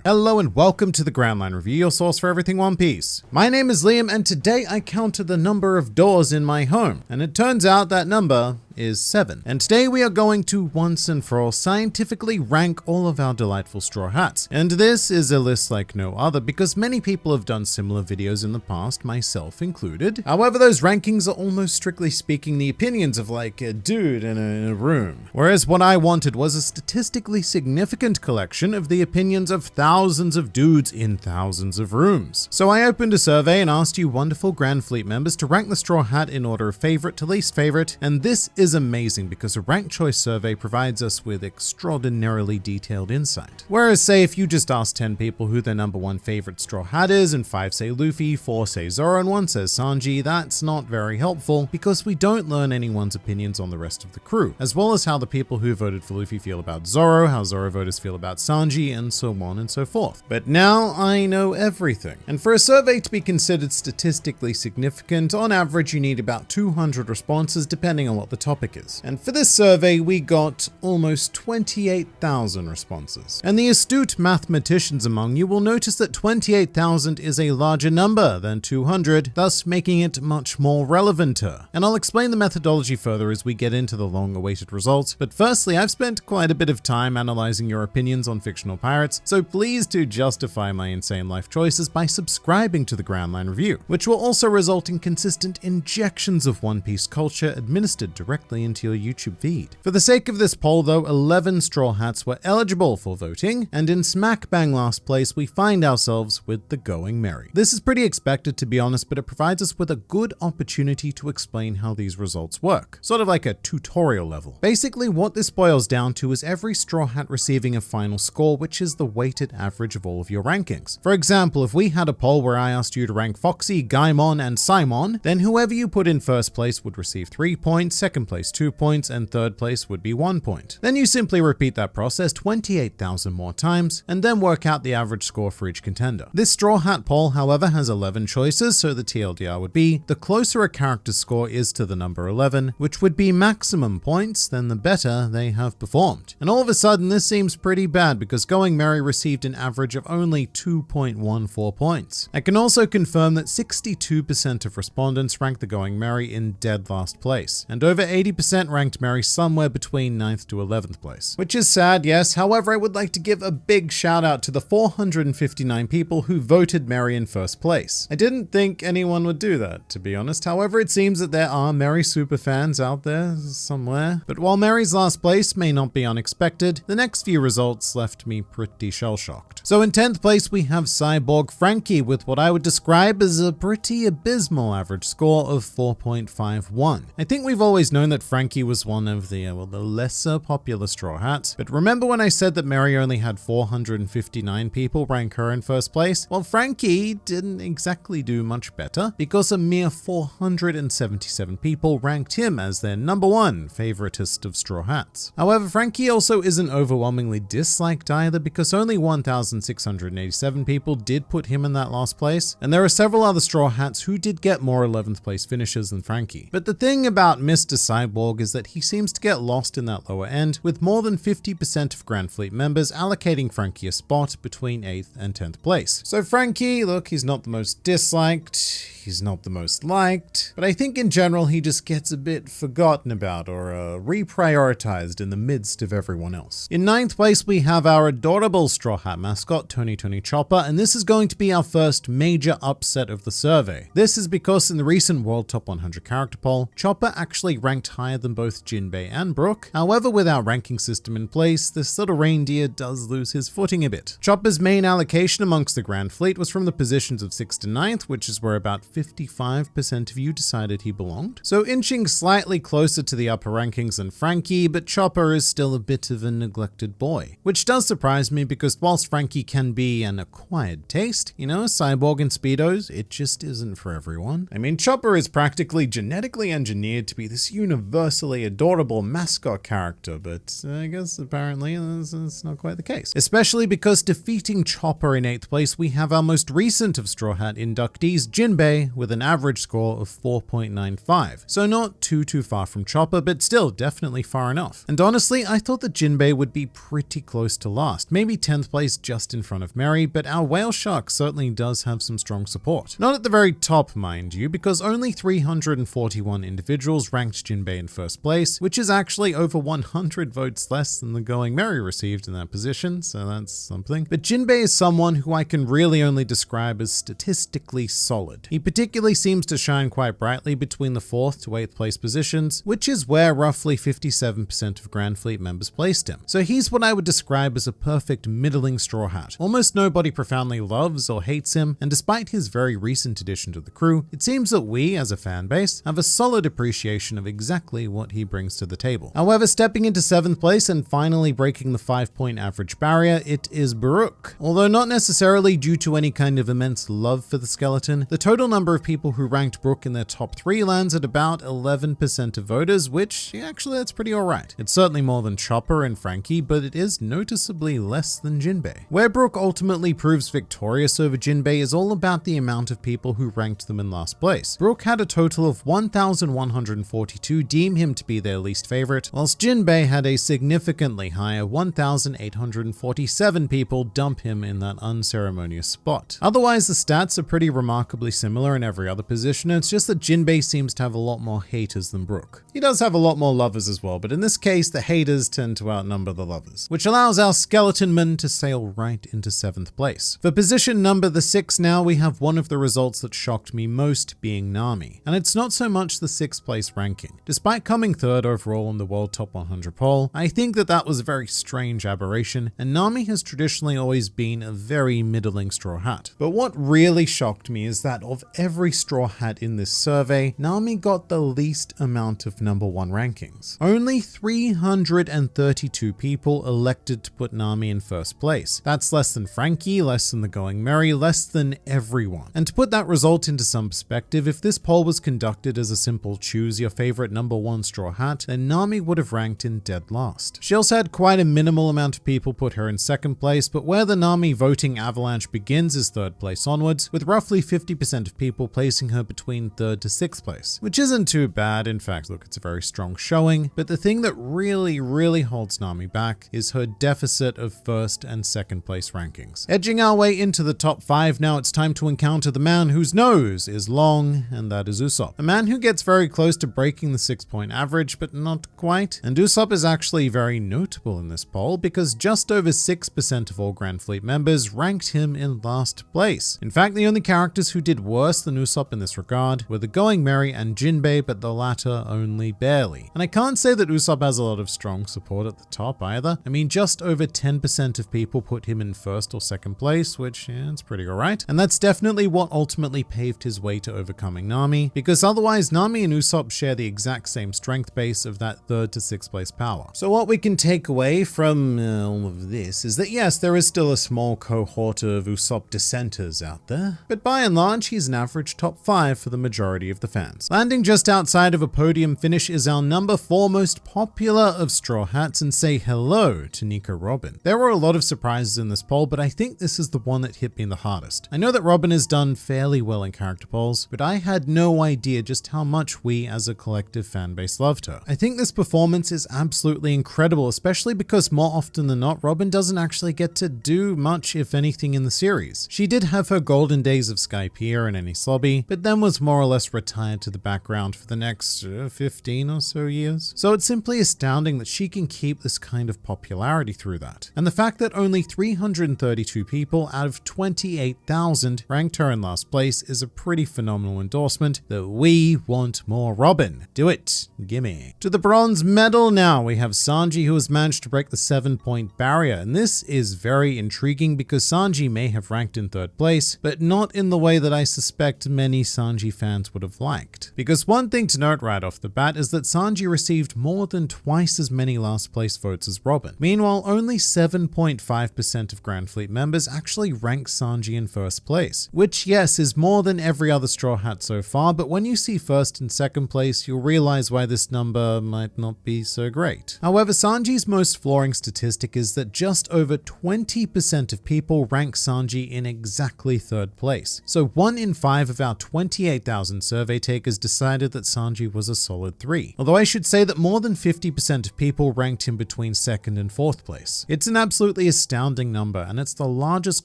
Hello and welcome to the Grand Line Review, your source for everything One Piece. My name is Liam, and today I counted the number of doors in my home, and it turns out that number is 7. And today we are going to once and for all scientifically rank all of our delightful straw hats. And this is a list like no other because many people have done similar videos in the past, myself included. However, those rankings are almost strictly speaking the opinions of like a dude in a room. Whereas what I wanted was a statistically significant collection of the opinions of thousands of dudes in thousands of rooms. So I opened a survey and asked you wonderful Grand Fleet members to rank the straw hat in order of favorite to least favorite, and this is amazing because a ranked choice survey provides us with extraordinarily detailed insight. Whereas say if you just ask 10 people who their number 1 favorite straw hat is, and 5 say Luffy, 4 say Zoro, and 1 says Sanji, that's not very helpful because we don't learn anyone's opinions on the rest of the crew, as well as how the people who voted for Luffy feel about Zoro, how Zoro voters feel about Sanji, and so on and so forth. But now I know everything. And for a survey to be considered statistically significant, on average you need about 200 responses depending on what the topic topic is. And for this survey, we got almost 28,000 responses. And the astute mathematicians among you will notice that 28,000 is a larger number than 200, thus making it much more relevanter. And I'll explain the methodology further as we get into the long-awaited results. But firstly, I've spent quite a bit of time analyzing your opinions on fictional pirates, so please do justify my insane life choices by subscribing to the Grand Line Review, which will also result in consistent injections of One Piece culture administered directly into your YouTube feed. For the sake of this poll though, 11 Straw Hats were eligible for voting, and in smack bang last place we find ourselves with the Going Merry. This is pretty expected to be honest, but it provides us with a good opportunity to explain how these results work, sort of like a tutorial level. Basically what this boils down to is every Straw Hat receiving a final score, which is the weighted average of all of your rankings. For example, if we had a poll where I asked you to rank Foxy, Gaimon, and Simon, then whoever you put in first place would receive 3 points, second place 2 points, and third place would be 1 point. Then you simply repeat that process 28,000 more times, and then work out the average score for each contender. This Straw Hat poll, however, has 11 choices, so the TLDR would be, the closer a character's score is to the number 11, which would be maximum points, then the better they have performed. And all of a sudden, this seems pretty bad because Going Merry received an average of only 2.14 points. I can also confirm that 62% of respondents ranked the Going Merry in dead last place, and over 80% ranked Merry somewhere between 9th to 11th place. Which is sad, yes, however I would like to give a big shout out to the 459 people who voted Merry in first place. I didn't think anyone would do that, to be honest, however it seems that there are Merry superfans out there somewhere. But while Merry's last place may not be unexpected, the next few results left me pretty shell-shocked. So in 10th place we have Cyborg Frankie with what I would describe as a pretty abysmal average score of 4.51. I think we've always known that Frankie was one of the lesser popular Straw Hats, but remember when I said that Merry only had 459 people rank her in first place? Well, Frankie didn't exactly do much better because a mere 477 people ranked him as their number one favoritist of Straw Hats. However, Frankie also isn't overwhelmingly disliked either because only 1,687 people did put him in that last place, and there are several other Straw Hats who did get more 11th place finishes than Frankie. But the thing about Mr. Cyborg is that he seems to get lost in that lower end, with more than 50% of Grand Fleet members allocating Frankie a spot between 8th and 10th place. So Frankie, look, he's not the most disliked, he's not the most liked, but I think in general he just gets a bit forgotten about or reprioritized in the midst of everyone else. In 9th place we have our adorable Straw Hat mascot, Tony Chopper, and this is going to be our first major upset of the survey. This is because in the recent World Top 100 character poll, Chopper actually ranked higher than both Jinbei and Brook. However, with our ranking system in place, this little reindeer does lose his footing a bit. Chopper's main allocation amongst the Grand Fleet was from the positions of 6th to 9th, which is where about 55% of you decided he belonged. So inching slightly closer to the upper rankings than Frankie, but Chopper is still a bit of a neglected boy. Which does surprise me because whilst Frankie can be an acquired taste, you know, Cyborg and Speedos, it just isn't for everyone. I mean, Chopper is practically genetically engineered to be this universally adorable mascot character, but I guess apparently that's not quite the case. Especially because defeating Chopper in 8th place, we have our most recent of Straw Hat inductees, Jinbei, with an average score of 4.95. So not too far from Chopper, but still definitely far enough. And honestly, I thought that Jinbei would be pretty close to last, maybe 10th place just in front of Merry, but our whale shark certainly does have some strong support. Not at the very top, mind you, because only 341 individuals ranked Jinbei in first place, which is actually over 100 votes less than the Going Merry received in that position, so that's something. But Jinbei is someone who I can really only describe as statistically solid. He particularly seems to shine quite brightly between the 4th to 8th place positions, which is where roughly 57% of Grand Fleet members placed him. So he's what I would describe as a perfect middling Straw Hat. Almost nobody profoundly loves or hates him, and despite his very recent addition to the crew, it seems that we, as a fan base, have a solid appreciation of exactly what he brings to the table. However, stepping into 7th place and finally breaking the 5-point average barrier, it is Baruch. Although not necessarily due to any kind of immense love for the skeleton, the total number of people who ranked Brook in their top 3 lands at about 11% of voters, which actually that's pretty alright. It's certainly more than Chopper and Frankie, but it is noticeably less than Jinbei. Where Brook ultimately proves victorious over Jinbei is all about the amount of people who ranked them in last place. Brook had a total of 1,142 deem him to be their least favorite, whilst Jinbei had a significantly higher 1,847 people dump him in that unceremonious spot. Otherwise, the stats are pretty remarkably similar in every other position, and it's just that Jinbei seems to have a lot more haters than Brook. He does have a lot more lovers as well, but in this case, the haters tend to outnumber the lovers, which allows our skeleton man to sail right into 7th place. For position number 6 now, we have one of the results that shocked me most, being Nami. And it's not so much the 6th place ranking. Despite coming 3rd overall on the World Top 100 poll, I think that was a very strange aberration, and Nami has traditionally always been a very middling straw hat. But what really shocked me is that of every straw hat in this survey, Nami got the least amount of number 1 rankings. Only 332 people elected to put Nami in 1st place. That's less than Frankie, less than the Going Merry, less than everyone. And to put that result into some perspective, if this poll was conducted as a simple choose your favorite number 1 straw hat, then Nami would have ranked in dead last. She also had quite a minimal amount of people put her in 2nd place, but where the Nami voting avalanche begins is 3rd place onwards, with roughly 50% of people placing her between 3rd to 6th place, which isn't too bad. In fact, look, it's a very strong showing, but the thing that really holds Nami back is her deficit of 1st and 2nd place rankings. Edging our way into the top 5 now, it's time to encounter the man whose nose is long, and that is Usopp. A man who gets very close to breaking the 6-point average, but not quite. And Usopp is actually very notable in this poll because just over 6% of all Grand Fleet members ranked him in last place. In fact, the only characters who did worse than Usopp in this regard were the Going Merry and Jinbei, but the latter only barely. And I can't say that Usopp has a lot of strong support at the top either. I mean, just over 10% of people put him in 1st or 2nd place, which it's pretty alright. And that's definitely what ultimately paved his way to overcoming Nami, because otherwise Nami and Usopp share the exact same strength base of that 3rd to 6th place power. So what we can take away from all of this is that yes, there is still a small cohort of Usopp dissenters out there, but by and large he's an average top 5 for the majority of the fans. Landing just outside of a podium finish is our number 4 most popular of straw hats, and say hello to Nico Robin. There were a lot of surprises in this poll, but I think this is the one that hit me the hardest. I know that Robin has done fairly well in character polls, but I had no idea just how much we as a collective fan base loved her. I think this performance is absolutely incredible, especially because more often than not, Robin doesn't actually get to do much, if anything, in the series. She did have her golden days of Skypiea and Enies Lobby, but then was more or less retired to the background for the next 15 or so years. So it's simply astounding that she can keep this kind of popularity through that. And the fact that only 332 people out of 28,000 ranked her in last place is a pretty phenomenal endorsement that we want more Robin. Do it. Gimme. To the bronze medal now, we have Sanji, who has managed to break the 7-point barrier. And this is very intriguing because Sanji may have ranked in 3rd place, but not in the way that I suspect many Sanji fans would have liked. Because one thing to note right off the bat is that Sanji received more than twice as many last place votes as Robin. Meanwhile, only 7.5% of Grand Fleet members actually rank Sanji in 1st place, which yes, is more than every other straw hat so far, but when you see 1st and 2nd place, you'll realize why this number might not be so great. However, Sanji's most flooring statistic is that just over 20% of people rank Sanji in exactly 3rd place. So 1 in 5 of our 28,000 survey takers decided that Sanji was a solid 3. Although I should say that more than 50% of people ranked him between 2nd and 4th place. It's an absolutely astounding number, and it's the largest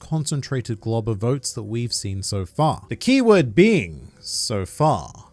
concentrated glob of votes that we've seen so far. The keyword being so far.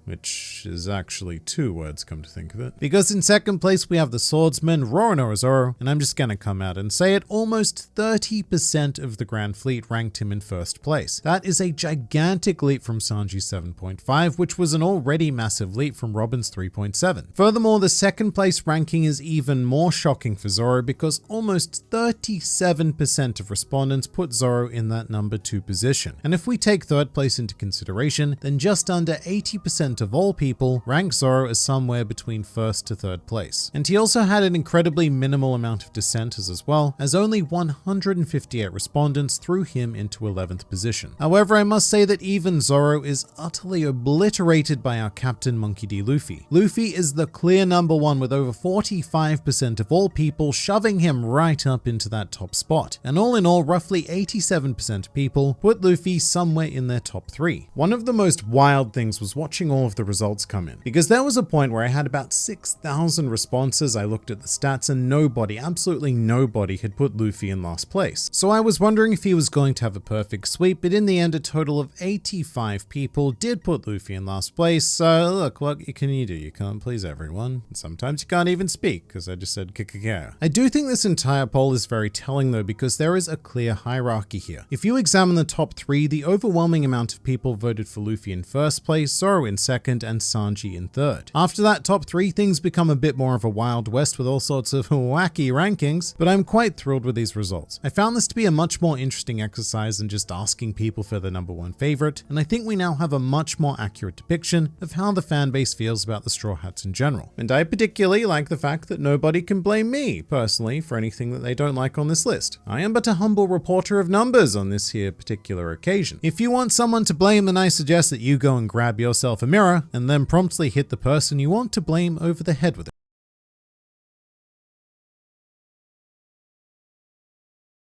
which is actually 2 words come to think of it. Because in second place we have the swordsman Roronoa Zoro, and I'm just gonna come out and say it, almost 30% of the Grand Fleet ranked him in first place. That is a gigantic leap from Sanji's 7.5, which was an already massive leap from Robin's 3.7. Furthermore, the second place ranking is even more shocking for Zoro because almost 37% of respondents put Zoro in that number 2 position. And if we take third place into consideration, then just under 80% of all people rank Zoro as somewhere between first to third place. And he also had an incredibly minimal amount of dissenters as well, as only 158 respondents threw him into 11th position. However, I must say that even Zoro is utterly obliterated by our captain Monkey D. Luffy. Luffy is the clear number 1 with over 45% of all people shoving him right up into that top spot. And all in all, roughly 87% of people put Luffy somewhere in their top 3. One of the most wild things was watching all of the results come in. Because there was a point where I had about 6,000 responses. I looked at the stats and nobody, absolutely nobody, had put Luffy in last place. So I was wondering if he was going to have a perfect sweep, but in the end a total of 85 people did put Luffy in last place. So look, what can you do? You can't please everyone. Sometimes you can't even speak, because I just said KKK. I do think this entire poll is very telling though, because there is a clear hierarchy here. If you examine the top 3, the overwhelming amount of people voted for Luffy in first place, Zoro in second, and Sanji in third. After that top 3, things become a bit more of a Wild West with all sorts of wacky rankings, but I'm quite thrilled with these results. I found this to be a much more interesting exercise than just asking people for their number 1 favorite, and I think we now have a much more accurate depiction of how the fan base feels about the Straw Hats in general. And I particularly like the fact that nobody can blame me, personally, for anything that they don't like on this list. I am but a humble reporter of numbers on this here particular occasion. If you want someone to blame, then I suggest that you go and grab yourself a mirror and then promptly hit the person you want to blame over the head with it.